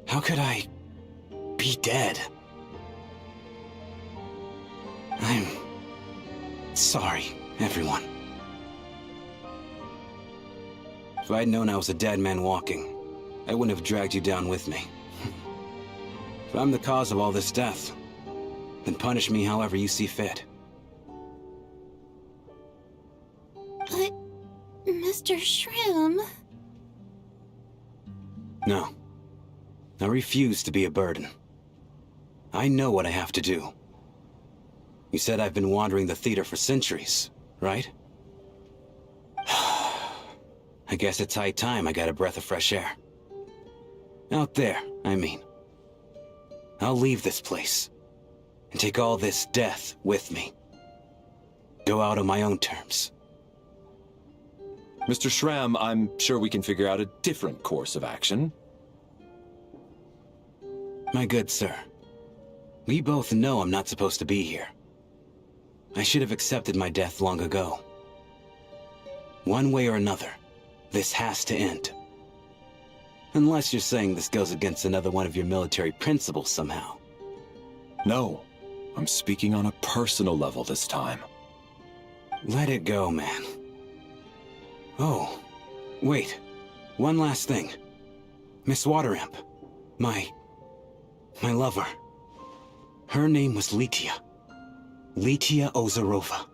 How could I be dead? I'm sorry, everyone. If I'd known I was a dead man walking, I wouldn't have dragged you down with me. If I'm the cause of all this death, then punish me however you see fit. But, Mr. Shrim... No. I refuse to be a burden. I know what I have to do. You said I've been wandering the theater for centuries, right? I guess it's high time I got a breath of fresh air. Out there, I mean. I'll leave this place, and take all this death with me. Go out on my own terms. Mr. Shram, I'm sure we can figure out a different course of action. My good sir, we both know I'm not supposed to be here. I should have accepted my death long ago. One way or another, this has to end. Unless you're saying this goes against another one of your military principles somehow. No, I'm speaking on a personal level this time. Let it go, man. Oh, wait. One last thing. Miss Waterimp. My lover. Her name was Litia. Litia Ozarova.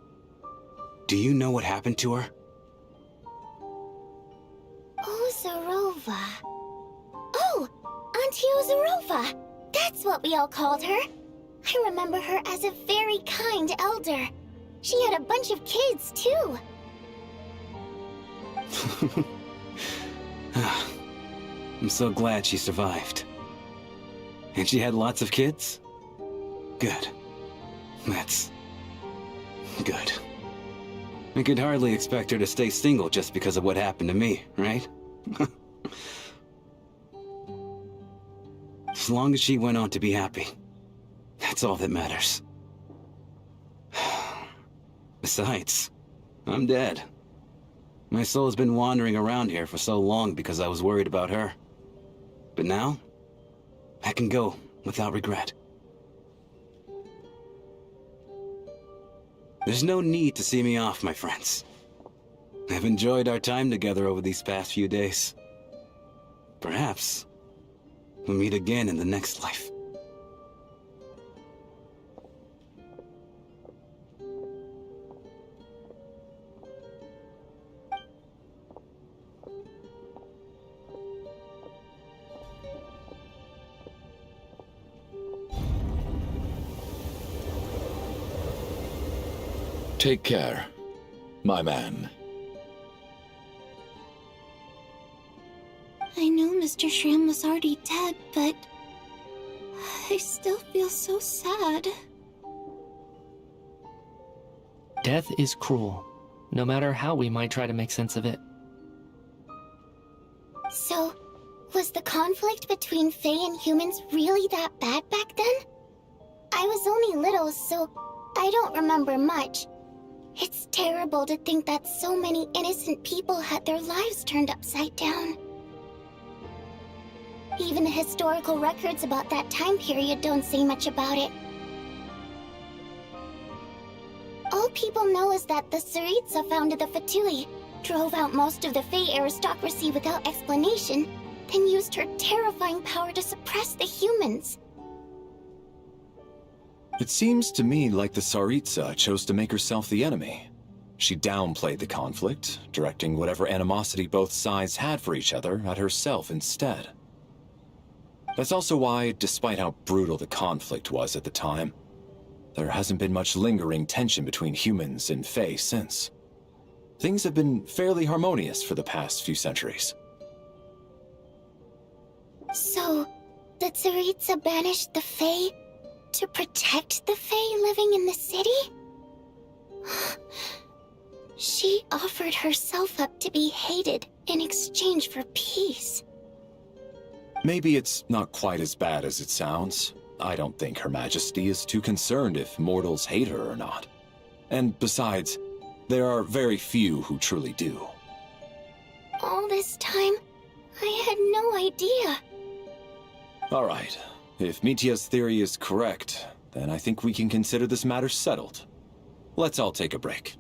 Do you know what happened to her? Ozarova. Oh, Auntie Ozarova. That's what we all called her. I remember her as a very kind elder. She had a bunch of kids, too. I'm so glad she survived. And she had lots of kids? Good. That's... good. I could hardly expect her to stay single just because of what happened to me, right? As long as she went on to be happy, that's all that matters. Besides, I'm dead. My soul has been wandering around here for so long because I was worried about her. But now, I can go without regret. There's no need to see me off, my friends. I've enjoyed our time together over these past few days. Perhaps we'll meet again in the next life. Take care, my man. I know Mr. Shram was already dead, but... I still feel so sad. Death is cruel, no matter how we might try to make sense of it. So, was the conflict between Fae and humans really that bad back then? I was only little, so I don't remember much. It's terrible to think that so many innocent people had their lives turned upside down. Even the historical records about that time period don't say much about it. All people know is that the Tsaritsa founded the Fatui, drove out most of the Fae aristocracy without explanation, then used her terrifying power to suppress the humans. It seems to me like the Tsaritsa chose to make herself the enemy. She downplayed the conflict, directing whatever animosity both sides had for each other at herself instead. That's also why, despite how brutal the conflict was at the time, there hasn't been much lingering tension between humans and Fae since. Things have been fairly harmonious for the past few centuries. So, the Tsaritsa banished the Fae to protect the Fae living in the city? She offered herself up to be hated in exchange for peace. Maybe it's not quite as bad as it sounds. I don't think Her Majesty is too concerned if mortals hate her or not. And besides, there are very few who truly do. All this time, I had no idea. All right. If Mitia's theory is correct, then I think we can consider this matter settled. Let's all take a break.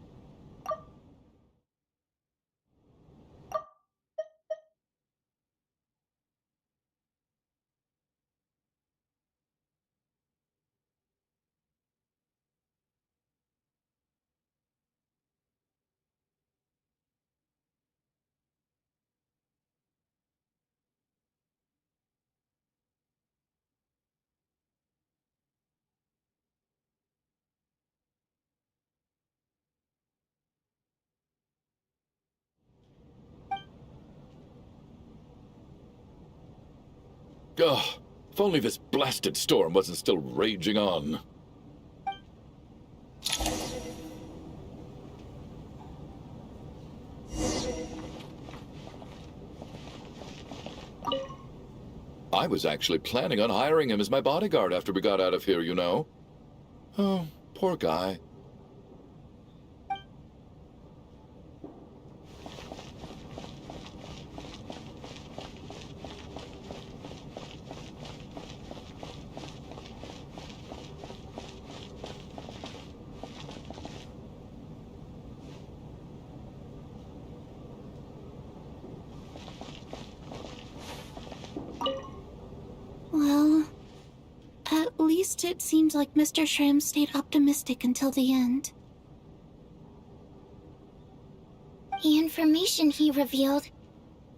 Ugh, if only this blasted storm wasn't still raging on. I was actually planning on hiring him as my bodyguard after we got out of here, you know. Oh, poor guy. Well, at least it seems like Mr. Shram stayed optimistic until the end. The information he revealed,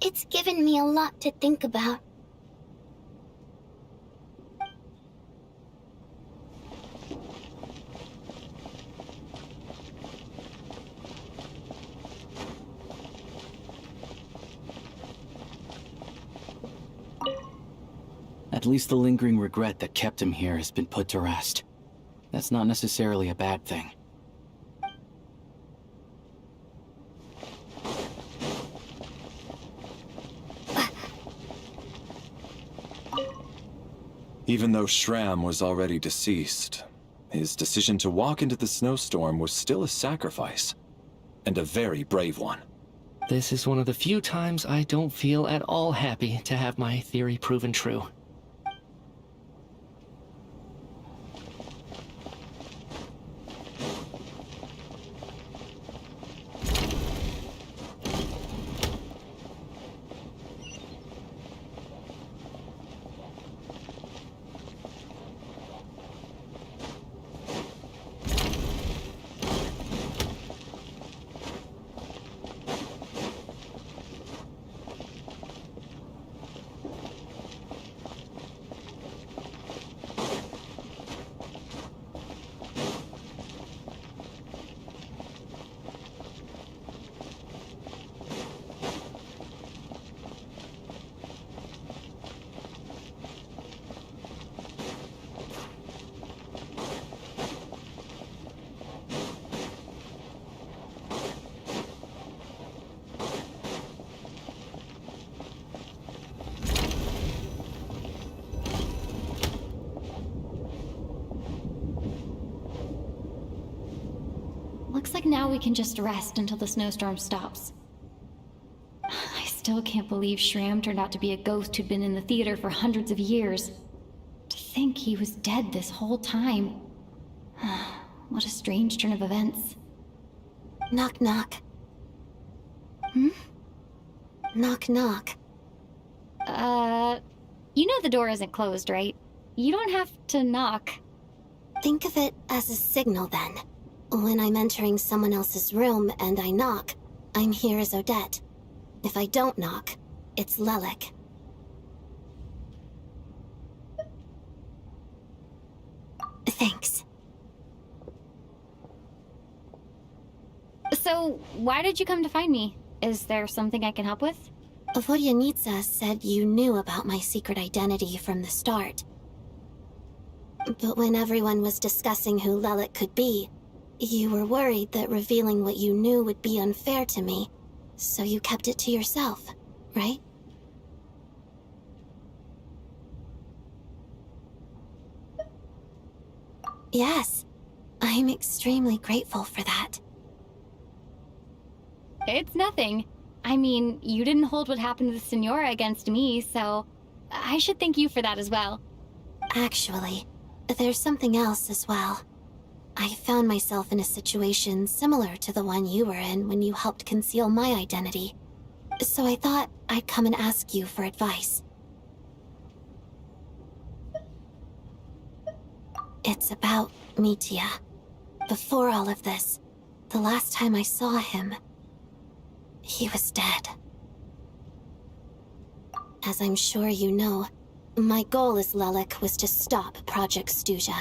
it's given me a lot to think about. At least the lingering regret that kept him here has been put to rest. That's not necessarily a bad thing. Even though Shram was already deceased, his decision to walk into the snowstorm was still a sacrifice, and a very brave one. This is one of the few times I don't feel at all happy to have my theory proven true. Looks like now we can just rest until the snowstorm stops. I still can't believe Shram turned out to be a ghost who'd been in the theater for hundreds of years. To think he was dead this whole time. What a strange turn of events. Knock knock. Hmm? Knock knock. You know the door isn't closed, right? You don't have to knock. Think of it as a signal then. When I'm entering someone else's room and I knock, I'm here as Odette. If I don't knock, it's Lelek. Thanks. So, why did you come to find me? Is there something I can help with? Vodyanitsa said you knew about my secret identity from the start. But when everyone was discussing who Lelek could be, you were worried that revealing what you knew would be unfair to me, so you kept it to yourself, right? Yes, I'm extremely grateful for that. It's nothing. I mean, you didn't hold what happened to the Senora against me, so I should thank you for that as well. Actually, there's something else as well. I found myself in a situation similar to the one you were in when you helped conceal my identity. So I thought I'd come and ask you for advice. It's about Mitya. Before all of this, the last time I saw him, he was dead. As I'm sure you know, my goal as Lelek was to stop Project Stuja.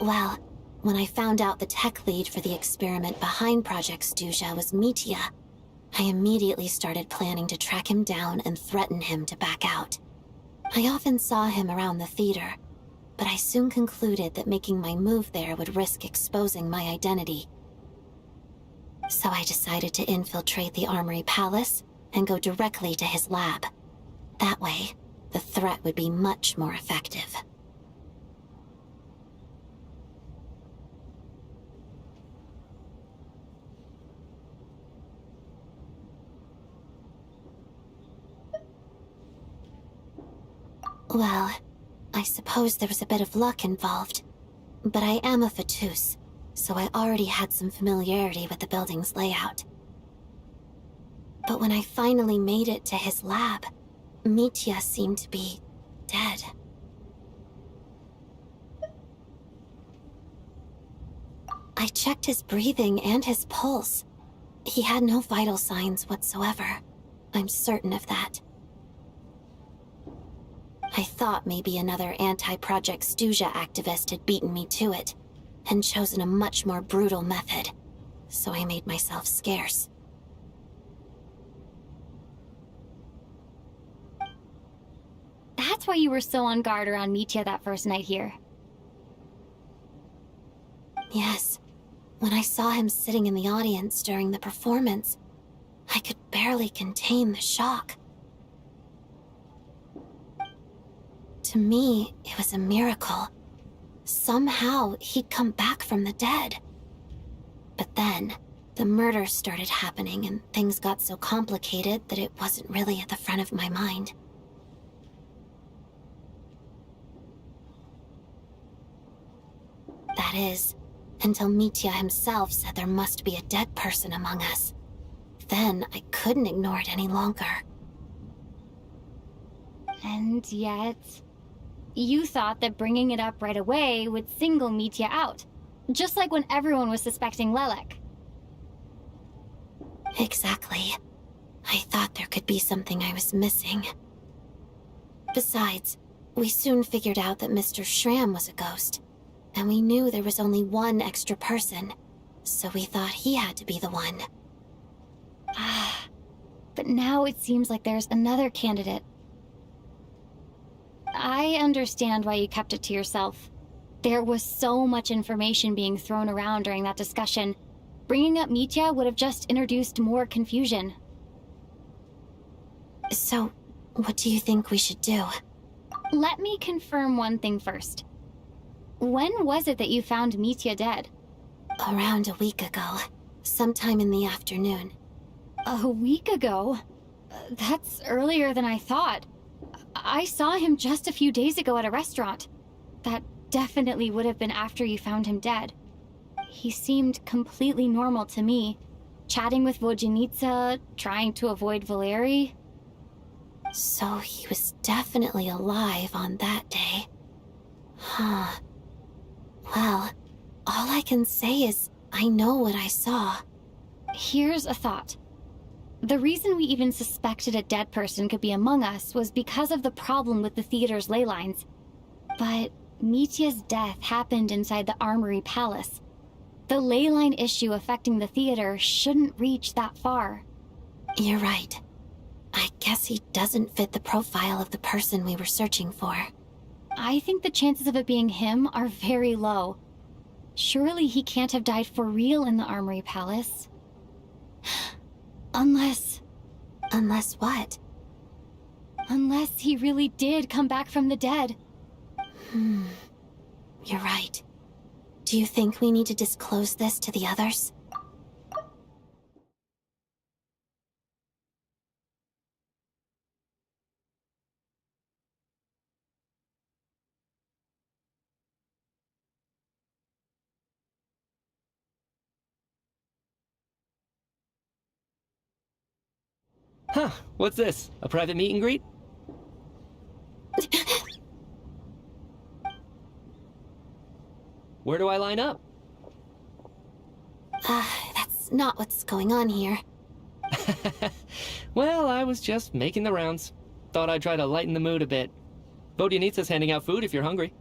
Well, when I found out the tech lead for the experiment behind Project Stuja was Mitya, I immediately started planning to track him down and threaten him to back out. I often saw him around the theater, but I soon concluded that making my move there would risk exposing my identity. So I decided to infiltrate the Armory Palace and go directly to his lab. That way, the threat would be much more effective. Well, I suppose there was a bit of luck involved, but I am a Fatus, so I already had some familiarity with the building's layout. But when I finally made it to his lab, Mitya seemed to be dead. I checked his breathing and his pulse. He had no vital signs whatsoever. I'm certain of that. I thought maybe another anti-Project Stuja activist had beaten me to it, and chosen a much more brutal method, so I made myself scarce. That's why you were so on guard around Mitya that first night here. Yes. When I saw him sitting in the audience during the performance, I could barely contain the shock. To me, it was a miracle. Somehow, he'd come back from the dead. But then, the murders started happening and things got so complicated that it wasn't really at the front of my mind. That is, until Mitya himself said there must be a dead person among us. Then I couldn't ignore it any longer. And yet, you thought that bringing it up right away would single Mitya out, just like when everyone was suspecting Lelek. Exactly. I thought there could be something I was missing. Besides, we soon figured out that Mr. Schramm was a ghost, and we knew there was only one extra person, so we thought he had to be the one. But now it seems like there's another candidate. I understand why you kept it to yourself. There was so much information being thrown around during that discussion. Bringing up Mitya would have just introduced more confusion. So, what do you think we should do? Let me confirm one thing first. When was it that you found Mitya dead? Around a week ago. Sometime in the afternoon. A week ago? That's earlier than I thought. I saw him just a few days ago at a restaurant. That definitely would have been after you found him dead. He seemed completely normal to me, chatting with Vodjanitsa, trying to avoid Valeri. So he was definitely alive on that day. Huh. Well, all I can say is I know what I saw. Here's a thought. The reason we even suspected a dead person could be among us was because of the problem with the theater's ley lines. But Mitya's death happened inside the Armory Palace. The ley line issue affecting the theater shouldn't reach that far. You're right. I guess he doesn't fit the profile of the person we were searching for. I think the chances of it being him are very low. Surely he can't have died for real in the Armory Palace. Unless what? Unless he really did come back from the dead. You're right. Do you think we need to disclose this to the others? Huh, what's this? A private meet and greet? Where do I line up? That's not what's going on here. Well, I was just making the rounds. Thought I'd try to lighten the mood a bit. Vodjanitsa's handing out food if you're hungry.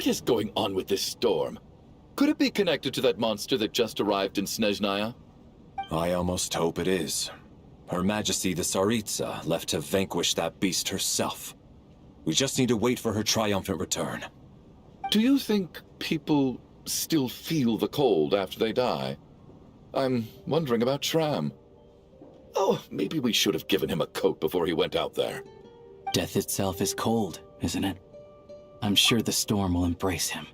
What is going on with this storm? Could it be connected to that monster that just arrived in Snezhnaya? I almost hope it is. Her Majesty the Tsaritsa left to vanquish that beast herself. We just need to wait for her triumphant return. Do you think people still feel the cold after they die? I'm wondering about Shram. Oh, maybe we should have given him a coat before he went out there. Death itself is cold, isn't it? I'm sure the storm will embrace him.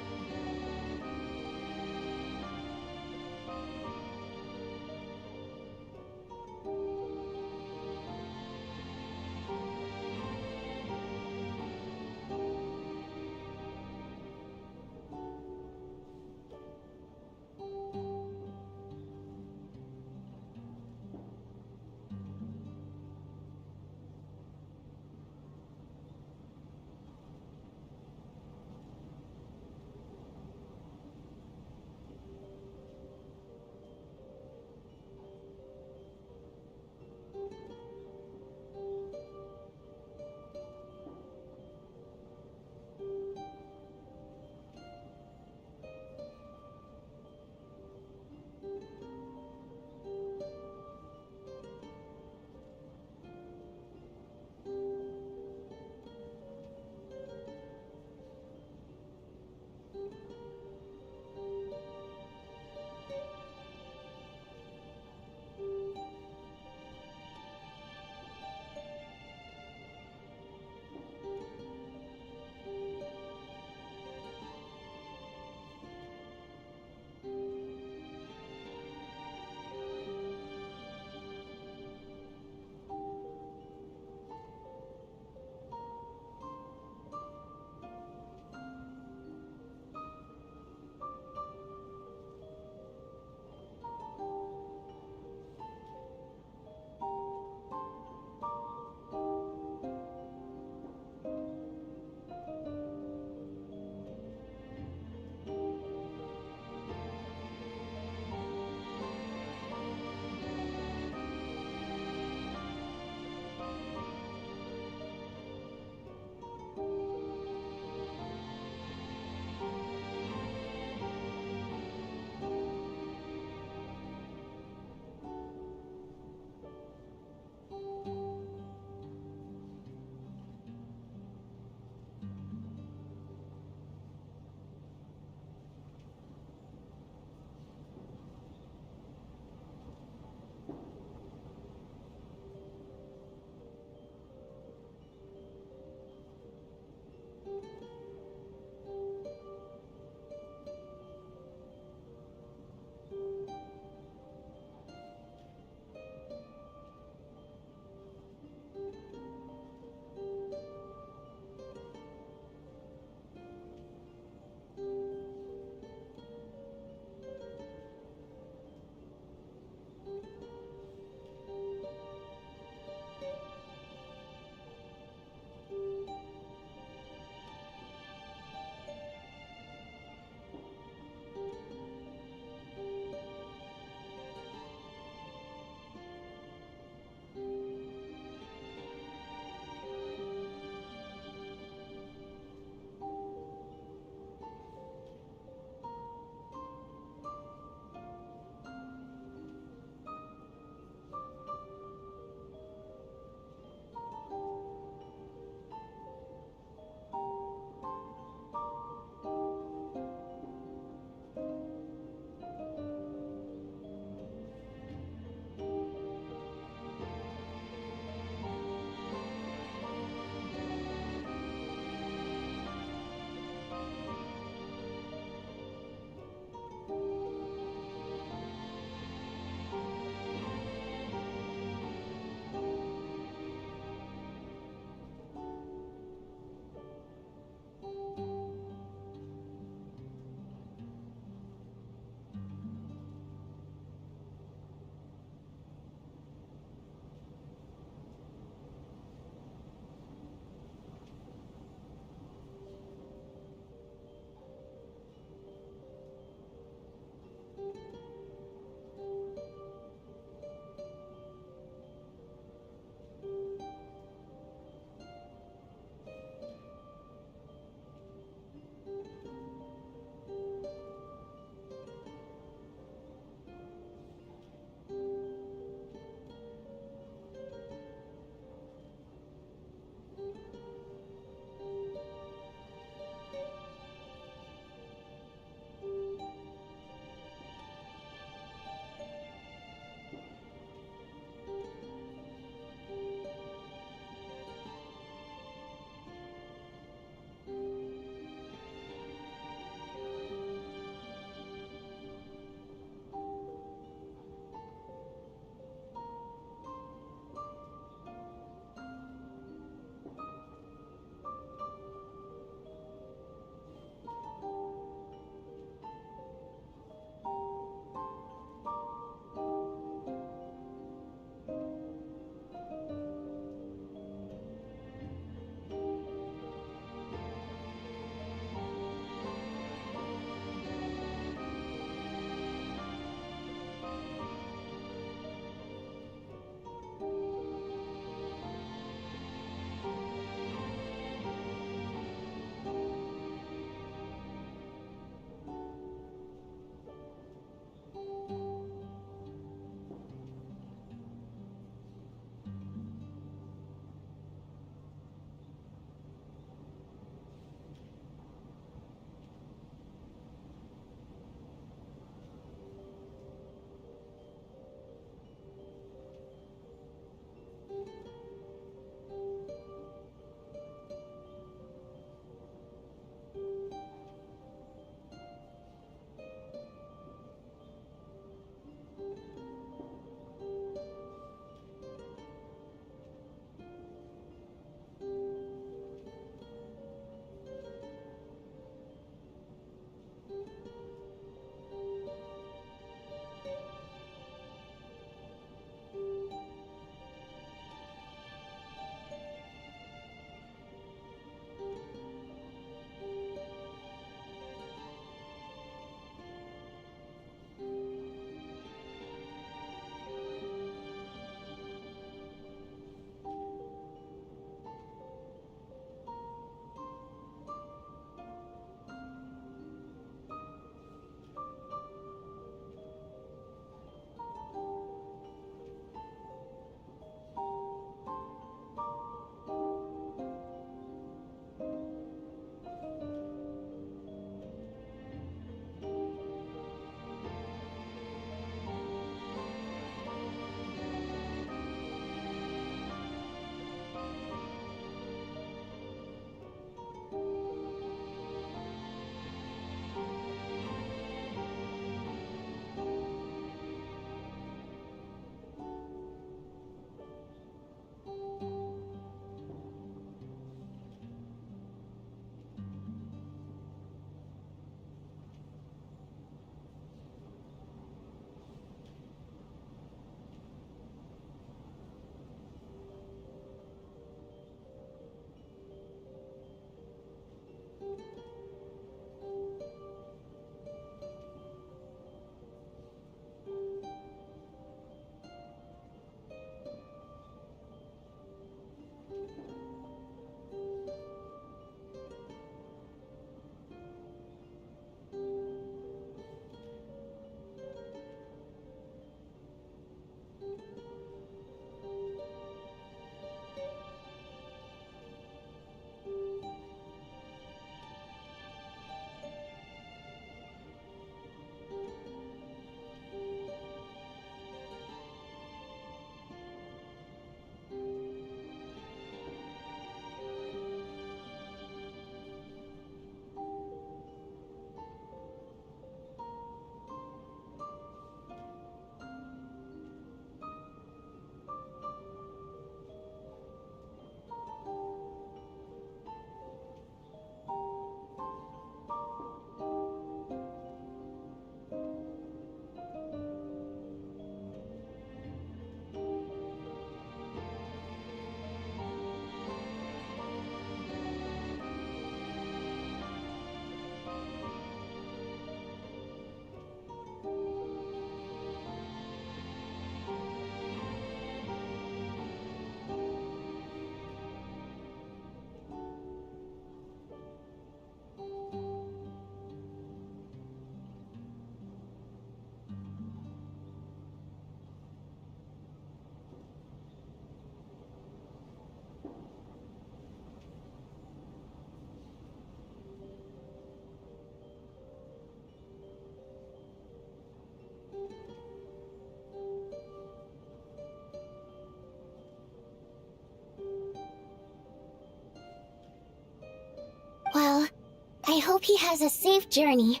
I hope he has a safe journey.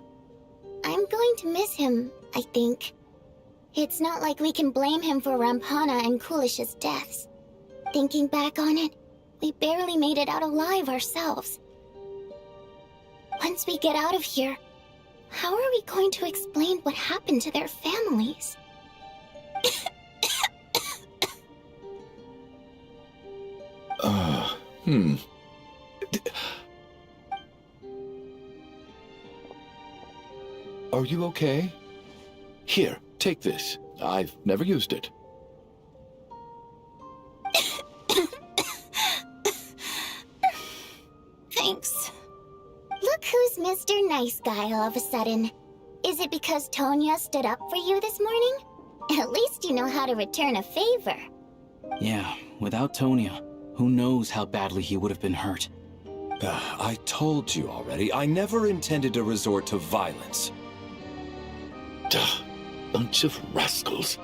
I'm going to miss him, I think. It's not like we can blame him for Rampana and Kulish's deaths. Thinking back on it, we barely made it out alive ourselves. Once we get out of here, how are we going to explain what happened to their families? Are you okay? Here, take this. I've never used it. Thanks. Look who's Mr. Nice Guy all of a sudden. Is it because Tonya stood up for you this morning? At least you know how to return a favor. Yeah, without Tonya, who knows how badly he would have been hurt. I told you already, I never intended to resort to violence. Duh, bunch of rascals.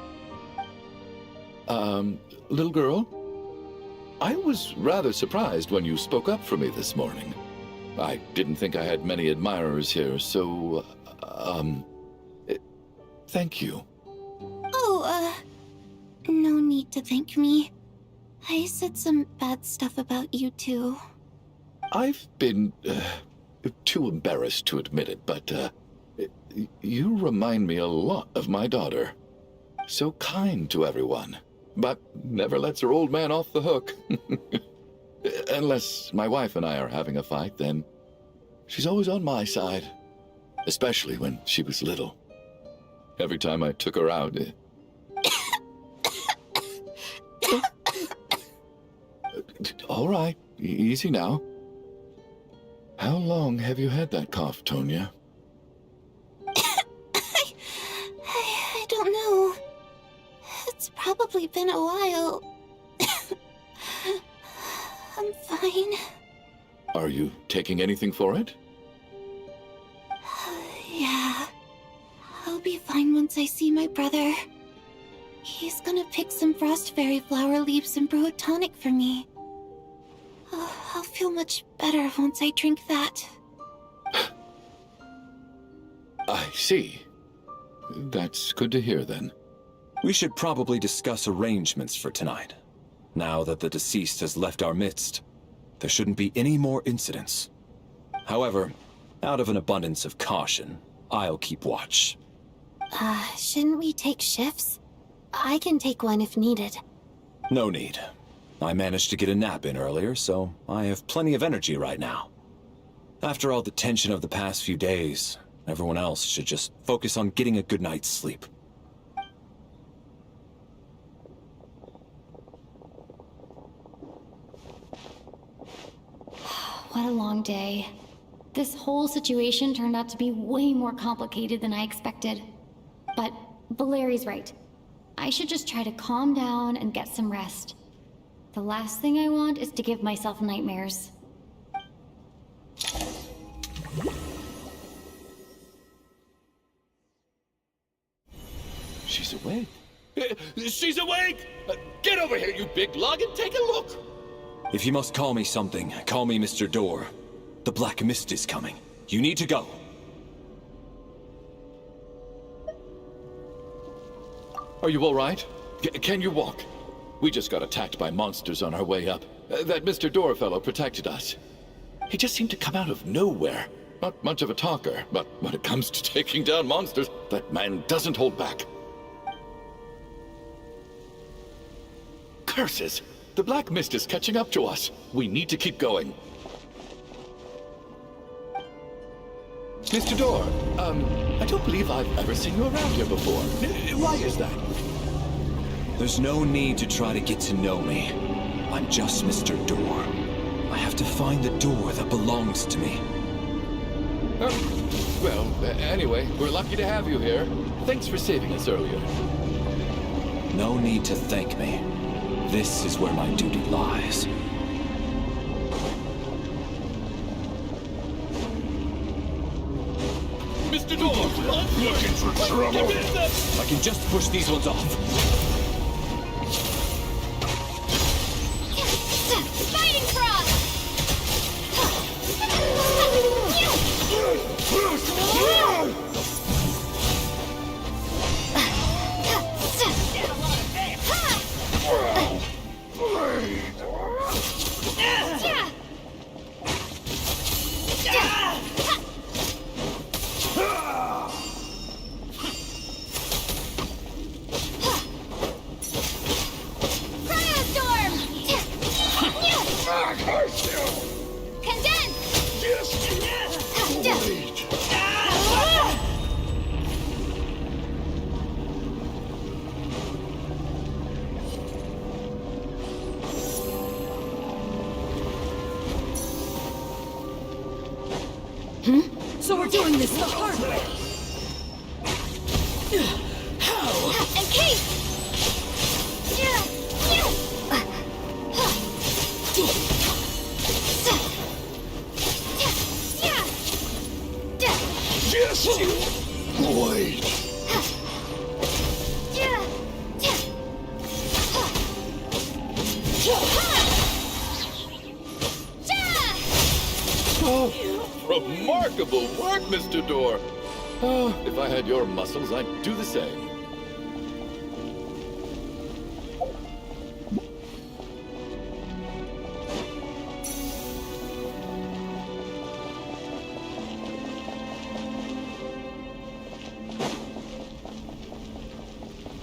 Little girl? I was rather surprised when you spoke up for me this morning. I didn't think I had many admirers here, so, thank you. Oh, no need to thank me. I said some bad stuff about you too. I've been, too embarrassed to admit it, but, you remind me a lot of my daughter. So kind to everyone, but never lets her old man off the hook. Unless my wife and I are having a fight, then she's always on my side. Especially when she was little. Every time I took her out... All right, easy now. How long have you had that cough, Tonya? I don't know. It's probably been a while. I'm fine. Are you taking anything for it? Yeah. I'll be fine once I see my brother. He's gonna pick some frost fairy flower leaves and brew a tonic for me. I'll feel much better once I drink that. I see. That's good to hear, then. We should probably discuss arrangements for tonight. Now that the deceased has left our midst, there shouldn't be any more incidents. However, out of an abundance of caution, I'll keep watch. Shouldn't we take shifts? I can take one if needed. No need. I managed to get a nap in earlier, so I have plenty of energy right now. After all the tension of the past few days, everyone else should just focus on getting a good night's sleep. What a long day. This whole situation turned out to be way more complicated than I expected. But Valeri's right. I should just try to calm down and get some rest. The last thing I want is to give myself nightmares. She's awake. She's awake! Get over here, you big lug, and take a look! If you must call me something, call me Mr. Door. The Black Mist is coming. You need to go. Are you all right? Can you walk? We just got attacked by monsters on our way up. That Mr. Door fellow protected us. He just seemed to come out of nowhere. Not much of a talker, but when it comes to taking down monsters, that man doesn't hold back. Curses! The Black Mist is catching up to us. We need to keep going. Mr. Door, I don't believe I've ever seen you around here before. Why is that? There's no need to try to get to know me. I'm just Mr. Door. I have to find the door that belongs to me. Well, anyway, we're lucky to have you here. Thanks for saving us earlier. No need to thank me. This is where my duty lies. Mr. Door! Looking for trouble? I can just push these ones off. Fighting Frog! So we're doing this the hard way. How? And Kate! Just you wait. Oh, remarkable work, Mr. Door. Oh, if I had your muscles, I'd do the same.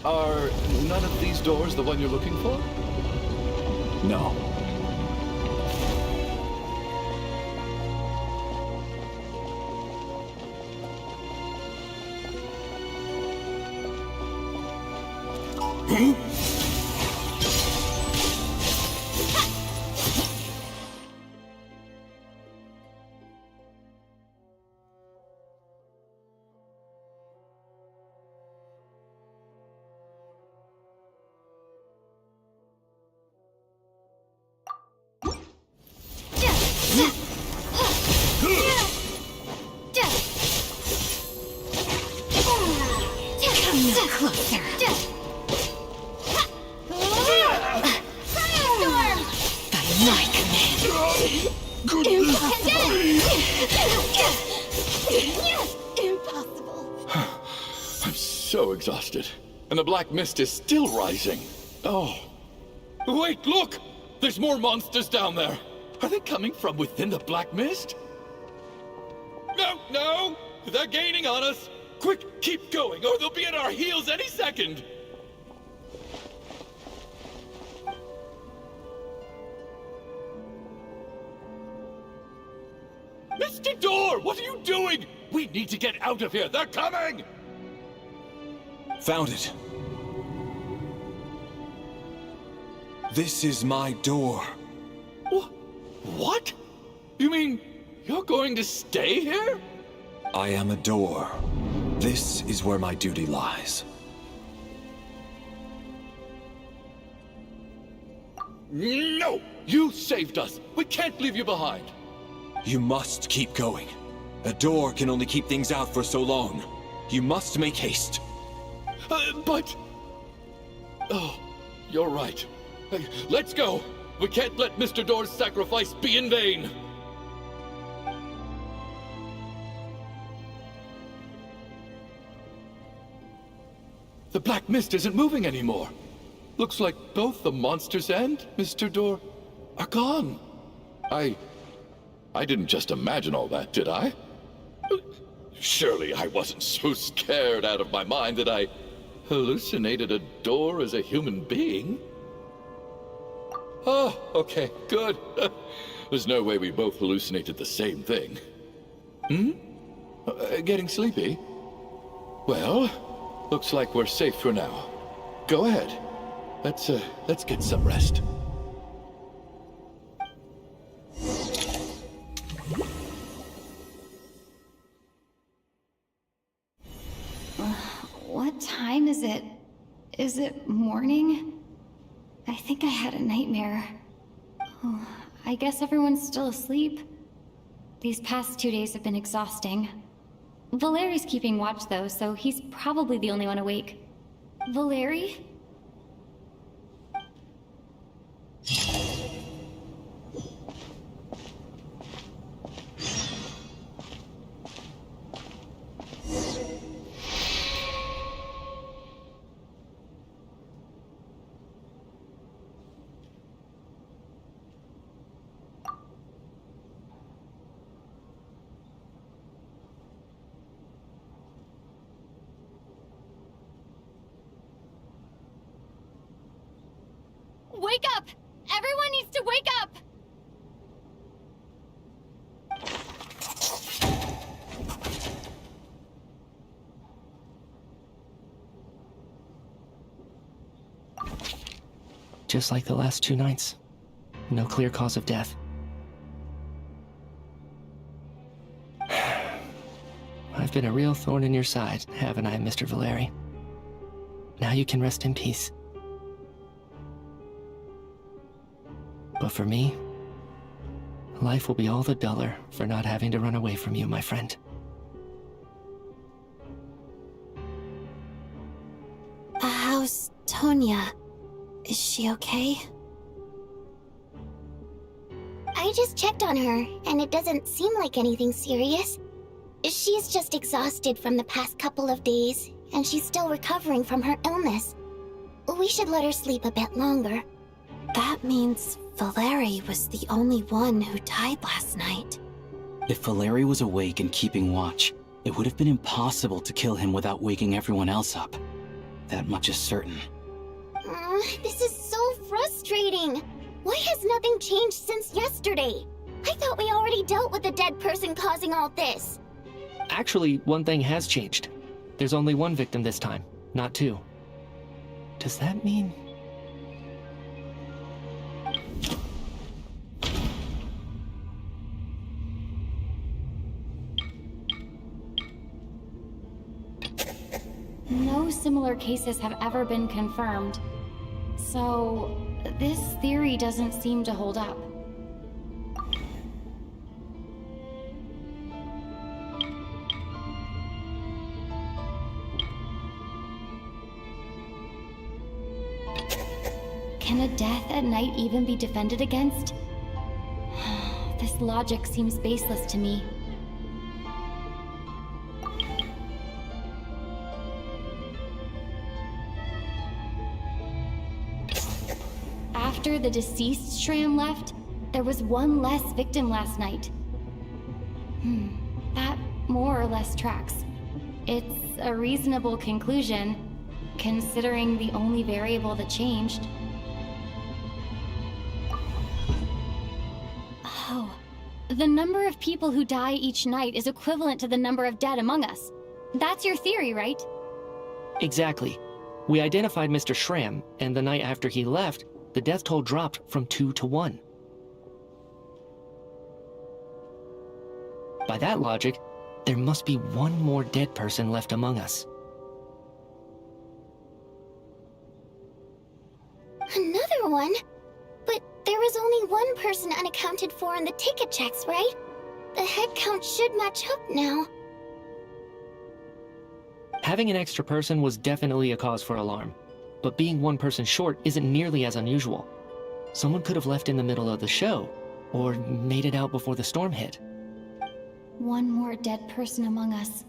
Are none of these doors the one you're looking for? No. I'm so exhausted. And the black mist is still rising. Oh. Wait, look! There's more monsters down there. Are they coming from within the black mist? No, no! They're gaining on us! Quick, keep going, or they'll be at our heels any second! Mr. Door, what are you doing? We need to get out of here. They're coming! Found it. This is my door. What? You mean you're going to stay here? I am a door. This is where my duty lies. No! You saved us. We can't leave you behind. You must keep going. A door can only keep things out for so long. You must make haste. But... Oh, you're right. Hey, let's go. We can't let Mr. Door's sacrifice be in vain. The black mist isn't moving anymore. Looks like both the monsters and Mr. Door are gone. I didn't just imagine all that, did I? Surely I wasn't so scared out of my mind that I hallucinated a door as a human being. Oh, okay, good. There's no way we both hallucinated the same thing. Getting sleepy? Well, looks like we're safe for now. Go ahead. Let's get some rest. What time is it? Is it morning? I think I had a nightmare. Oh, I guess everyone's still asleep. These past 2 days have been exhausting. Valeri's keeping watch though, so he's probably the only one awake. Valeri? Wake up! Everyone needs to wake up! Just like the last 2 nights. No clear cause of death. I've been a real thorn in your side, haven't I, Mr. Valeri? Now you can rest in peace. But for me, life will be all the duller for not having to run away from you, my friend. How's Tonya? Is she okay? I just checked on her, and it doesn't seem like anything serious. She's just exhausted from the past couple of days, and she's still recovering from her illness. We should let her sleep a bit longer. That means Valeri was the only one who died last night. If Valeri was awake and keeping watch, it would have been impossible to kill him without waking everyone else up. That much is certain. This is so frustrating. Why has nothing changed since yesterday? I thought we already dealt with the dead person causing all this. Actually, one thing has changed. There's only one victim this time, not two. Does that mean... No similar cases have ever been confirmed. So, this theory doesn't seem to hold up. Can a death at night even be defended against? This logic seems baseless to me. After the deceased Shram left, there was one less victim last night. That more or less tracks. It's a reasonable conclusion, considering the only variable that changed. Oh, the number of people who die each night is equivalent to the number of dead among us. That's your theory, right? Exactly. We identified Mr. Shram, and the night after he left, the death toll dropped from 2 to 1. By that logic, there must be one more dead person left among us. Another one? But there was only one person unaccounted for in the ticket checks, right? The head count should match up now. Having an extra person was definitely a cause for alarm, but being one person short isn't nearly as unusual. Someone could have left in the middle of the show, or made it out before the storm hit. One more dead person among us.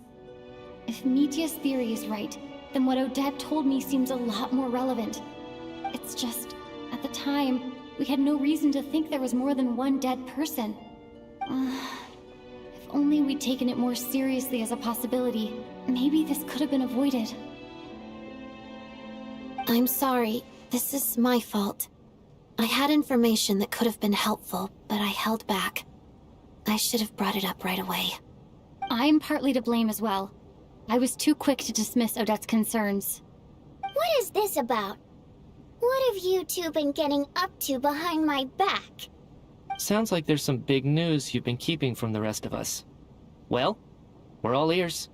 If Mitya's theory is right, then what Odette told me seems a lot more relevant. It's just, at the time, we had no reason to think there was more than one dead person. If only we'd taken it more seriously as a possibility, maybe this could have been avoided. I'm sorry. This is my fault. I had information that could have been helpful, but I held back. I should have brought it up right away. I'm partly to blame as well. I was too quick to dismiss Odette's concerns. What is this about? What have you two been getting up to behind my back? Sounds like there's some big news you've been keeping from the rest of us. Well, we're all ears.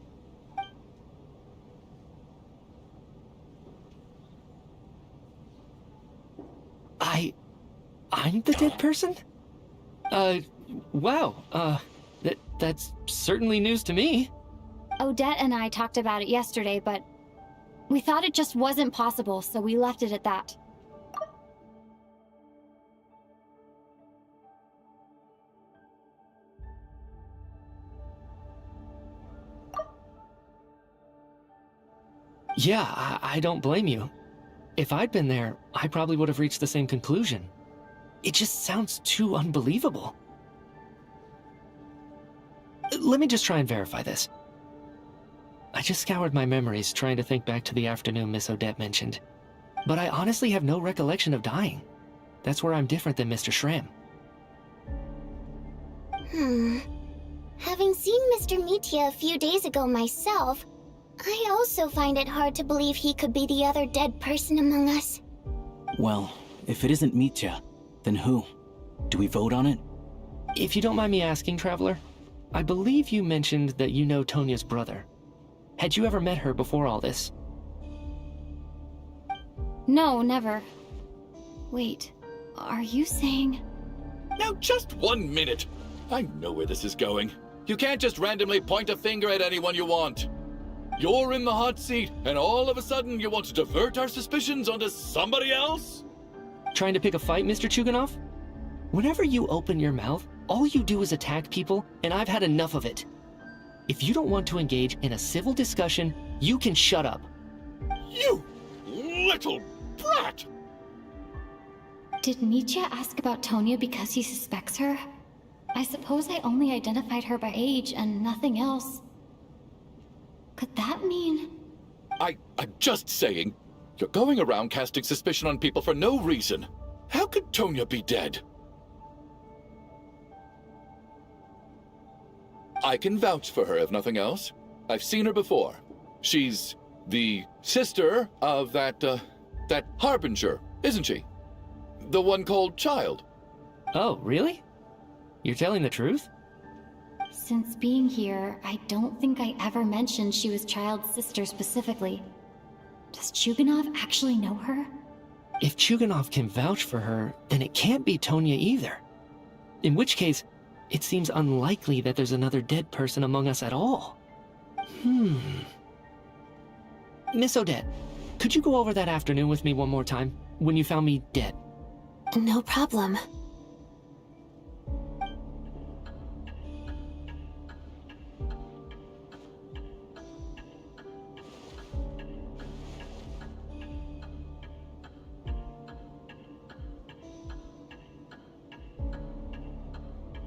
I'm the dead person? Wow, that's certainly news to me. Odette and I talked about it yesterday, but we thought it just wasn't possible, so we left it at that. Yeah, I don't blame you. If I'd been there, I probably would have reached the same conclusion. It just sounds too unbelievable. Let me just try and verify this. I just scoured my memories trying to think back to the afternoon Miss Odette mentioned. But I honestly have no recollection of dying. That's where I'm different than Mr. Shram. Having seen Mr. Mitya a few days ago myself, I also find it hard to believe he could be the other dead person among us. Well, if it isn't Mitya, then who? Do we vote on it? If you don't mind me asking, Traveler, I believe you mentioned that you know Tonya's brother. Had you ever met her before all this? No, never. Wait, are you saying... Now, just 1 minute. I know where this is going. You can't just randomly point a finger at anyone you want. You're in the hot seat, and all of a sudden you want to divert our suspicions onto somebody else? Trying to pick a fight, Mr. Chuganov? Whenever you open your mouth, all you do is attack people, and I've had enough of it. If you don't want to engage in a civil discussion, you can shut up. You little brat! Did Nietzsche ask about Tonya because he suspects her? I suppose I only identified her by age and nothing else. Could that mean... I'm just saying. You're going around casting suspicion on people for no reason. How could Tonya be dead? I can vouch for her, if nothing else. I've seen her before. She's the sister of that Harbinger, isn't she? The one called Child. Oh, really? You're telling the truth? Since being here, I don't think I ever mentioned she was Child's sister specifically. Does Chuganov actually know her? If Chuganov can vouch for her, then it can't be Tonya either. In which case, it seems unlikely that there's another dead person among us at all. Miss Odette, could you go over that afternoon with me one more time, when you found me dead? No problem.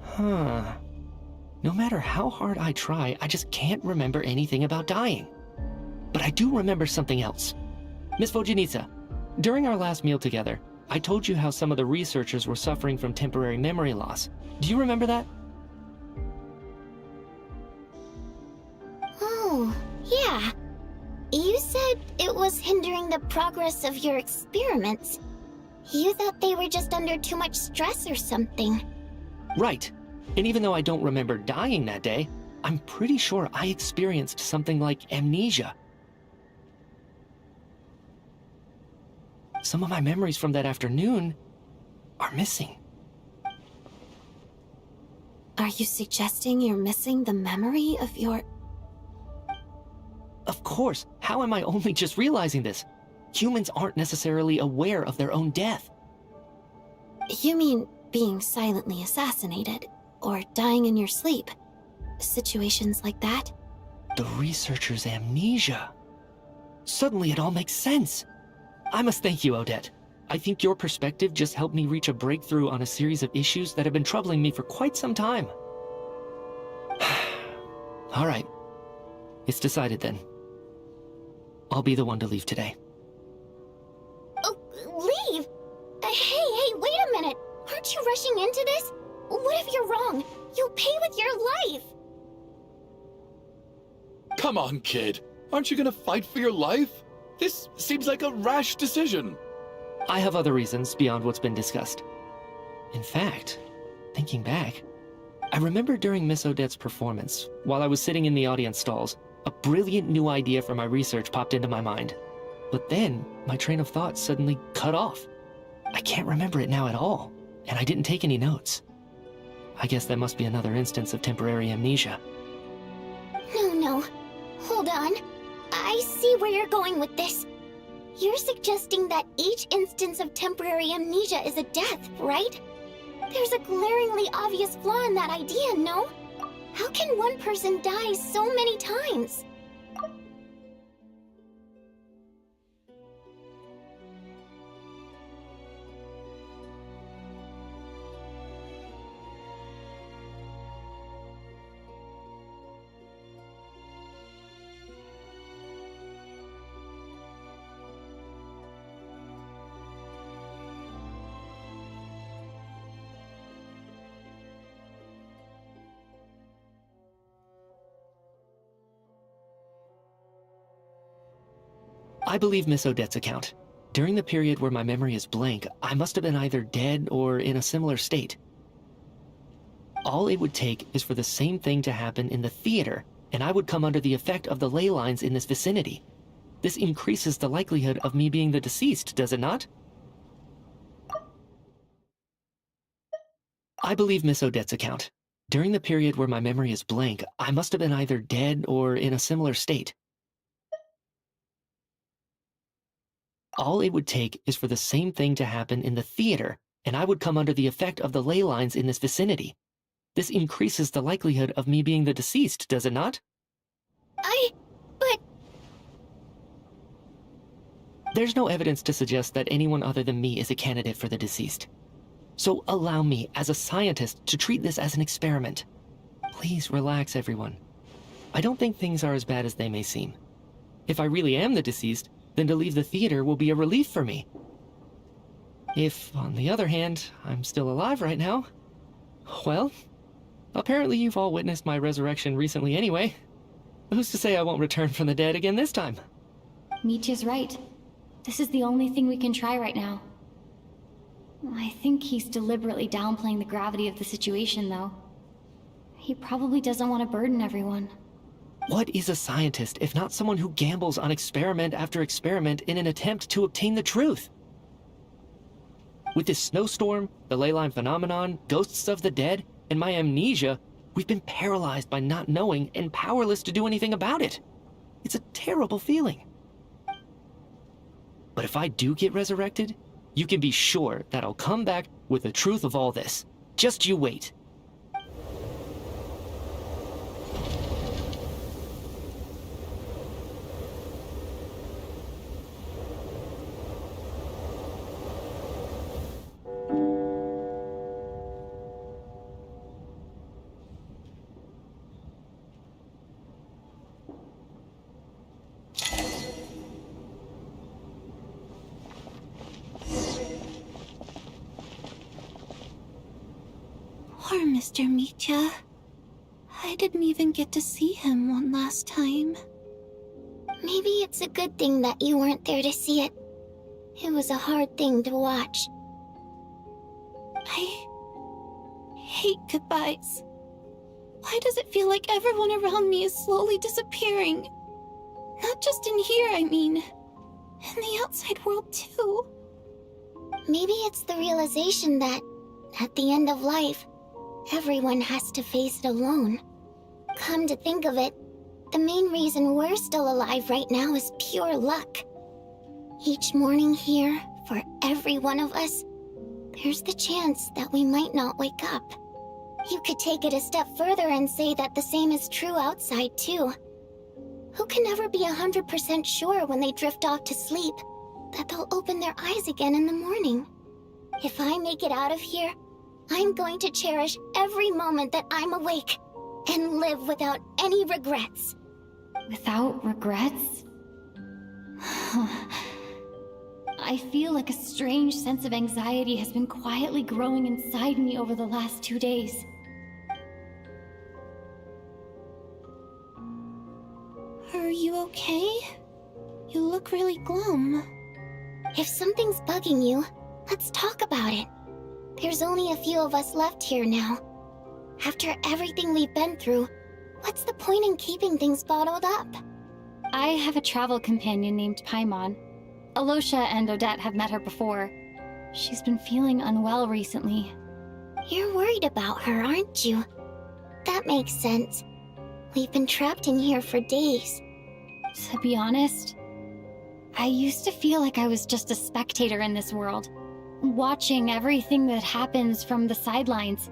Huh. No matter how hard I try, I just can't remember anything about dying. But I do remember something else. Miss Vojanitsa, during our last meal together, I told you how some of the researchers were suffering from temporary memory loss. Do you remember that? Oh, yeah. You said it was hindering the progress of your experiments. You thought they were just under too much stress or something. Right. And even though I don't remember dying that day, I'm pretty sure I experienced something like amnesia. Some of my memories from that afternoon are missing. Are you suggesting you're missing the memory of your... Of course. How am I only just realizing this? Humans aren't necessarily aware of their own death. You mean being silently assassinated, or dying in your sleep? Situations like that? The researcher's amnesia. Suddenly it all makes sense. I must thank you, Odette. I think your perspective just helped me reach a breakthrough on a series of issues that have been troubling me for quite some time. All right. It's decided then. I'll be the one to leave today. Oh, leave? Hey, wait a minute. Aren't you rushing into this? What if you're wrong? You'll pay with your life. Come on, kid. Aren't you gonna fight for your life? This seems like a rash decision. I have other reasons beyond what's been discussed. In fact, thinking back, I remember during Miss Odette's performance, while I was sitting in the audience stalls, a brilliant new idea for my research popped into my mind. But then, my train of thought suddenly cut off. I can't remember it now at all, and I didn't take any notes. I guess that must be another instance of temporary amnesia. No. Hold on. I see where you're going with this. You're suggesting that each instance of temporary amnesia is a death, right? There's a glaringly obvious flaw in that idea, no? How can one person die so many times? I believe Miss Odette's account. During the period where my memory is blank, I must have been either dead or in a similar state. All it would take is for the same thing to happen in the theater, and I would come under the effect of the ley lines in this vicinity. This increases the likelihood of me being the deceased, does it not? I believe Miss Odette's account. During the period where my memory is blank, I must have been either dead or in a similar state. All it would take is for the same thing to happen in the theater, and I would come under the effect of the ley lines in this vicinity. This increases the likelihood of me being the deceased, does it not? But... There's no evidence to suggest that anyone other than me is a candidate for the deceased. So allow me, as a scientist, to treat this as an experiment. Please relax, everyone. I don't think things are as bad as they may seem. If I really am the deceased, then to leave the theater will be a relief for me. If, on the other hand, I'm still alive right now, well, apparently you've all witnessed my resurrection recently anyway. Who's to say I won't return from the dead again this time? Mitya's right. This is the only thing we can try right now. I think he's deliberately downplaying the gravity of the situation, though. He probably doesn't want to burden everyone. What is a scientist if not someone who gambles on experiment after experiment in an attempt to obtain the truth? With this snowstorm, the ley line phenomenon, ghosts of the dead, and my amnesia, we've been paralyzed by not knowing and powerless to do anything about it. It's a terrible feeling. But if I do get resurrected, you can be sure that I'll come back with the truth of all this. Just you wait. Poor Mr. Mitya. I didn't even get to see him one last time. Maybe it's a good thing that you weren't there to see it. It was a hard thing to watch. I hate goodbyes. Why does it feel like everyone around me is slowly disappearing? Not just in here, I mean. In the outside world, too. Maybe it's the realization that, at the end of life, everyone has to face it alone. Come to think of it, the main reason we're still alive right now is pure luck. Each morning here, for every one of us, there's the chance that we might not wake up. You could take it a step further and say that the same is true outside, too. Who can never be 100% sure when they drift off to sleep that they'll open their eyes again in the morning? If I make it out of here, I'm going to cherish every moment that I'm awake and live without any regrets. Without regrets? I feel like a strange sense of anxiety has been quietly growing inside me over the last 2 days. Are you okay? You look really glum. If something's bugging you, let's talk about it. There's only a few of us left here now. After everything we've been through, what's the point in keeping things bottled up? I have a travel companion named Paimon. Alosha and Odette have met her before. She's been feeling unwell recently. You're worried about her, aren't you? That makes sense. We've been trapped in here for days. To be honest, I used to feel like I was just a spectator in this world, watching everything that happens from the sidelines.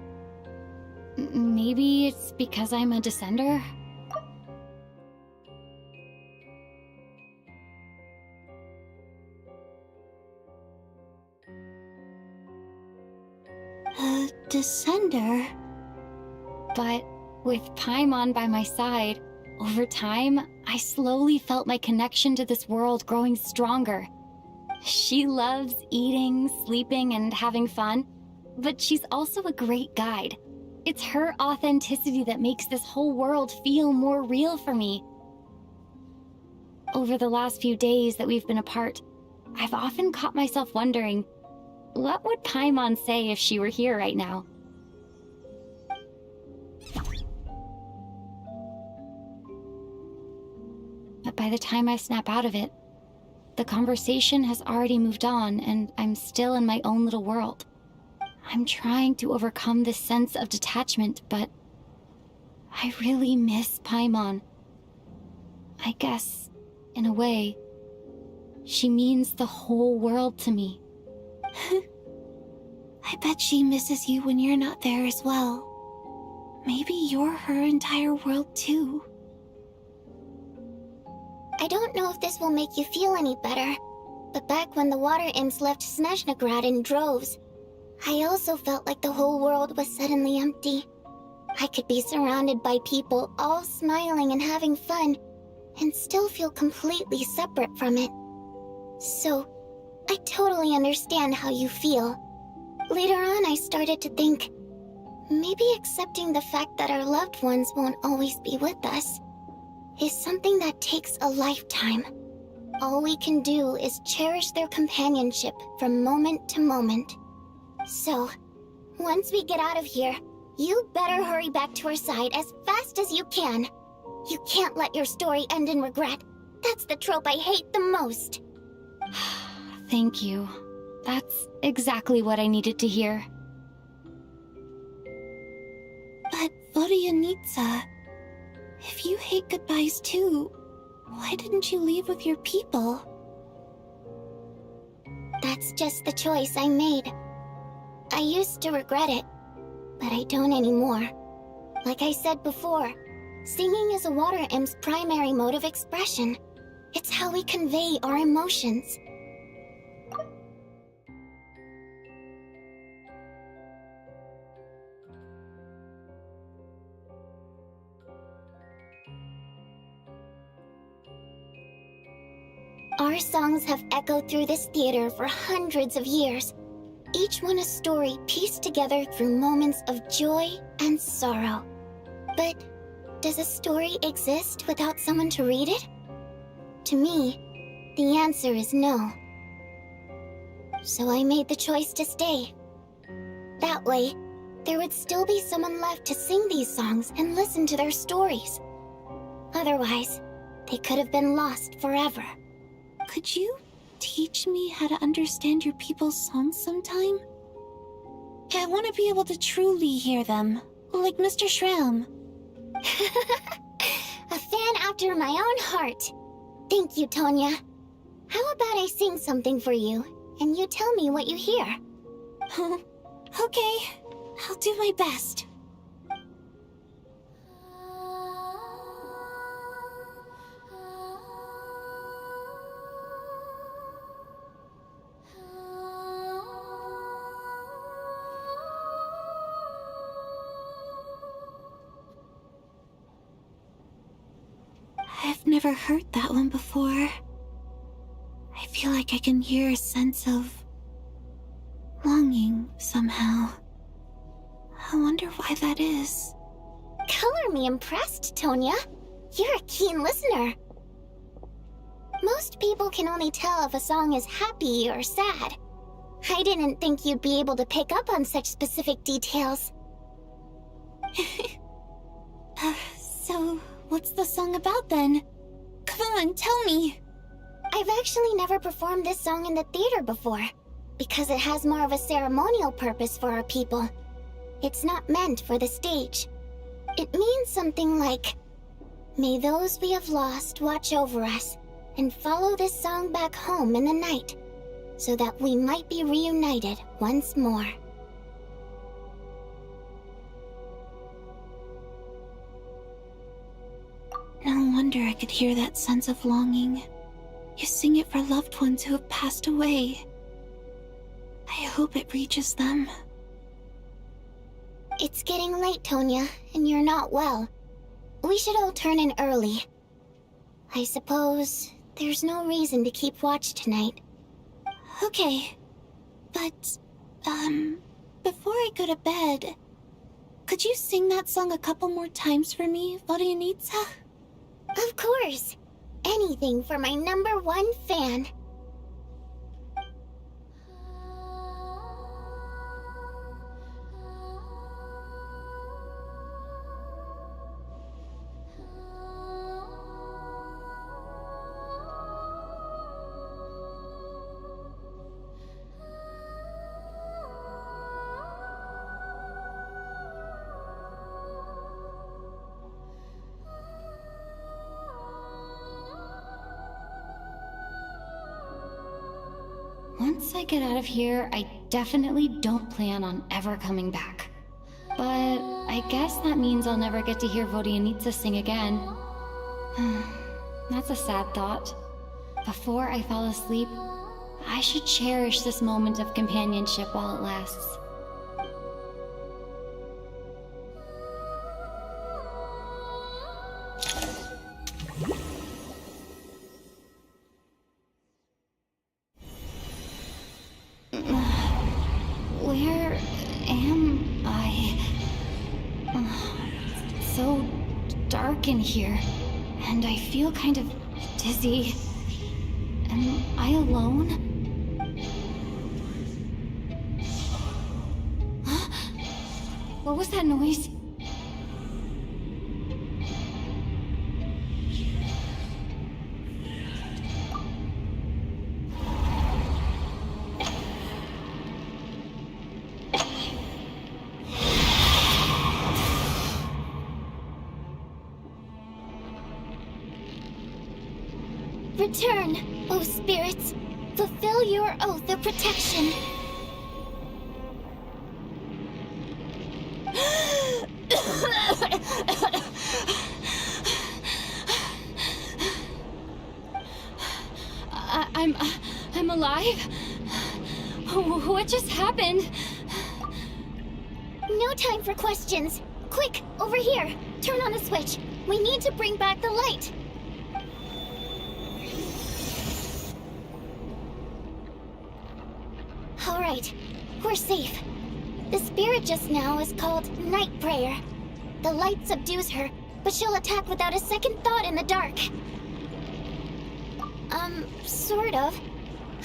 Maybe it's because I'm a descender? A descender? But with Paimon by my side, over time, I slowly felt my connection to this world growing stronger. She loves eating, sleeping, and having fun, but she's also a great guide. It's her authenticity that makes this whole world feel more real for me. Over the last few days that we've been apart, I've often caught myself wondering, what would Paimon say if she were here right now? by the time I snap out of it, the conversation has already moved on and I'm still in my own little world. I'm trying to overcome this sense of detachment, but I really miss Paimon. I guess, in a way, she means the whole world to me. I bet she misses you when you're not there as well. Maybe you're her entire world too. I don't know if this will make you feel any better, but back when the water imps left Snezhnograd in droves, I also felt like the whole world was suddenly empty. I could be surrounded by people all smiling and having fun, and still feel completely separate from it. So, I totally understand how you feel. Later on, I started to think, maybe accepting the fact that our loved ones won't always be with us is something that takes a lifetime. All we can do is cherish their companionship from moment to moment. So, once we get out of here, you better hurry back to our side as fast as you can. You can't let your story end in regret. That's the trope I hate the most. Thank you. That's exactly what I needed to hear. But Vodyanitsa, if you hate goodbyes too, why didn't you leave with your people? That's just the choice I made. I used to regret it, but I don't anymore. Like I said before, singing is a water imp's primary mode of expression. It's how we convey our emotions. Our songs have echoed through this theater for hundreds of years, each one a story pieced together through moments of joy and sorrow. But does a story exist without someone to read it? To me, the answer is no. So I made the choice to stay. That way, there would still be someone left to sing these songs and listen to their stories. Otherwise, they could have been lost forever. Could you teach me how to understand your people's songs sometime? I want to be able to truly hear them, like Mr. Shram. A fan after my own heart. Thank you, Tonya. How about I sing something for you, and you tell me what you hear? Okay, I'll do my best. I've never heard that one before. I feel like I can hear a sense of longing somehow. I wonder why that is. Color me impressed, Tonya. You're a keen listener. Most people can only tell if a song is happy or sad. I didn't think you'd be able to pick up on such specific details. So, what's the song about then? Come on, tell me! I've actually never performed this song in the theater before, because it has more of a ceremonial purpose for our people. It's not meant for the stage. It means something like, "May those we have lost watch over us, and follow this song back home in the night, so that we might be reunited once more." No wonder I could hear that sense of longing. You sing it for loved ones who have passed away. I hope it reaches them. It's getting late, Tonya, and you're not well. We should all turn in early. I suppose there's no reason to keep watch tonight. Okay, but, before I go to bed, could you sing that song a couple more times for me, Vodyanitsa? Of course. Anything for my #1 fan. once I get out of here, I definitely don't plan on ever coming back. But I guess that means I'll never get to hear Vodyanitsa sing again. That's a sad thought. Before I fall asleep, I should cherish this moment of companionship while it lasts. Where am I? It's so dark in here, and I feel kind of dizzy. Am I alone? Huh? What was that noise? Return, O spirits. Fulfill your oath of protection. I'm alive? What just happened? No time for questions. Quick, over here. Turn on the switch. We need to bring back the light. All right, we're safe. The spirit just now is called Night Prayer. The light subdues her, but she'll attack without a second thought in the dark. Sort of.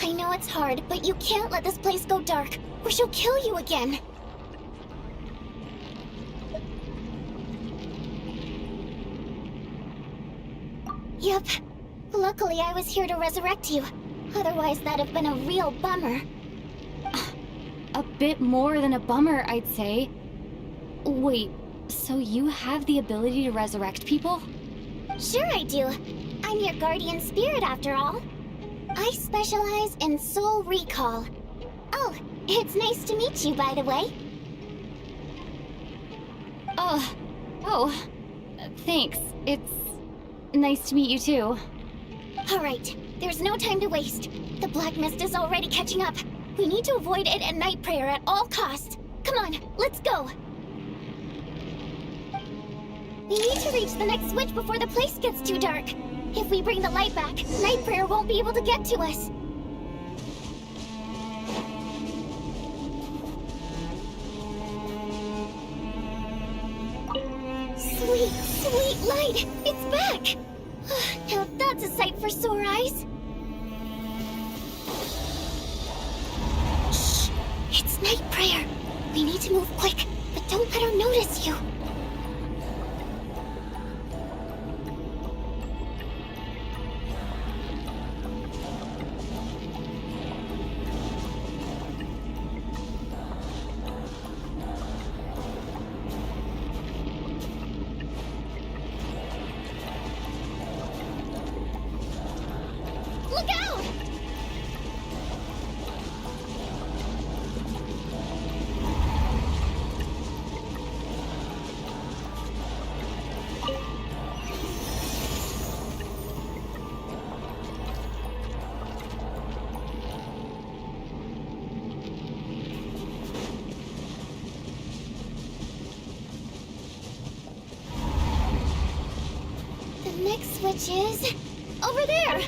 I know it's hard, but you can't let this place go dark, or she'll kill you again. Yep. Luckily, I was here to resurrect you. Otherwise, that'd have been a real bummer. A bit more than a bummer, I'd say. Wait, so you have the ability to resurrect people? Sure I do. I'm your guardian spirit after all. I specialize in soul recall. Oh, it's nice to meet you, by the way. Thanks. It's nice to meet you too. All right, there's no time to waste. The black mist is already catching up. We need to avoid it and Night Prayer at all costs. Come on, let's go. We need to reach the next switch before the place gets too dark. If we bring the light back, Night Prayer won't be able to get to us. Sweet, sweet light! It's back! Now that's a sight for sore eyes. Shh! It's Night Prayer. We need to move quick, but don't let her notice you. Look out! The next switch is over there.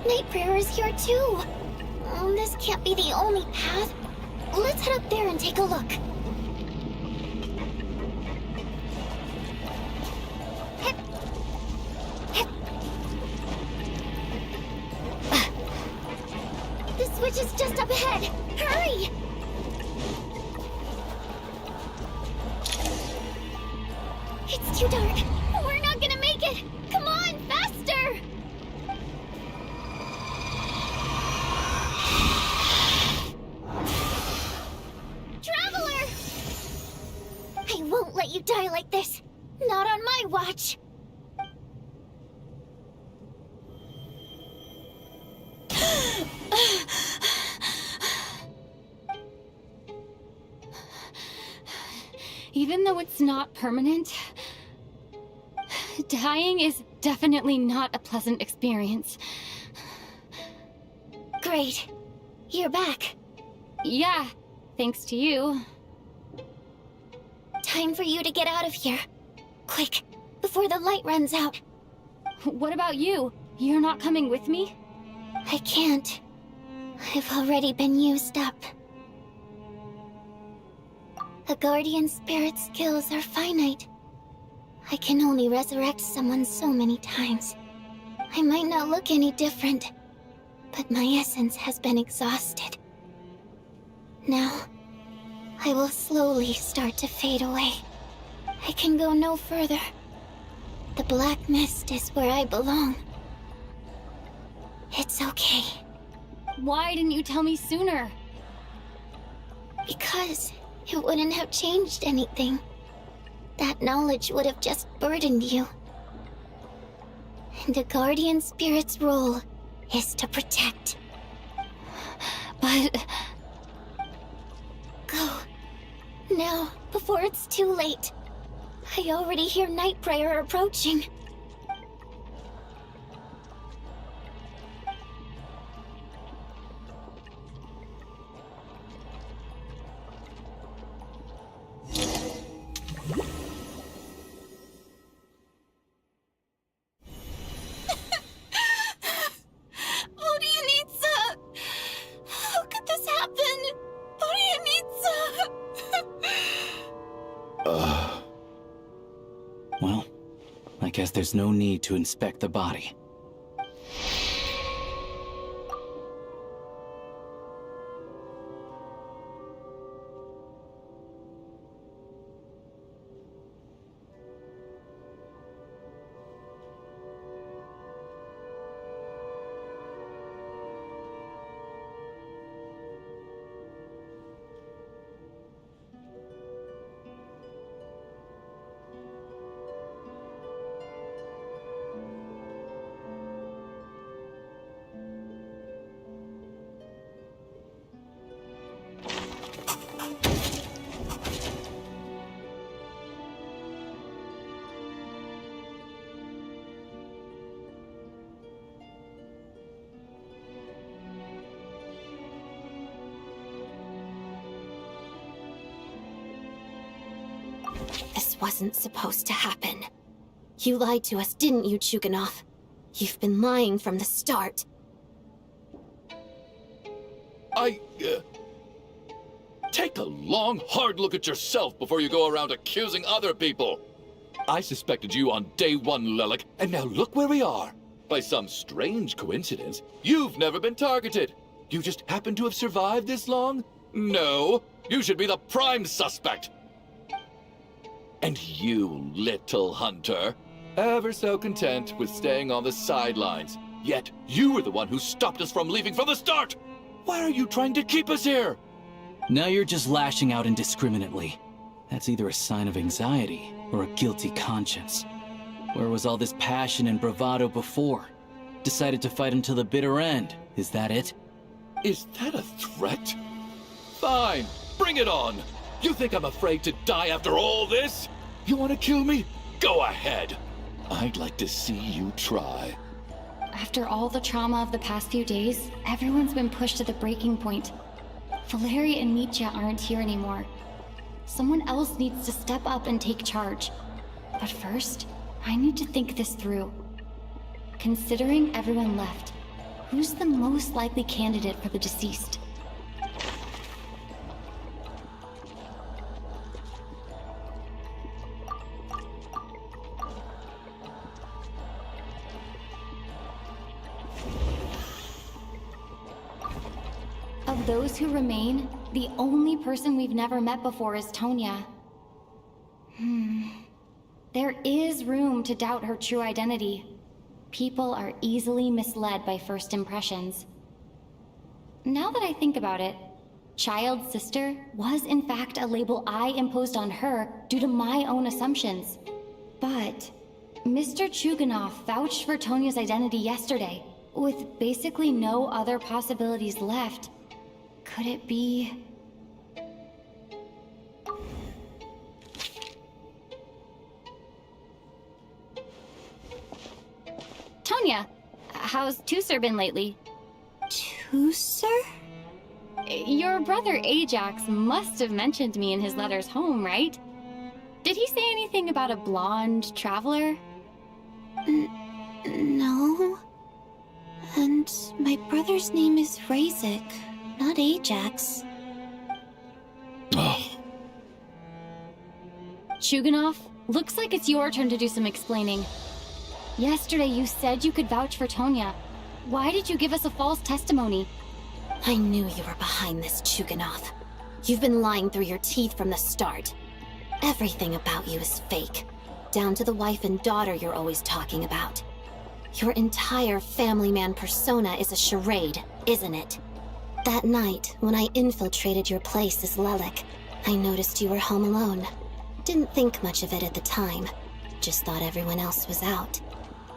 Nightbringer is here too. This can't be the only path. Let's head up there and take a look. The switch is just up ahead. Hurry! It's too dark. We're not gonna make it. Come on, faster! Traveler! I won't let you die like this. Not on my watch. Even though it's not permanent, dying is definitely not a pleasant experience. Great. You're back. Yeah, thanks to you. Time for you to get out of here. Quick, before the light runs out. What about you? You're not coming with me? I can't. I've already been used up. A guardian spirit's skills are finite. I can only resurrect someone so many times. I might not look any different, but my essence has been exhausted. Now, I will slowly start to fade away. I can go no further. The black mist is where I belong. It's okay. Why didn't you tell me sooner? Because it wouldn't have changed anything. That knowledge would have just burdened you. And a guardian spirit's role is to protect. But... Go. Now, before it's too late. I already hear Nightbringer approaching. Well, I guess there's no need to inspect the body. This wasn't supposed to happen. You lied to us, didn't you, Chuganov? You've been lying from the start. Take a long, hard look at yourself before you go around accusing other people. I suspected you on day one, Lelik, and now look where we are. By some strange coincidence, you've never been targeted. You just happen to have survived this long? No, you should be the prime suspect. And you, little hunter, ever so content with staying on the sidelines. Yet you were the one who stopped us from leaving from the start. Why are you trying to keep us here? Now you're just lashing out indiscriminately. That's either a sign of anxiety or a guilty conscience. Where was all this passion and bravado before? Decided to fight until the bitter end. Is that it? Is that a threat? Fine, bring it on. You think I'm afraid to die after all this? You want to kill me? Go ahead. I'd like to see you try. After all the trauma of the past few days, everyone's been pushed to the breaking point. Valeria and Mitya aren't here anymore. Someone else needs to step up and take charge. But first, I need to think this through. Considering everyone left, Who's the most likely candidate for the deceased? Of those who remain, the only person we've never met before is Tonya. There is room to doubt her true identity. People are easily misled by first impressions. Now that I think about it, child sister was in fact a label I imposed on her due to my own assumptions. But Mr. Chuganov vouched for Tonya's identity yesterday, with basically no other possibilities left. Could it be... Tonya, how's Tusser been lately? Tusser? Your brother Ajax must have mentioned me in his letters home, right? Did he say anything about a blonde traveler? No. And my brother's name is Razik, not Ajax. Oh. Chuganov, looks like it's your turn to do some explaining. Yesterday you said you could vouch for Tonya. Why did you give us a false testimony? I knew you were behind this, Chuganov. You've been lying through your teeth from the start. Everything about you is fake, down to the wife and daughter you're always talking about. Your entire family man persona is a charade, isn't it? That night, when I infiltrated your place as Lelik, I noticed you were home alone. Didn't think much of it at the time, just thought everyone else was out.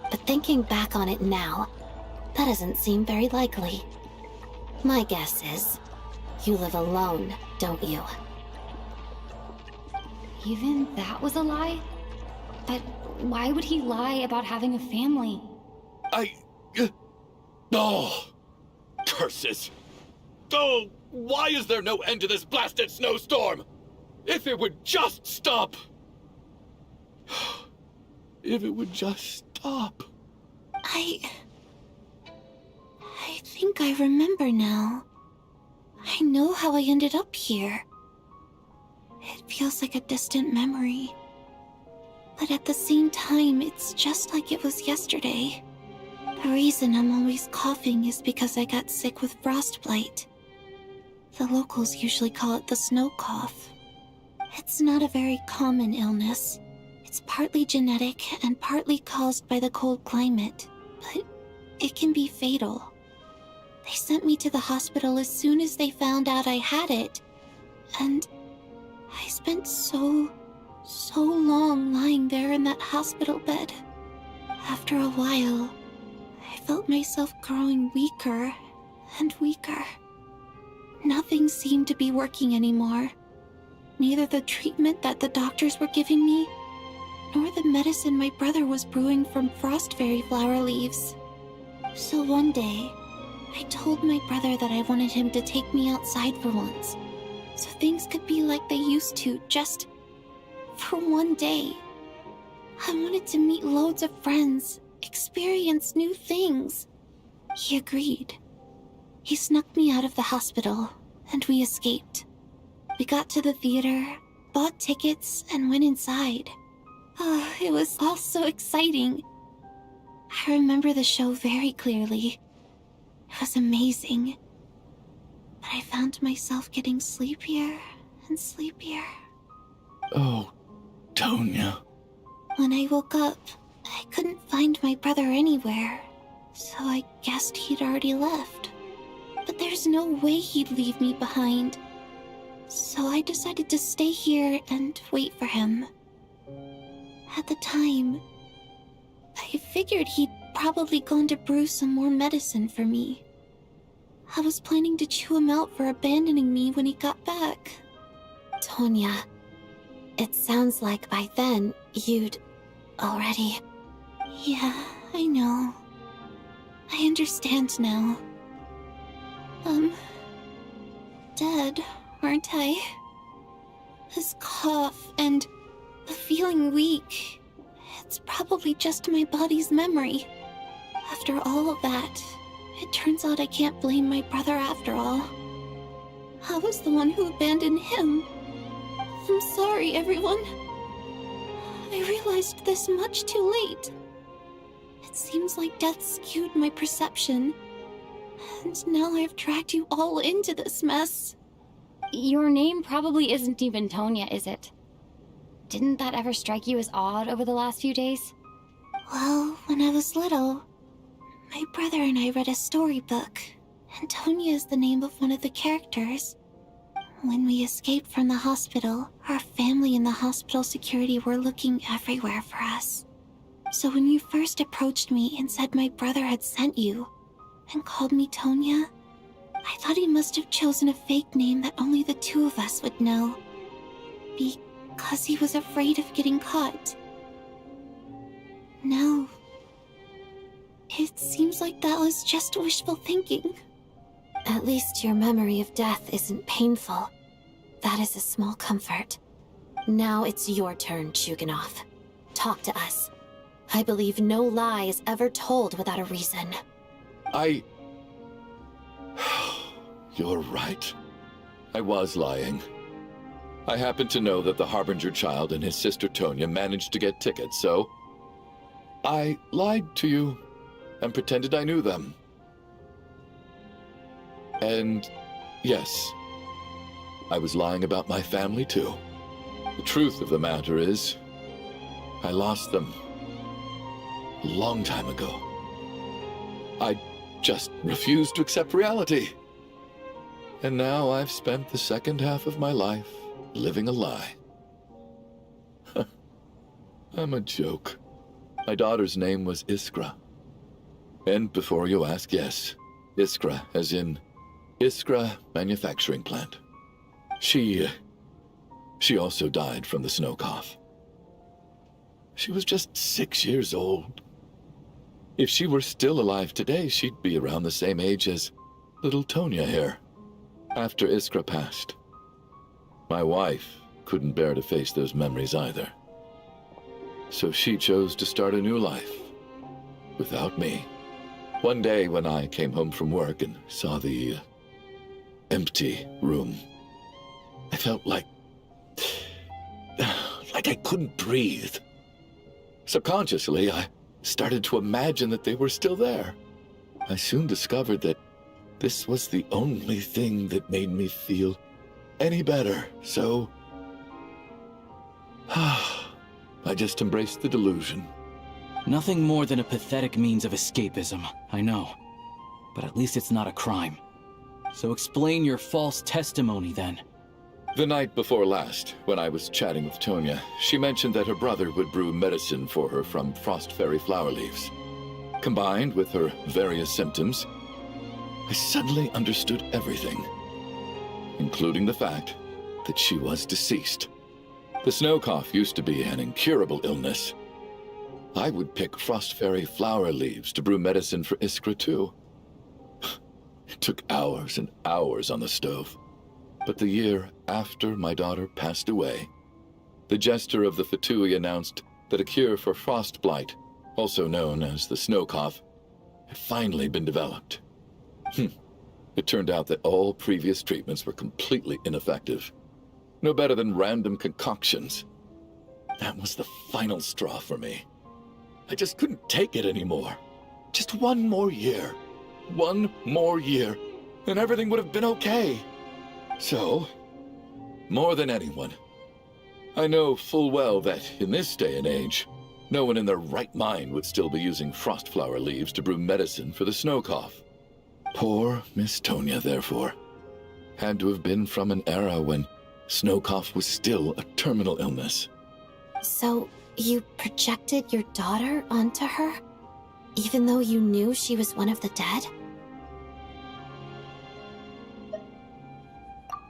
But thinking back on it now, that doesn't seem very likely. My guess is, you live alone, don't you? Even that was a lie? But why would he lie about having a family? Oh! Curses! Oh, why is there no end to this blasted snowstorm? If it would just stop! If it would just stop. I think I remember now. I know how I ended up here. It feels like a distant memory. But at the same time, it's just like it was yesterday. The reason I'm always coughing is because I got sick with frostbite. The locals usually call it the snow cough. It's not a very common illness. It's partly genetic and partly caused by the cold climate, but it can be fatal. They sent me to the hospital as soon as they found out I had it, and I spent so long lying there in that hospital bed. After a while, I felt myself growing weaker and weaker. Nothing seemed to be working anymore. Neither the treatment that the doctors were giving me, nor the medicine my brother was brewing from frost fairy flower leaves. So one day, I told my brother that I wanted him to take me outside for once, so things could be like they used to, just for one day. I wanted to meet loads of friends, experience new things. He agreed. He snuck me out of the hospital, and we escaped. We got to the theater, bought tickets, and went inside. Oh, it was all so exciting. I remember the show very clearly. It was amazing. But I found myself getting sleepier and sleepier. Oh, Tonya. When I woke up, I couldn't find my brother anywhere, so I guessed he'd already left. But there's no way he'd leave me behind. So I decided to stay here and wait for him. At the time, I figured he'd probably gone to brew some more medicine for me. I was planning to chew him out for abandoning me when he got back. Tonya, it sounds like by then you'd already... Yeah, I know. I understand now. Dead, aren't I? This cough and the feeling weak, it's probably just my body's memory. After all of that, It turns out I can't blame my brother after all. I was the one who abandoned him. I'm sorry, everyone. I realized this much too late. It seems like death skewed my perception. And now I've dragged you all into this mess. Your name probably isn't even Tonya, is it? Didn't that ever strike you as odd over the last few days? Well, when I was little, my brother and I read a storybook, and Tonya is the name of one of the characters. When we escaped from the hospital, our family and the hospital security were looking everywhere for us. So when you first approached me and said my brother had sent you, and called me Tonya, I thought he must have chosen a fake name that only the two of us would know. Because he was afraid of getting caught. No. It seems like that was just wishful thinking. At least your memory of death isn't painful. That is a small comfort. Now it's your turn, Chuganov. Talk to us. I believe no lie is ever told without a reason. You're right. I was lying. I happened to know that the Harbinger child and his sister Tonya managed to get tickets, so I lied to you and pretended I knew them. And yes, I was lying about my family too. The truth of the matter is, I lost them a long time ago. I just refused to accept reality. And now I've spent the second half of my life living a lie. I'm a joke. My daughter's name was Iskra. And before you ask, yes, Iskra, as in Iskra Manufacturing Plant. She also died from the snow cough. She was just 6 years old. If she were still alive today, she'd be around the same age as little Tonya here. After Iskra passed, my wife couldn't bear to face those memories either. So she chose to start a new life, without me. One day when I came home from work and saw the empty room, I felt like I couldn't breathe. Subconsciously, I started to imagine that they were still there. I soon discovered that this was the only thing that made me feel any better, so I just embraced the delusion. Nothing more than a pathetic means of escapism, I know. But at least it's not a crime. So explain your false testimony, then. The night before last, when I was chatting with Tonya, she mentioned that her brother would brew medicine for her from frost fairy flower leaves. Combined with her various symptoms, I suddenly understood everything, including the fact that she was deceased. The snow cough used to be an incurable illness. I would pick frost fairy flower leaves to brew medicine for Iskra too. It took hours and hours on the stove. But the year after my daughter passed away, the Jester of the Fatui announced that a cure for frost blight, also known as the snow cough, had finally been developed. It turned out that all previous treatments were completely ineffective. No better than random concoctions. That was the final straw for me. I just couldn't take it anymore. Just one more year. One more year, and everything would have been okay. So, more than anyone, I know full well that in this day and age, no one in their right mind would still be using frost flower leaves to brew medicine for the snow cough. Poor Miss Tonya, therefore, had to have been from an era when snow cough was still a terminal illness. So, you projected your daughter onto her? Even though you knew she was one of the dead?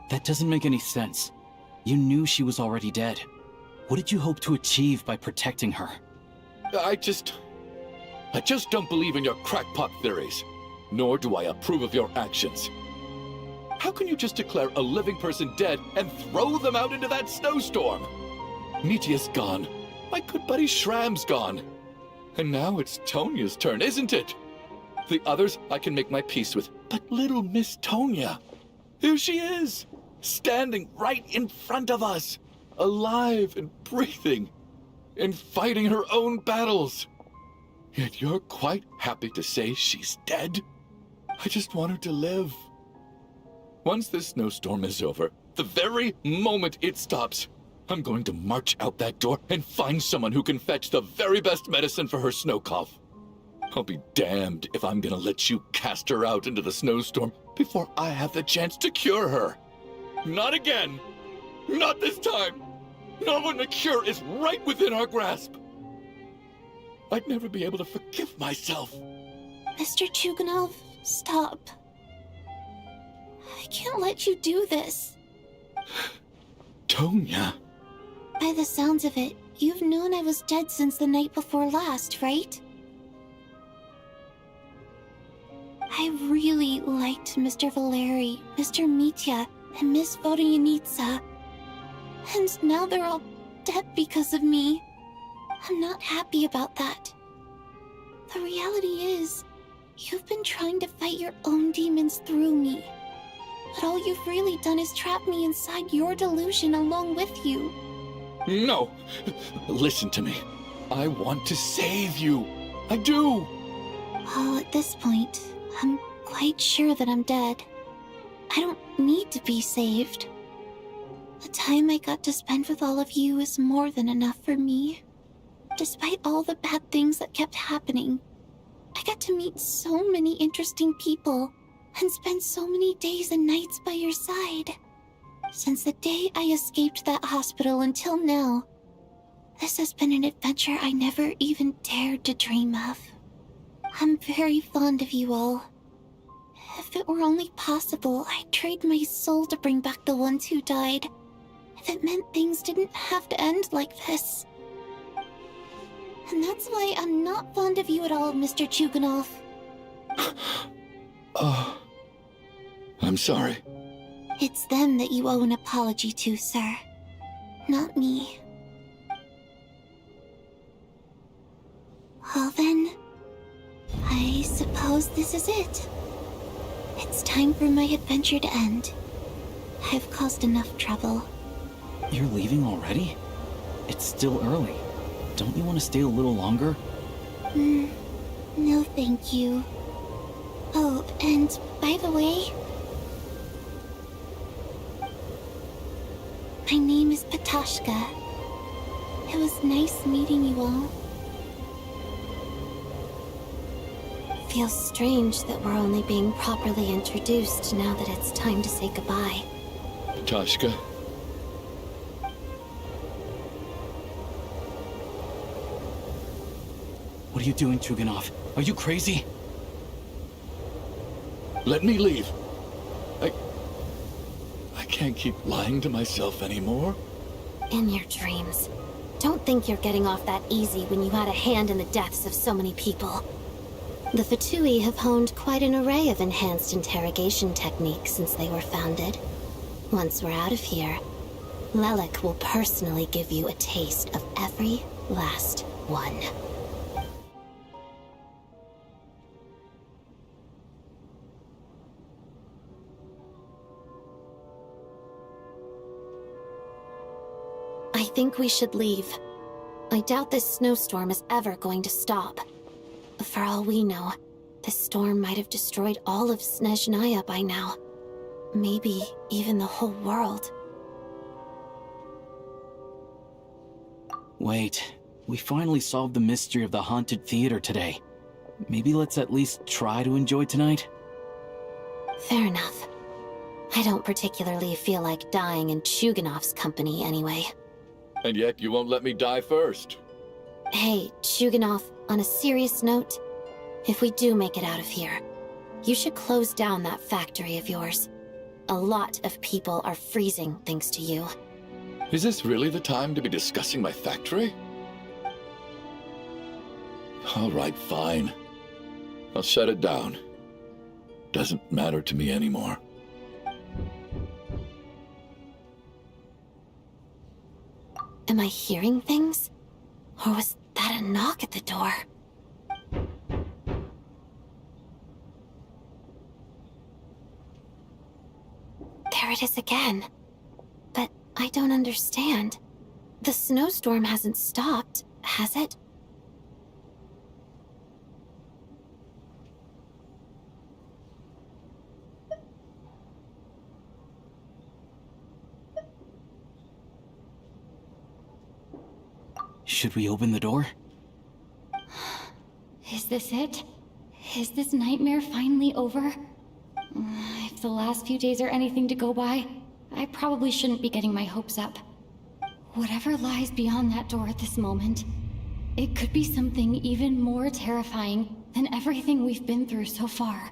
That doesn't make any sense. You knew she was already dead. What did you hope to achieve by protecting her? I just don't believe in your crackpot theories, nor do I approve of your actions. How can you just declare a living person dead and throw them out into that snowstorm? Nitia's gone. My good buddy Shram's gone. And now it's Tonya's turn, isn't it? The others I can make my peace with. But little Miss Tonya, here she is, standing right in front of us, alive and breathing, and fighting her own battles. Yet you're quite happy to say she's dead? I just want her to live. Once this snowstorm is over, the very moment it stops, I'm going to march out that door and find someone who can fetch the very best medicine for her snow cough. I'll be damned if I'm gonna let you cast her out into the snowstorm before I have the chance to cure her. Not again. Not this time. Not when the cure is right within our grasp. I'd never be able to forgive myself. Mr. Chuganov, stop. I can't let you do this. Tonya. By the sounds of it, you've known I was dead since the night before last, right? I really liked Mr. Valeri, Mr. Mitya, and Miss Vodyanitsa. And now they're all dead because of me. I'm not happy about that. The reality is, you've been trying to fight your own demons through me. But all you've really done is trap me inside your delusion along with you. No! Listen to me. I want to save you. I do! Oh, at this point, I'm quite sure that I'm dead. I don't need to be saved. The time I got to spend with all of you is more than enough for me. Despite all the bad things that kept happening, I got to meet so many interesting people and spend so many days and nights by your side. Since the day I escaped that hospital until now, this has been an adventure I never even dared to dream of. I'm very fond of you all. If it were only possible, I'd trade my soul to bring back the ones who died. If it meant things didn't have to end like this. And that's why I'm not fond of you at all, Mr. Chuganov. I'm sorry. It's them that you owe an apology to, sir. Not me. Well then, I suppose this is it. It's time for my adventure to end. I've caused enough trouble. You're leaving already? It's still early. Don't you want to stay a little longer? No thank you. Oh, and by the way, my name is Patashka. It was nice meeting you all. Feels strange that we're only being properly introduced now that it's time to say goodbye. Tashka. What are you doing, Chuganov? Are you crazy? Let me leave. I can't keep lying to myself anymore. In your dreams. Don't think you're getting off that easy when you had a hand in the deaths of so many people. The Fatui have honed quite an array of enhanced interrogation techniques since they were founded. Once we're out of here, Lelek will personally give you a taste of every last one. I think we should leave. I doubt this snowstorm is ever going to stop. For all we know, this storm might have destroyed all of Snezhnaya by now. Maybe even the whole world. Wait, we finally solved the mystery of the haunted theater today. Maybe let's at least try to enjoy tonight? Fair enough. I don't particularly feel like dying in Chuganov's company anyway. And yet you won't let me die first. Hey, Chuganov, on a serious note, if we do make it out of here, you should close down that factory of yours. A lot of people are freezing thanks to you. Is this really the time to be discussing my factory? All right, fine. I'll shut it down. Doesn't matter to me anymore. Am I hearing things? Or was that a knock at the door? There it is again. But I don't understand. The snowstorm hasn't stopped, has it? Should we open the door? Is this it? Is this nightmare finally over? If the last few days are anything to go by, I probably shouldn't be getting my hopes up. Whatever lies beyond that door at this moment, it could be something even more terrifying than everything we've been through so far.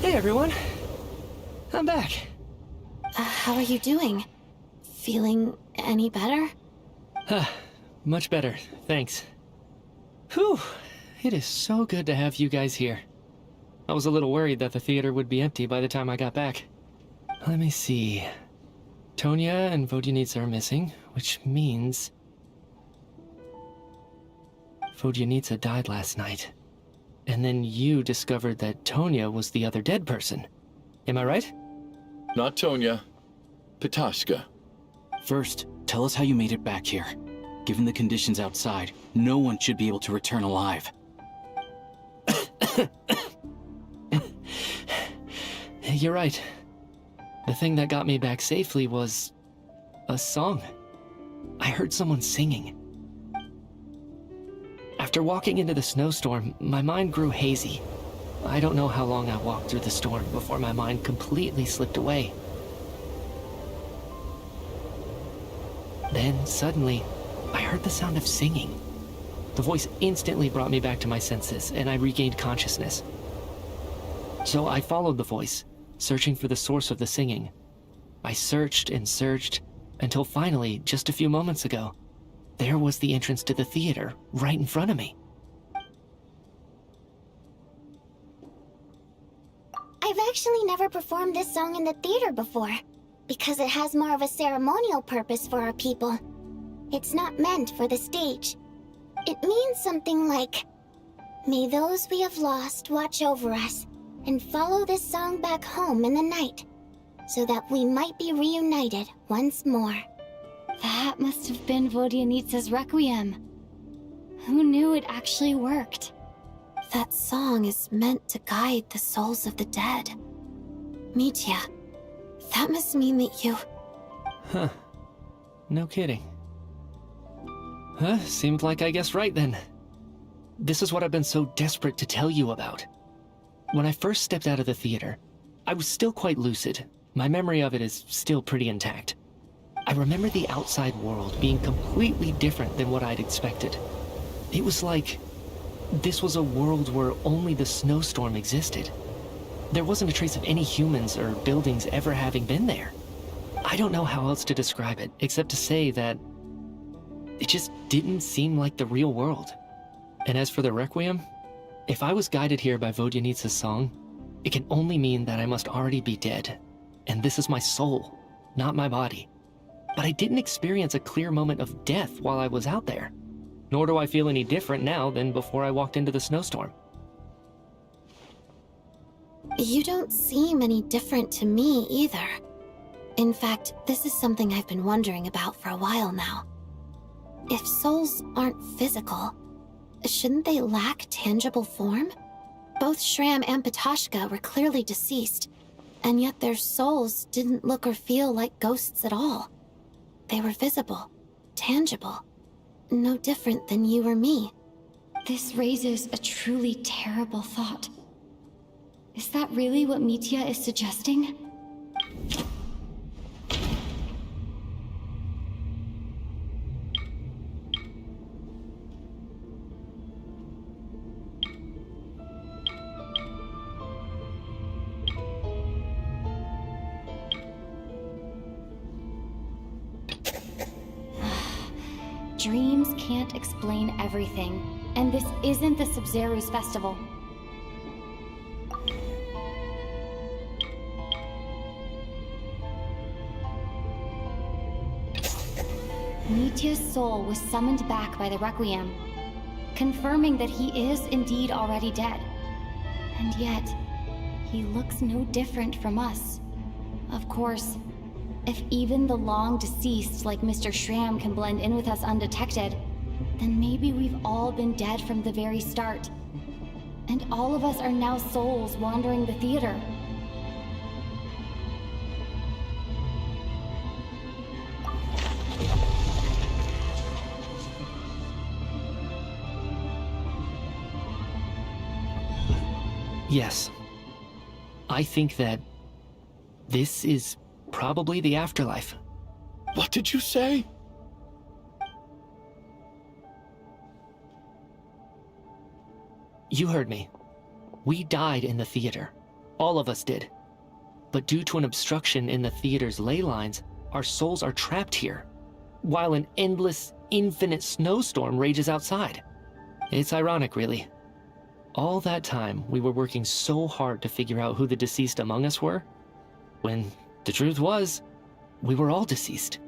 Hey everyone, I'm back. How are you doing? Feeling any better? Much better, thanks. Whew, it is so good to have you guys here. I was a little worried that the theater would be empty by the time I got back. Let me see. Tonya and Vodyanitsa are missing, which means... Vodyanitsa died last night. And then you discovered that Tonya was the other dead person. Am I right? Not Tonya. Pitashka. First, tell us how you made it back here. Given the conditions outside, no one should be able to return alive. You're right. The thing that got me back safely was... a song. I heard someone singing. After walking into the snowstorm, my mind grew hazy. I don't know how long I walked through the storm before my mind completely slipped away. Then, suddenly, I heard the sound of singing. The voice instantly brought me back to my senses, and I regained consciousness. So I followed the voice, searching for the source of the singing. I searched and searched, until finally, just a few moments ago, there was the entrance to the theater, right in front of me. I've actually never performed this song in the theater before, because it has more of a ceremonial purpose for our people. It's not meant for the stage. It means something like, "May those we have lost watch over us, and follow this song back home in the night, so that we might be reunited once more." That must have been Vodyanitsa's Requiem. Who knew it actually worked? That song is meant to guide the souls of the dead. Mitya, that must mean that you... Huh. No kidding. Huh, seemed like I guessed right then. This is what I've been so desperate to tell you about. When I first stepped out of the theater, I was still quite lucid. My memory of it is still pretty intact. I remember the outside world being completely different than what I'd expected. It was like this was a world where only the snowstorm existed. There wasn't a trace of any humans or buildings ever having been there. I don't know how else to describe it, except to say that it just didn't seem like the real world. And as for the Requiem, if I was guided here by Vodyanitsa's song, it can only mean that I must already be dead. And this is my soul, not my body. But I didn't experience a clear moment of death while I was out there. Nor do I feel any different now than before I walked into the snowstorm. You don't seem any different to me either. In fact, this is something I've been wondering about for a while now. If souls aren't physical, shouldn't they lack tangible form? Both Shram and Pitashka were clearly deceased, and yet their souls didn't look or feel like ghosts at all. They were visible, tangible, no different than you or me. This raises a truly terrible thought. Is that really what Mitya is suggesting? Dreams can't explain everything, and this isn't the Sub-Zero's festival. Mitya's soul was summoned back by the Requiem, confirming that he is indeed already dead. And yet, he looks no different from us. Of course, if even the long-deceased like Mr. Schramm can blend in with us undetected, then maybe we've all been dead from the very start. And all of us are now souls wandering the theater. Yes. I think that this is probably the afterlife. What did you say? You heard me. We died in the theater. All of us did. But due to an obstruction in the theater's ley lines, our souls are trapped here, while an endless, infinite snowstorm rages outside. It's ironic, really. All that time, we were working so hard to figure out who the deceased among us were, when the truth was, we were all deceased.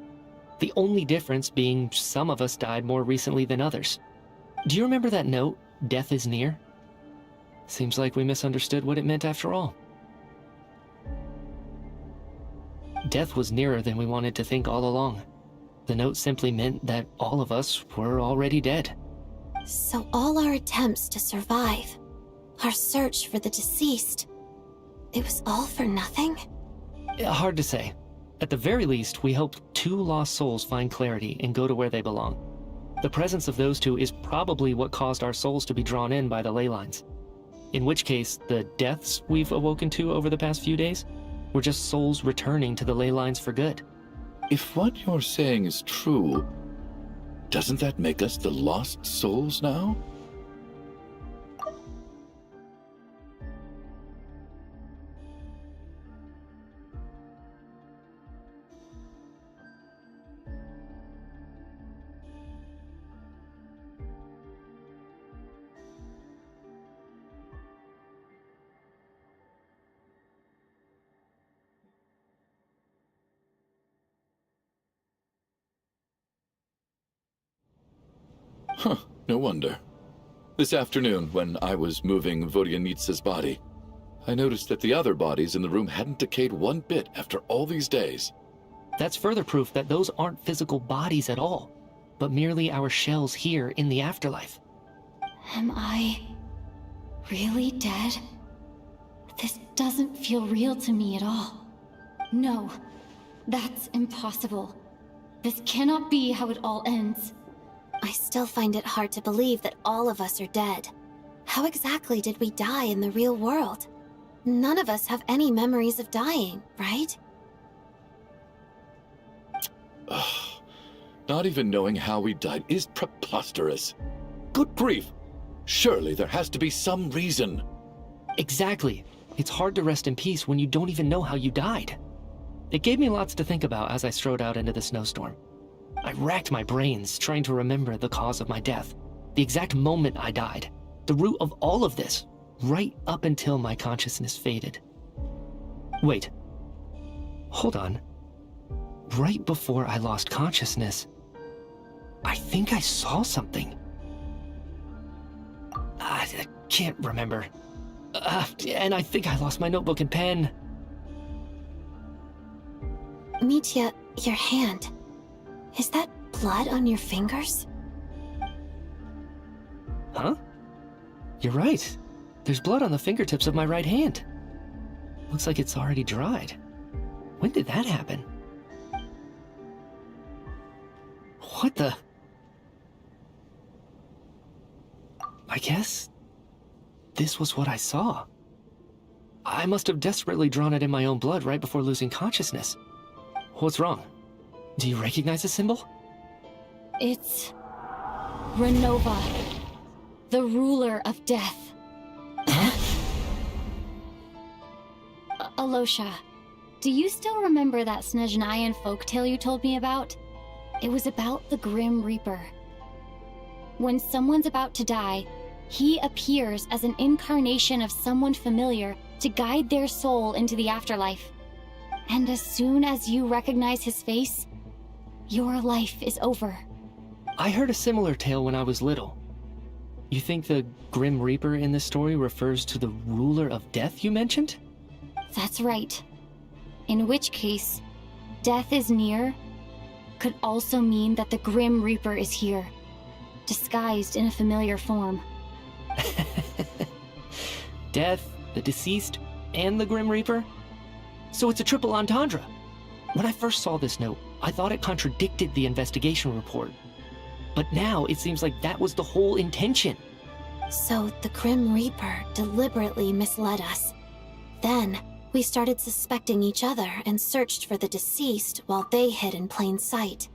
The only difference being some of us died more recently than others. Do you remember that note, "Death is near"? Seems like we misunderstood what it meant after all. Death was nearer than we wanted to think all along. The note simply meant that all of us were already dead. So all our attempts to survive, our search for the deceased, it was all for nothing? Hard to say. At the very least, we helped 2 lost souls find clarity and go to where they belong. The presence of those 2 is probably what caused our souls to be drawn in by the ley lines. In which case, the deaths we've awoken to over the past few days were just souls returning to the ley lines for good. If what you're saying is true, doesn't that make us the lost souls now? Huh, no wonder. This afternoon, when I was moving Vodyanitsa's body, I noticed that the other bodies in the room hadn't decayed one bit after all these days. That's further proof that those aren't physical bodies at all, but merely our shells here in the afterlife. Am I really dead? This doesn't feel real to me at all. No, that's impossible. This cannot be how it all ends. I still find it hard to believe that all of us are dead. How exactly did we die in the real world? None of us have any memories of dying, right? Ugh. Not even knowing how we died is preposterous. Good grief! Surely there has to be some reason. Exactly. It's hard to rest in peace when you don't even know how you died. It gave me lots to think about as I strode out into the snowstorm. I racked my brains trying to remember the cause of my death, the exact moment I died, the root of all of this, right up until my consciousness faded. Wait. Hold on. Right before I lost consciousness, I think I saw something. I can't remember. And I think I lost my notebook and pen. Mitya, your hand. Is that blood on your fingers? Huh? You're right. There's blood on the fingertips of my right hand. Looks like it's already dried. When did that happen? What the? I guess this was what I saw. I must have desperately drawn it in my own blood right before losing consciousness. What's wrong? Do you recognize the symbol? It's Renova, the ruler of death. Alosha, do you still remember that Snezhnayan folktale you told me about? It was about the Grim Reaper. When someone's about to die, he appears as an incarnation of someone familiar to guide their soul into the afterlife. And as soon as you recognize his face, your life is over. I heard a similar tale when I was little. You think the Grim Reaper in this story refers to the ruler of death you mentioned? That's right. In which case, death is near could also mean that the Grim Reaper is here, disguised in a familiar form. Death, the deceased, and the Grim Reaper? So it's a triple entendre. When I first saw this note, I thought it contradicted the investigation report. But now it seems like that was the whole intention. So the Grim Reaper deliberately misled us. Then, we started suspecting each other and searched for the deceased while they hid in plain sight.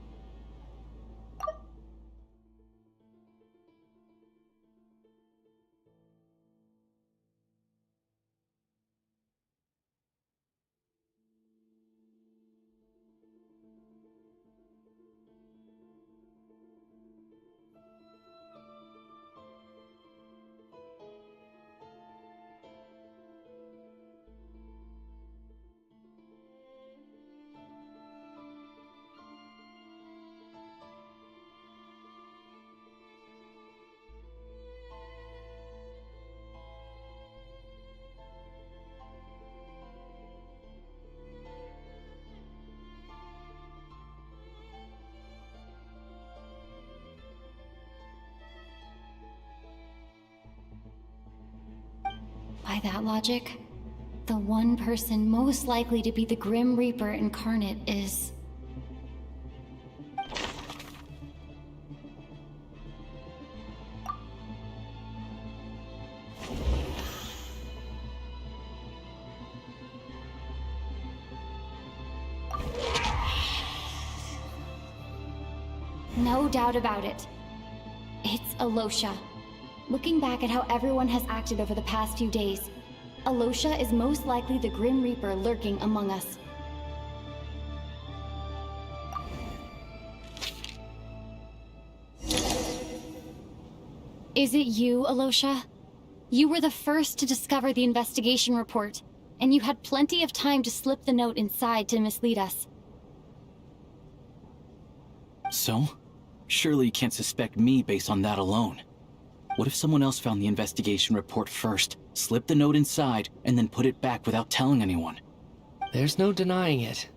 By that logic, the one person most likely to be the Grim Reaper incarnate is... No doubt about it. It's Alosha. Looking back at how everyone has acted over the past few days, Alosha is most likely the Grim Reaper lurking among us. Is it you, Alosha? You were the first to discover the investigation report, and you had plenty of time to slip the note inside to mislead us. So? Surely you can't suspect me based on that alone. What if someone else found the investigation report first, slipped the note inside, and then put it back without telling anyone? There's no denying it.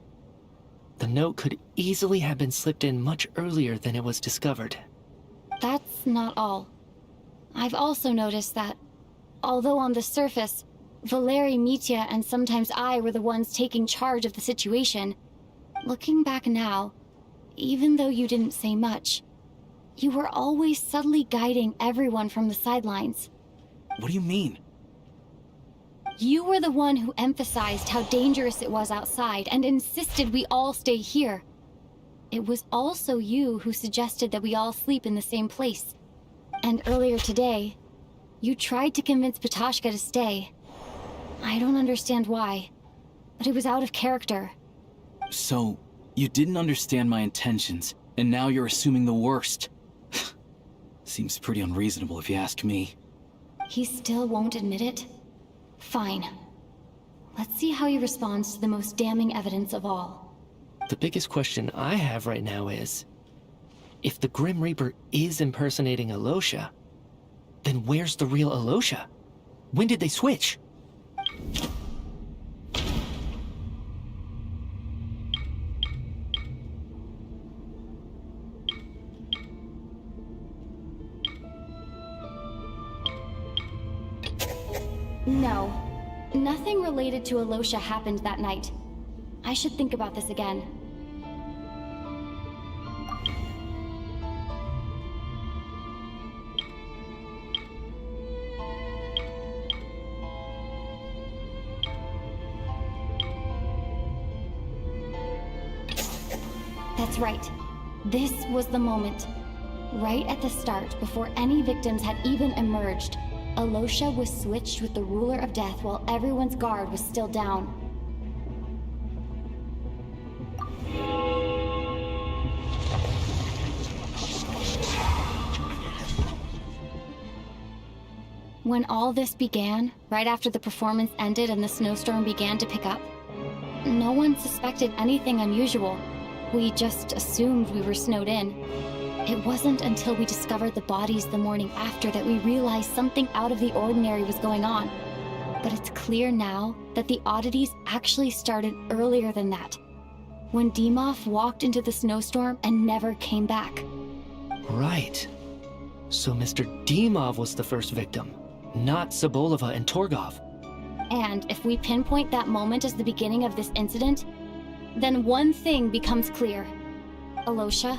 The note could easily have been slipped in much earlier than it was discovered. That's not all. I've also noticed that, although on the surface, Valeri, Mitya, and sometimes I were the ones taking charge of the situation, looking back now, even though you didn't say much, you were always subtly guiding everyone from the sidelines. What do you mean? You were the one who emphasized how dangerous it was outside and insisted we all stay here. It was also you who suggested that we all sleep in the same place. And earlier today, you tried to convince Ptashka to stay. I don't understand why, but it was out of character. So, you didn't understand my intentions, and now you're assuming the worst. Seems pretty unreasonable if you ask me. He still won't admit it? Fine. Let's see how he responds to the most damning evidence of all. The biggest question I have right now is, if the Grim Reaper is impersonating Alosha, then where's the real Alosha? When did they switch? No. Nothing related to Alosha happened that night. I should think about this again. That's right. This was the moment. Right at the start, before any victims had even emerged, Alosha was switched with the ruler of death while everyone's guard was still down. When all this began, right after the performance ended and the snowstorm began to pick up, no one suspected anything unusual. We just assumed we were snowed in. It wasn't until we discovered the bodies the morning after that we realized something out of the ordinary was going on. But it's clear now that the oddities actually started earlier than that, when Dimov walked into the snowstorm and never came back. Right. So Mr. Dimov was the first victim, not Sobolova and Torgov. And if we pinpoint that moment as the beginning of this incident, then one thing becomes clear. Alosha,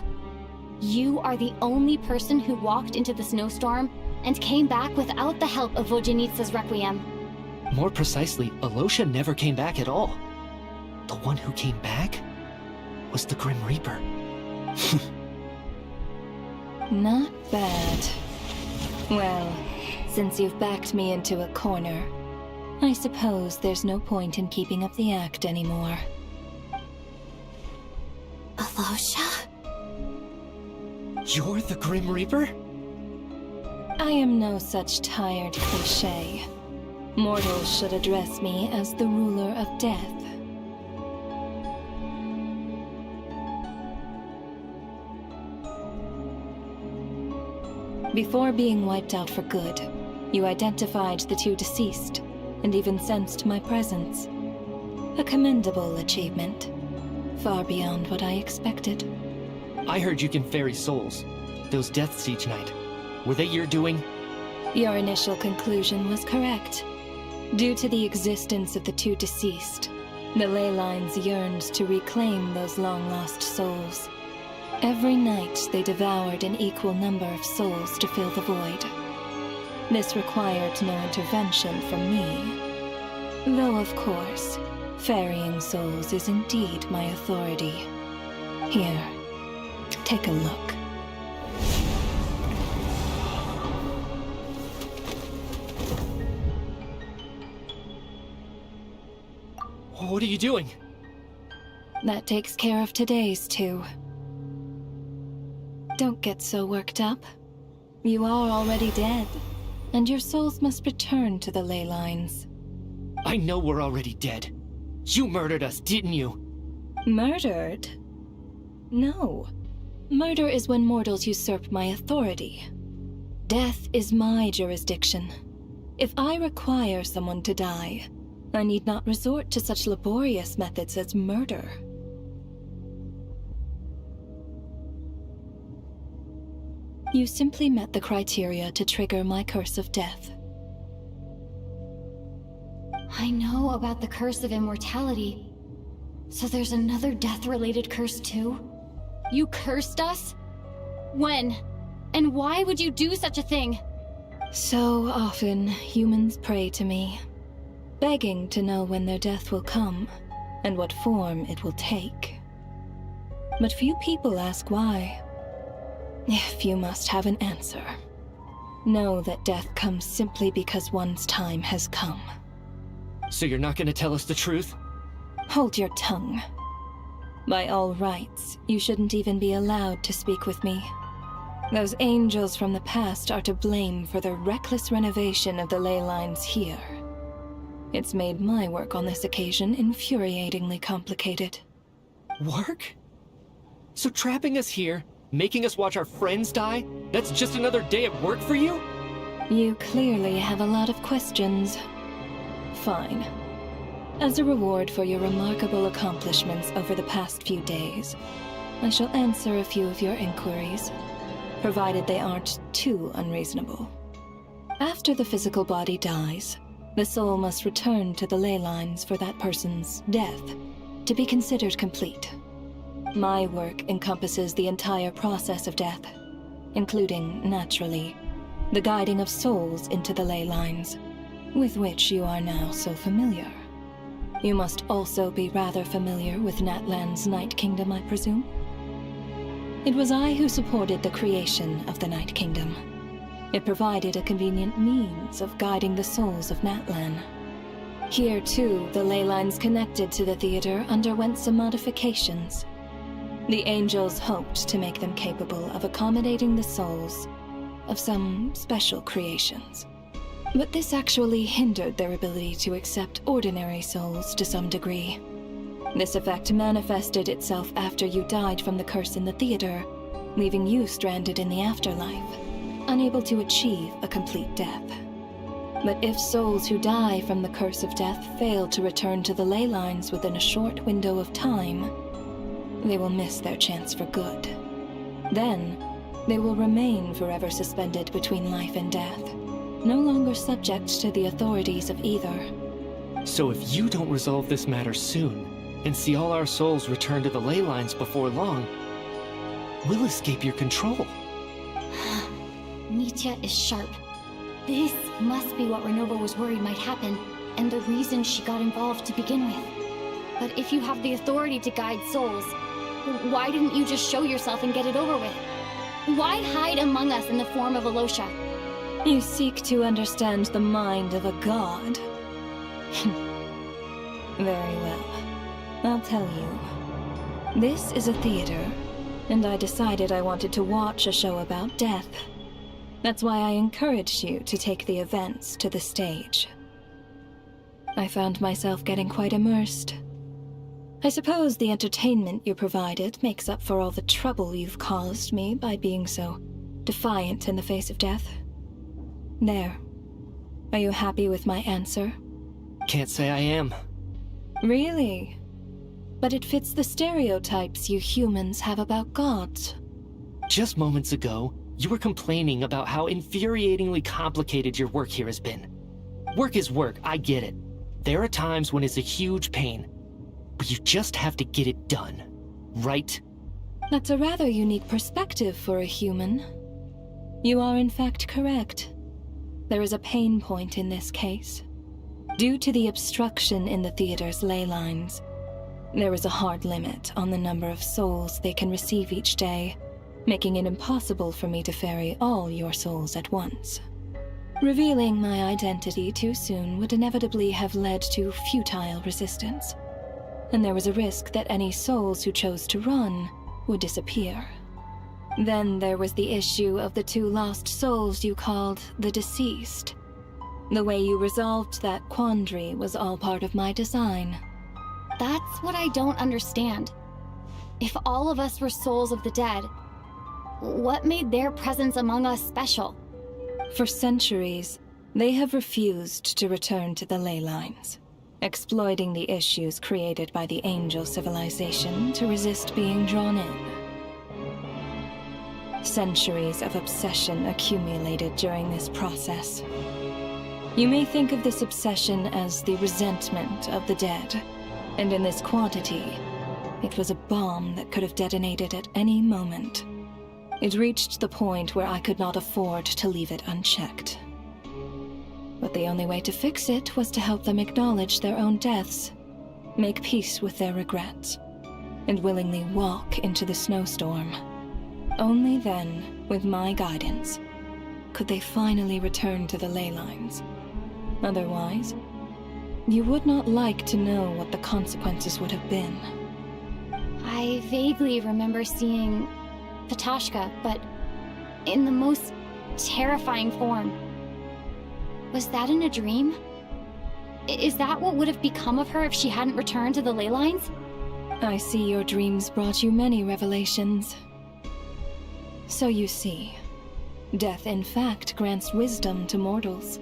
you are the only person who walked into the snowstorm and came back without the help of Vojanitsa's Requiem. More precisely, Alosha never came back at all. The one who came back was the Grim Reaper. Not bad. Well, since you've backed me into a corner, I suppose there's no point in keeping up the act anymore. Alosha? You're the Grim Reaper? I am no such tired cliché. Mortals should address me as the ruler of death. Before being wiped out for good, you identified the two deceased, and even sensed my presence. A commendable achievement, far beyond what I expected. I heard you can ferry souls. Those deaths each night. Were they your doing? Your initial conclusion was correct. Due to the existence of the two deceased, the ley lines yearned to reclaim those long-lost souls. Every night they devoured an equal number of souls to fill the void. This required no intervention from me. Though, of course, ferrying souls is indeed my authority. Here, take a look. What are you doing? That takes care of today's too. Don't get so worked up. You are already dead, and your souls must return to the ley lines. I know we're already dead. You murdered us, didn't you? Murdered? No. Murder is when mortals usurp my authority. Death is my jurisdiction. If I require someone to die, I need not resort to such laborious methods as murder. You simply met the criteria to trigger my curse of death. I know about the curse of immortality. So there's another death-related curse too? You cursed us? When? And why would you do such a thing? So often, humans pray to me, begging to know when their death will come, and what form it will take. But few people ask why. If you must have an answer, know that death comes simply because one's time has come. So you're not gonna tell us the truth? Hold your tongue. By all rights, you shouldn't even be allowed to speak with me. Those angels from the past are to blame for the reckless renovation of the ley lines here. It's made my work on this occasion infuriatingly complicated. Work? So trapping us here, making us watch our friends die, that's just another day at work for you? You clearly have a lot of questions. Fine. As a reward for your remarkable accomplishments over the past few days, I shall answer a few of your inquiries, provided they aren't too unreasonable. After the physical body dies, the soul must return to the ley lines for that person's death to be considered complete. My work encompasses the entire process of death, including, naturally, the guiding of souls into the ley lines, with which you are now so familiar. You must also be rather familiar with Natlan's Night Kingdom, I presume? It was I who supported the creation of the Night Kingdom. It provided a convenient means of guiding the souls of Natlan. Here, too, the ley lines connected to the theater underwent some modifications. The angels hoped to make them capable of accommodating the souls of some special creations. But this actually hindered their ability to accept ordinary souls to some degree. This effect manifested itself after you died from the curse in the theater, leaving you stranded in the afterlife, unable to achieve a complete death. But if souls who die from the curse of death fail to return to the ley lines within a short window of time, they will miss their chance for good. Then, they will remain forever suspended between life and death, no longer subject to the authorities of either. So if you don't resolve this matter soon, and see all our souls return to the ley lines before long, we'll escape your control. Nitya is sharp. This must be what Renova was worried might happen, and the reason she got involved to begin with. But if you have the authority to guide souls, why didn't you just show yourself and get it over with? Why hide among us in the form of Alosha? You seek to understand the mind of a god. Very well. I'll tell you. This is a theater, and I decided I wanted to watch a show about death. That's why I encouraged you to take the events to the stage. I found myself getting quite immersed. I suppose the entertainment you provided makes up for all the trouble you've caused me by being so defiant in the face of death. There. Are you happy with my answer? Can't say I am. Really? But it fits the stereotypes you humans have about gods. Just moments ago, you were complaining about how infuriatingly complicated your work here has been. Work is work, I get it. There are times when it's a huge pain, but you just have to get it done, right? That's a rather unique perspective for a human. You are in fact correct. There is a pain point in this case. Due to the obstruction in the theater's ley lines, there is a hard limit on the number of souls they can receive each day, making it impossible for me to ferry all your souls at once. Revealing my identity too soon would inevitably have led to futile resistance, and there was a risk that any souls who chose to run would disappear. Then there was the issue of the 2 lost souls you called the deceased. The way you resolved that quandary was all part of my design. That's what I don't understand. If all of us were souls of the dead, what made their presence among us special? For centuries, they have refused to return to the ley lines, exploiting the issues created by the angel civilization to resist being drawn in. Centuries of obsession accumulated during this process. You may think of this obsession as the resentment of the dead, and in this quantity, it was a bomb that could have detonated at any moment. It reached the point where I could not afford to leave it unchecked. But the only way to fix it was to help them acknowledge their own deaths, make peace with their regrets, and willingly walk into the snowstorm. Only then, with my guidance, could they finally return to the ley lines. Otherwise, you would not like to know what the consequences would have been. I vaguely remember seeing Patashka, but in the most terrifying form. Was that in a dream? Is that what would have become of her if she hadn't returned to the ley lines? I see your dreams brought you many revelations. So you see, death in fact grants wisdom to mortals.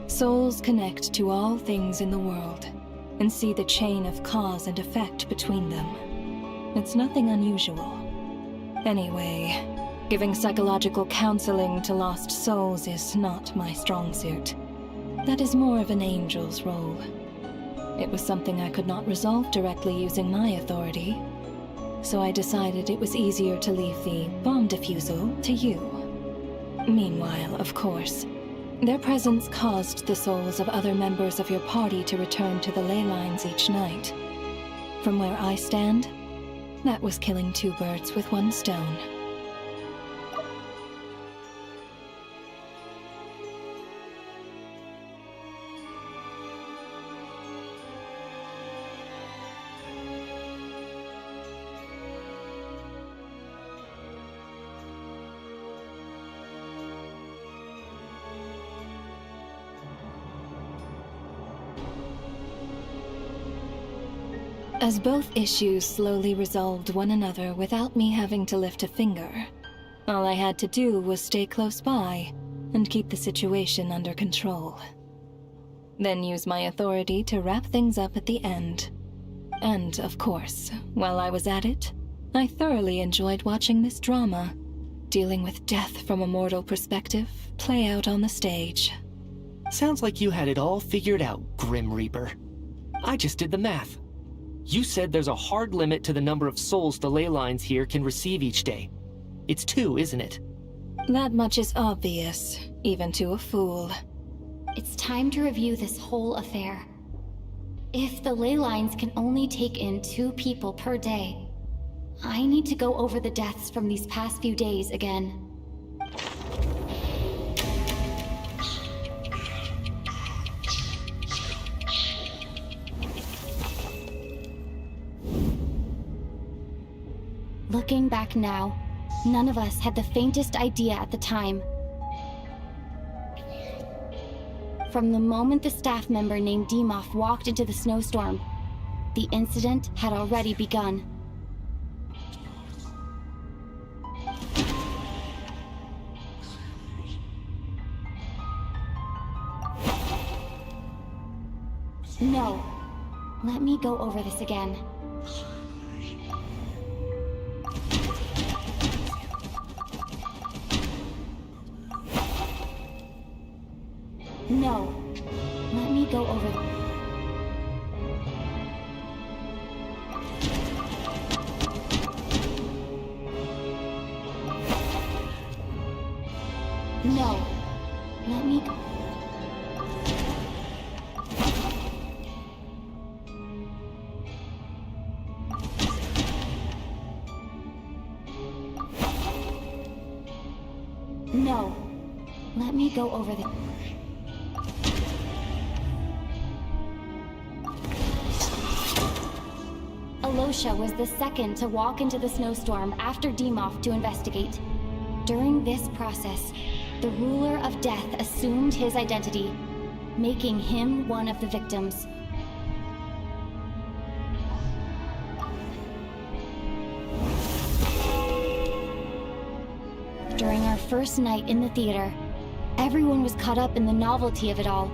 Souls connect to all things in the world and see the chain of cause and effect between them. It's nothing unusual. Anyway, giving psychological counseling to lost souls is not my strong suit. That is more of an angel's role. It was something I could not resolve directly using my authority, so I decided it was easier to leave the bomb defusal to you. Meanwhile, of course, their presence caused the souls of other members of your party to return to the ley lines each night. From where I stand, that was killing 2 birds with 1 stone. As both issues slowly resolved one another without me having to lift a finger, all I had to do was stay close by and keep the situation under control. Then use my authority to wrap things up at the end. And, of course, while I was at it, I thoroughly enjoyed watching this drama, dealing with death from a mortal perspective, play out on the stage. Sounds like you had it all figured out, Grim Reaper. I just did the math. You said there's a hard limit to the number of souls the ley lines here can receive each day. It's 2, isn't it? That much is obvious, even to a fool. It's time to review this whole affair. If the ley lines can only take in 2 people per day, I need to go over the deaths from these past few days again. Looking back now, none of us had the faintest idea at the time. From the moment the staff member named Demoff walked into the snowstorm, the incident had already begun. No. Let me go over this again. No. Let me go over... No. Let me... No. Let me go over the... Alosha was the second to walk into the snowstorm after Demoff to investigate. During this process, the ruler of death assumed his identity, making him one of the victims. During our first night in the theater, everyone was caught up in the novelty of it all.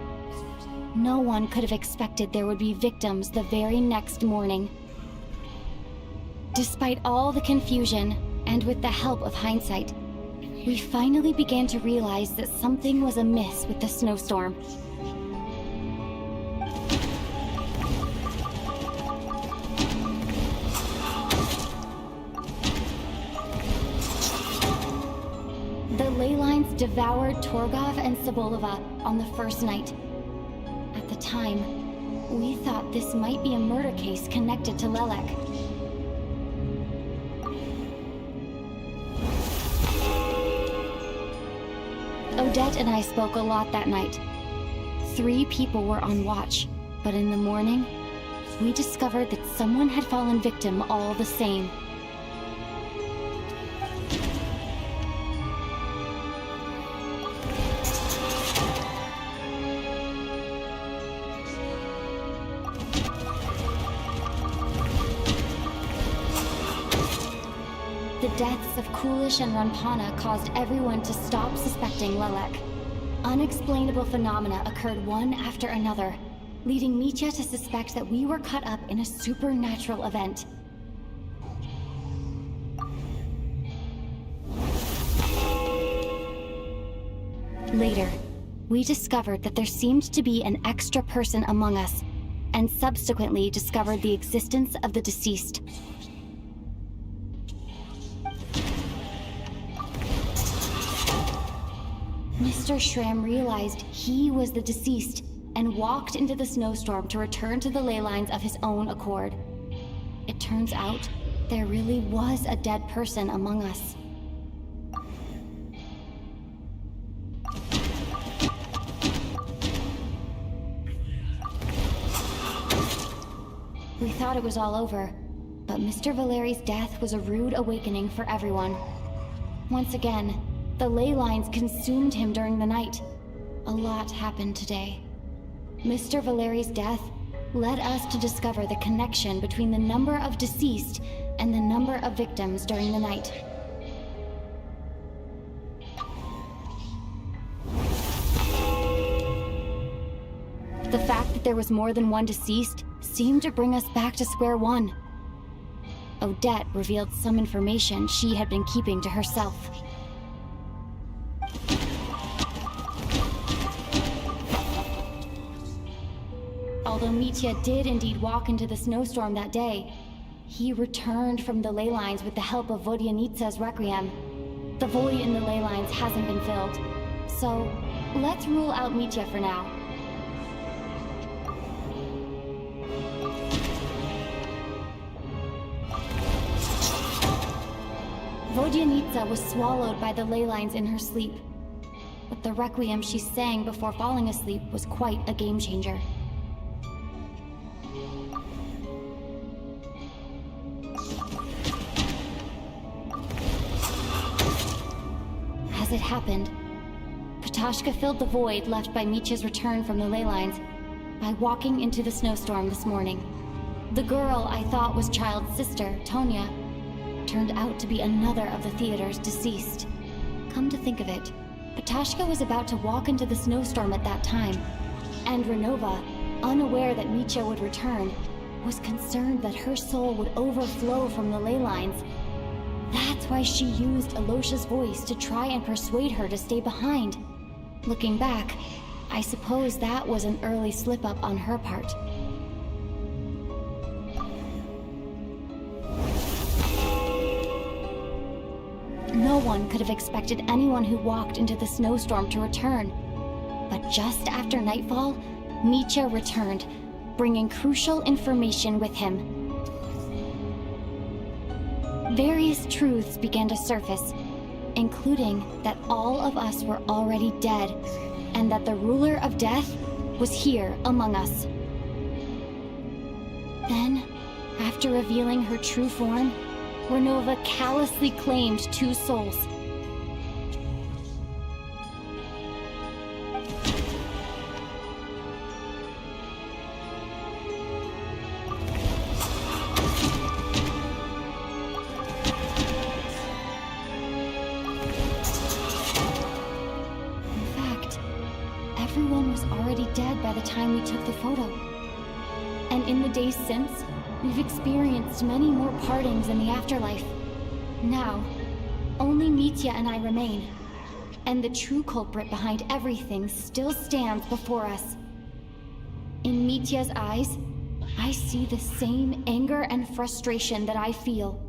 No one could have expected there would be victims the very next morning. Despite all the confusion, and with the help of hindsight, we finally began to realize that something was amiss with the snowstorm. The ley lines devoured Torgov and Sobolova on the first night. At the time, we thought this might be a murder case connected to Lelek. Odette and I spoke a lot that night. 3 people were on watch, but in the morning, we discovered that someone had fallen victim all the same. The deaths of Coolish and Ranpana caused everyone to stop suspecting Lelek. Unexplainable phenomena occurred one after another, leading Mitya to suspect that we were caught up in a supernatural event. Later, we discovered that there seemed to be an extra person among us, and subsequently discovered the existence of the deceased. Mr. Schramm realized he was the deceased and walked into the snowstorm to return to the ley lines of his own accord. It turns out there really was a dead person among us. We thought it was all over, but Mr. Valeri's death was a rude awakening for everyone. Once again, the ley lines consumed him during the night. A lot happened today. Mr. Valeri's death led us to discover the connection between the number of deceased and the number of victims during the night. The fact that there was more than one deceased seemed to bring us back to square one. Odette revealed some information she had been keeping to herself. Although Mitya did indeed walk into the snowstorm that day, he returned from the ley lines with the help of Vodyanitsa's requiem. The void in the ley lines hasn't been filled, so let's rule out Mitya for now. Vodyanitsa was swallowed by the ley lines in her sleep, but the requiem she sang before falling asleep was quite a game changer. As it happened, Patashka filled the void left by Mitya's return from the ley lines by walking into the snowstorm this morning. The girl I thought was Child's sister, Tonya, turned out to be another of the theater's deceased. Come to think of it, Patashka was about to walk into the snowstorm at that time, and Renova, unaware that Mitya would return, was concerned that her soul would overflow from the ley lines. That's why she used Alosha's voice to try and persuade her to stay behind. Looking back, I suppose that was an early slip-up on her part. No one could have expected anyone who walked into the snowstorm to return. But just after nightfall, Mitya returned, bringing crucial information with him. Various truths began to surface, including that all of us were already dead, and that the ruler of death was here among us. Then, after revealing her true form, Renova callously claimed 2 souls. In fact, everyone was already dead by the time we took the photo. And in the days since, we've experienced many more partings in the afterlife. Now, only Mitya and I remain, and the true culprit behind everything still stands before us. In Mitya's eyes, I see the same anger and frustration that I feel.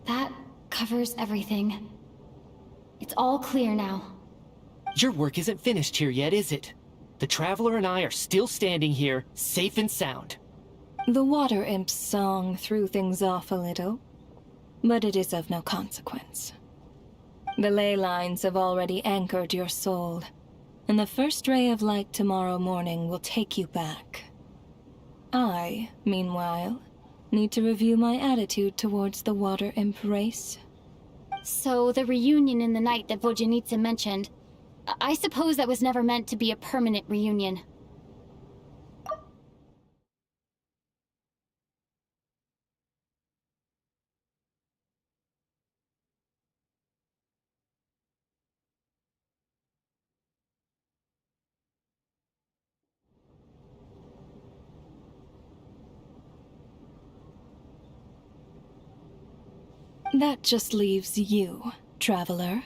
That covers everything. It's all clear now. Your work isn't finished here yet, is it? The Traveler and I are still standing here, safe and sound. The Water Imp's song threw things off a little, but it is of no consequence. The ley lines have already anchored your soul, and the first ray of light tomorrow morning will take you back. I, meanwhile, need to review my attitude towards the Water Imp race. So the reunion in the night that Vodyanitsa mentioned, I suppose that was never meant to be a permanent reunion. That just leaves you, Traveler.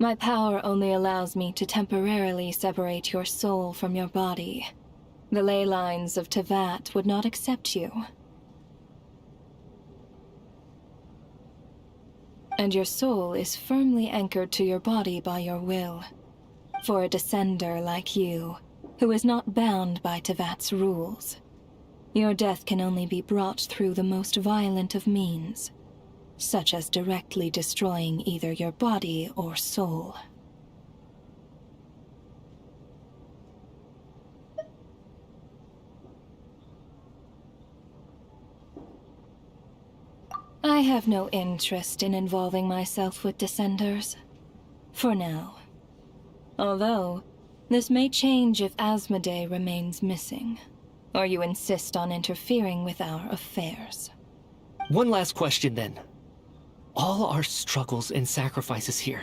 My power only allows me to temporarily separate your soul from your body. The ley lines of Tevat would not accept you. And your soul is firmly anchored to your body by your will. For a descender like you, who is not bound by Tevat's rules, your death can only be brought through the most violent of means, such as directly destroying either your body or soul. I have no interest in involving myself with Descenders. For now. Although, this may change if Asmodee remains missing, or you insist on interfering with our affairs. One last question then. All our struggles and sacrifices here,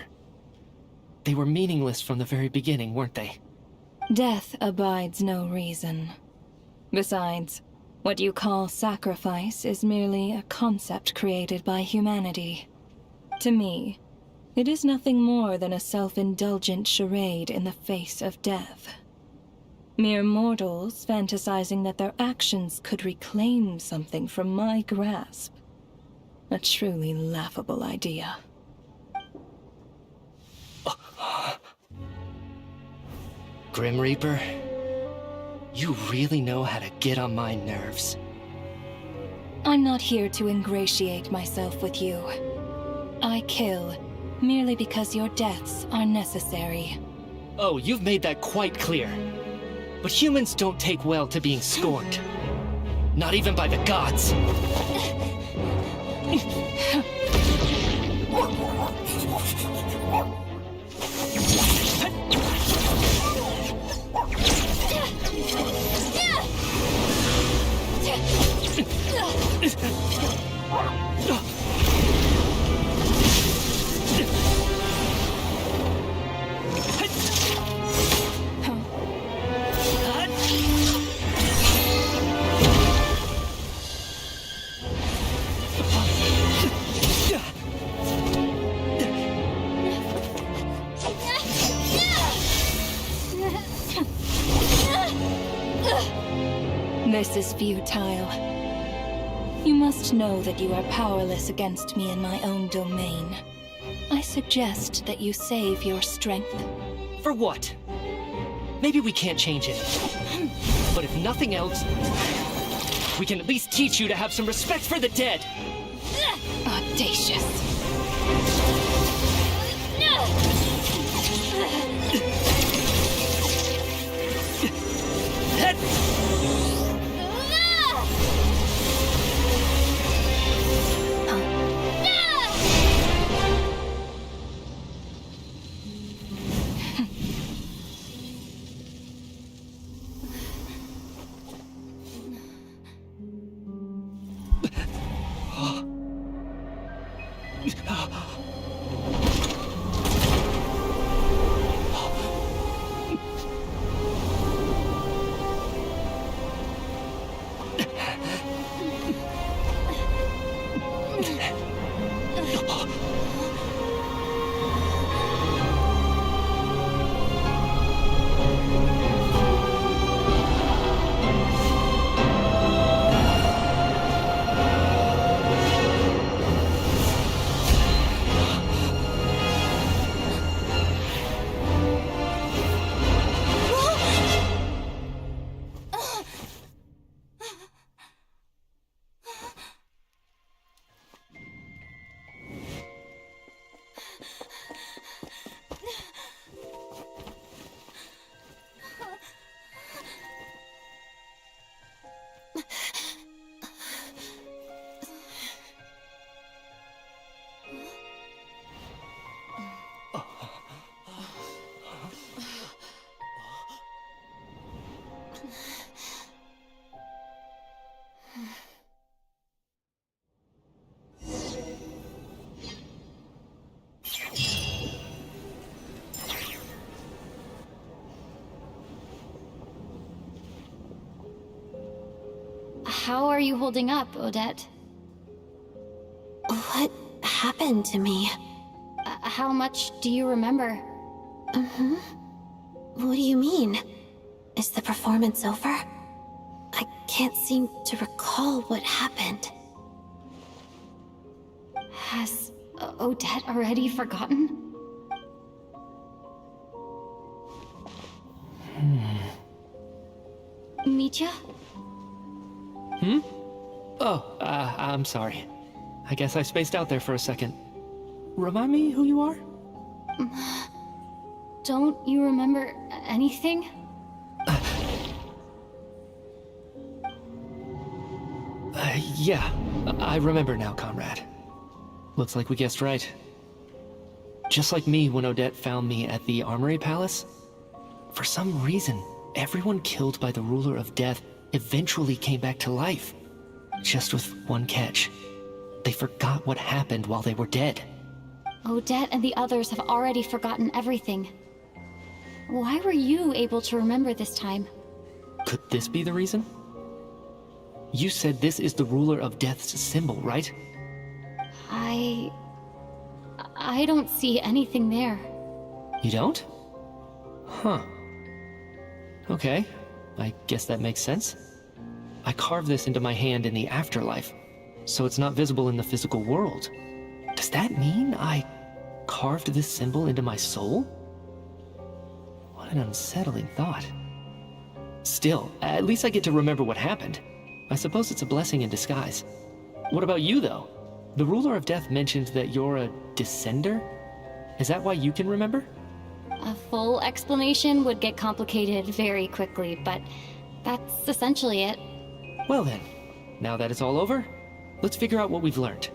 they were meaningless from the very beginning, weren't they? Death abides no reason. Besides, what you call sacrifice is merely a concept created by humanity. To me, it is nothing more than a self-indulgent charade in the face of death. Mere mortals fantasizing that their actions could reclaim something from my grasp. A truly laughable idea. Grim Reaper, you really know how to get on my nerves. I'm not here to ingratiate myself with you. I kill merely because your deaths are necessary. Oh, you've made that quite clear. But humans don't take well to being scorned. Not even by the gods. This is futile. You must know that you are powerless against me in my own domain. I suggest that you save your strength. For what? Maybe we can't change it. But if nothing else, we can at least teach you to have some respect for the dead. Audacious. How are you holding up, Odette? What happened to me? How much do you remember? What do you mean? Is the performance over? I can't seem to recall what happened. Has Odette already forgotten? Mitya? Oh, I'm sorry. I guess I spaced out there for a second. Remind me who you are? Don't you remember anything? Yeah, I remember now, comrade. Looks like we guessed right. Just like me when Odette found me at the Armory Palace. For some reason, everyone killed by the Ruler of Death eventually came back to life. Just with one catch. They forgot what happened while they were dead. Odette and the others have already forgotten everything. Why were you able to remember this time? Could this be the reason? You said this is the Ruler of Death's symbol, right? I don't see anything there. You don't? Huh. Okay, I guess that makes sense. I carved this into my hand in the afterlife, so it's not visible in the physical world. Does that mean I carved this symbol into my soul? What an unsettling thought. Still, at least I get to remember what happened. I suppose it's a blessing in disguise. What about you, though? The Ruler of Death mentioned that you're a descender? Is that why you can remember? A full explanation would get complicated very quickly, but that's essentially it. Well then, now that it's all over, let's figure out what we've learned.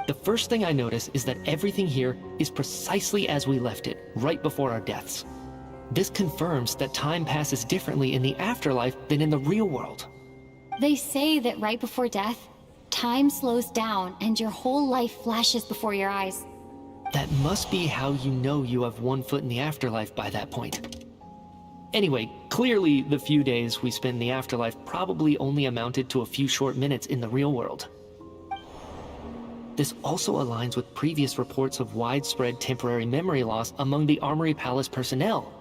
The first thing I notice is that everything here is precisely as we left it, right before our deaths. This confirms that time passes differently in the afterlife than in the real world. They say that right before death, time slows down and your whole life flashes before your eyes. That must be how you know you have one foot in the afterlife by that point. Anyway, clearly the few days we spent in the afterlife probably only amounted to a few short minutes in the real world. This also aligns with previous reports of widespread temporary memory loss among the Armory Palace personnel.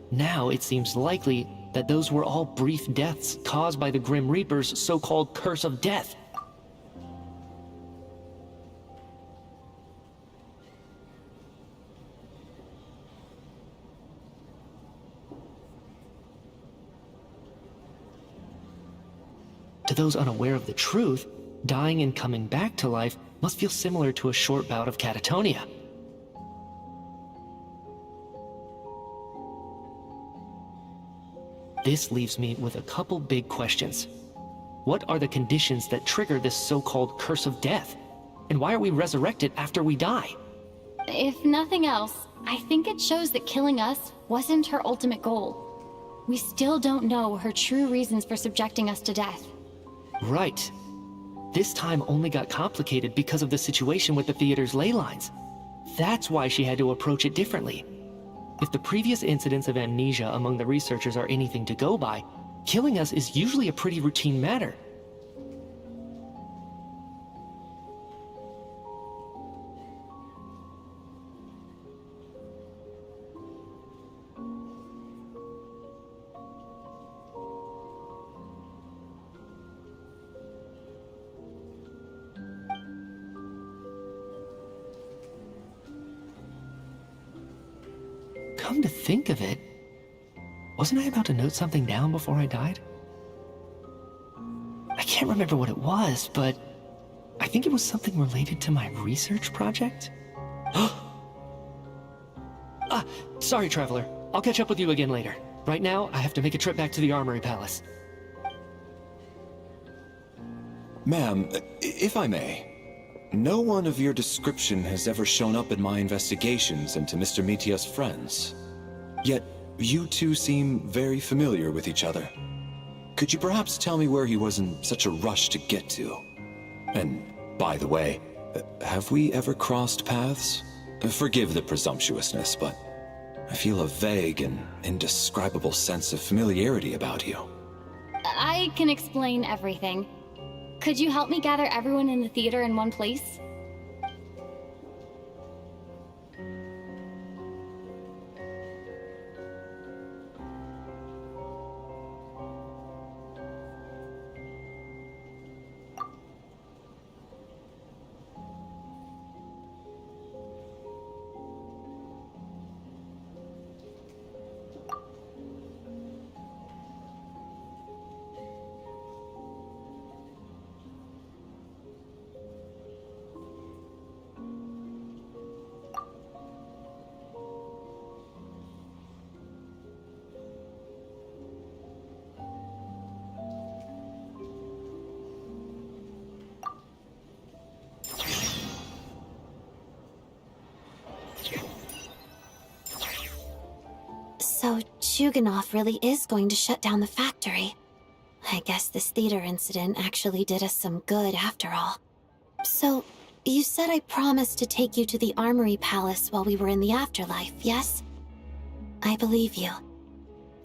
Now it seems likely that those were all brief deaths caused by the Grim Reaper's so-called Curse of Death. To those unaware of the truth, dying and coming back to life must feel similar to a short bout of catatonia. This leaves me with a couple big questions. What are the conditions that trigger this so-called curse of death? And why are we resurrected after we die? If nothing else, I think it shows that killing us wasn't her ultimate goal. We still don't know her true reasons for subjecting us to death. Right. This time only got complicated because of the situation with the theater's ley lines. That's why she had to approach it differently. If the previous incidents of amnesia among the researchers are anything to go by, killing us is usually a pretty routine matter. Come to think of it, wasn't I about to note something down before I died? I can't remember what it was, but I think it was something related to my research project? Sorry, Traveler. I'll catch up with you again later. Right now, I have to make a trip back to the Armory Palace. Ma'am, if I may, no one of your description has ever shown up in my investigations into Mr. Mitia's friends. Yet, you two seem very familiar with each other. Could you perhaps tell me where he was in such a rush to get to? And, by the way, have we ever crossed paths? Forgive the presumptuousness, but I feel a vague and indescribable sense of familiarity about you. I can explain everything. Could you help me gather everyone in the theater in one place? Chuganov really is going to shut down the factory. I guess this theater incident actually did us some good after all. So, you said I promised to take you to the Armory Palace while we were in the afterlife, yes? I believe you.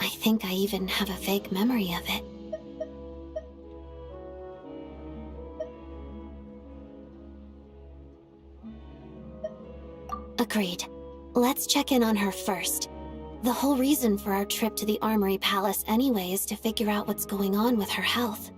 I think I even have a vague memory of it. Agreed. Let's check in on her first. The whole reason for our trip to the Armory Palace anyway is to figure out what's going on with her health.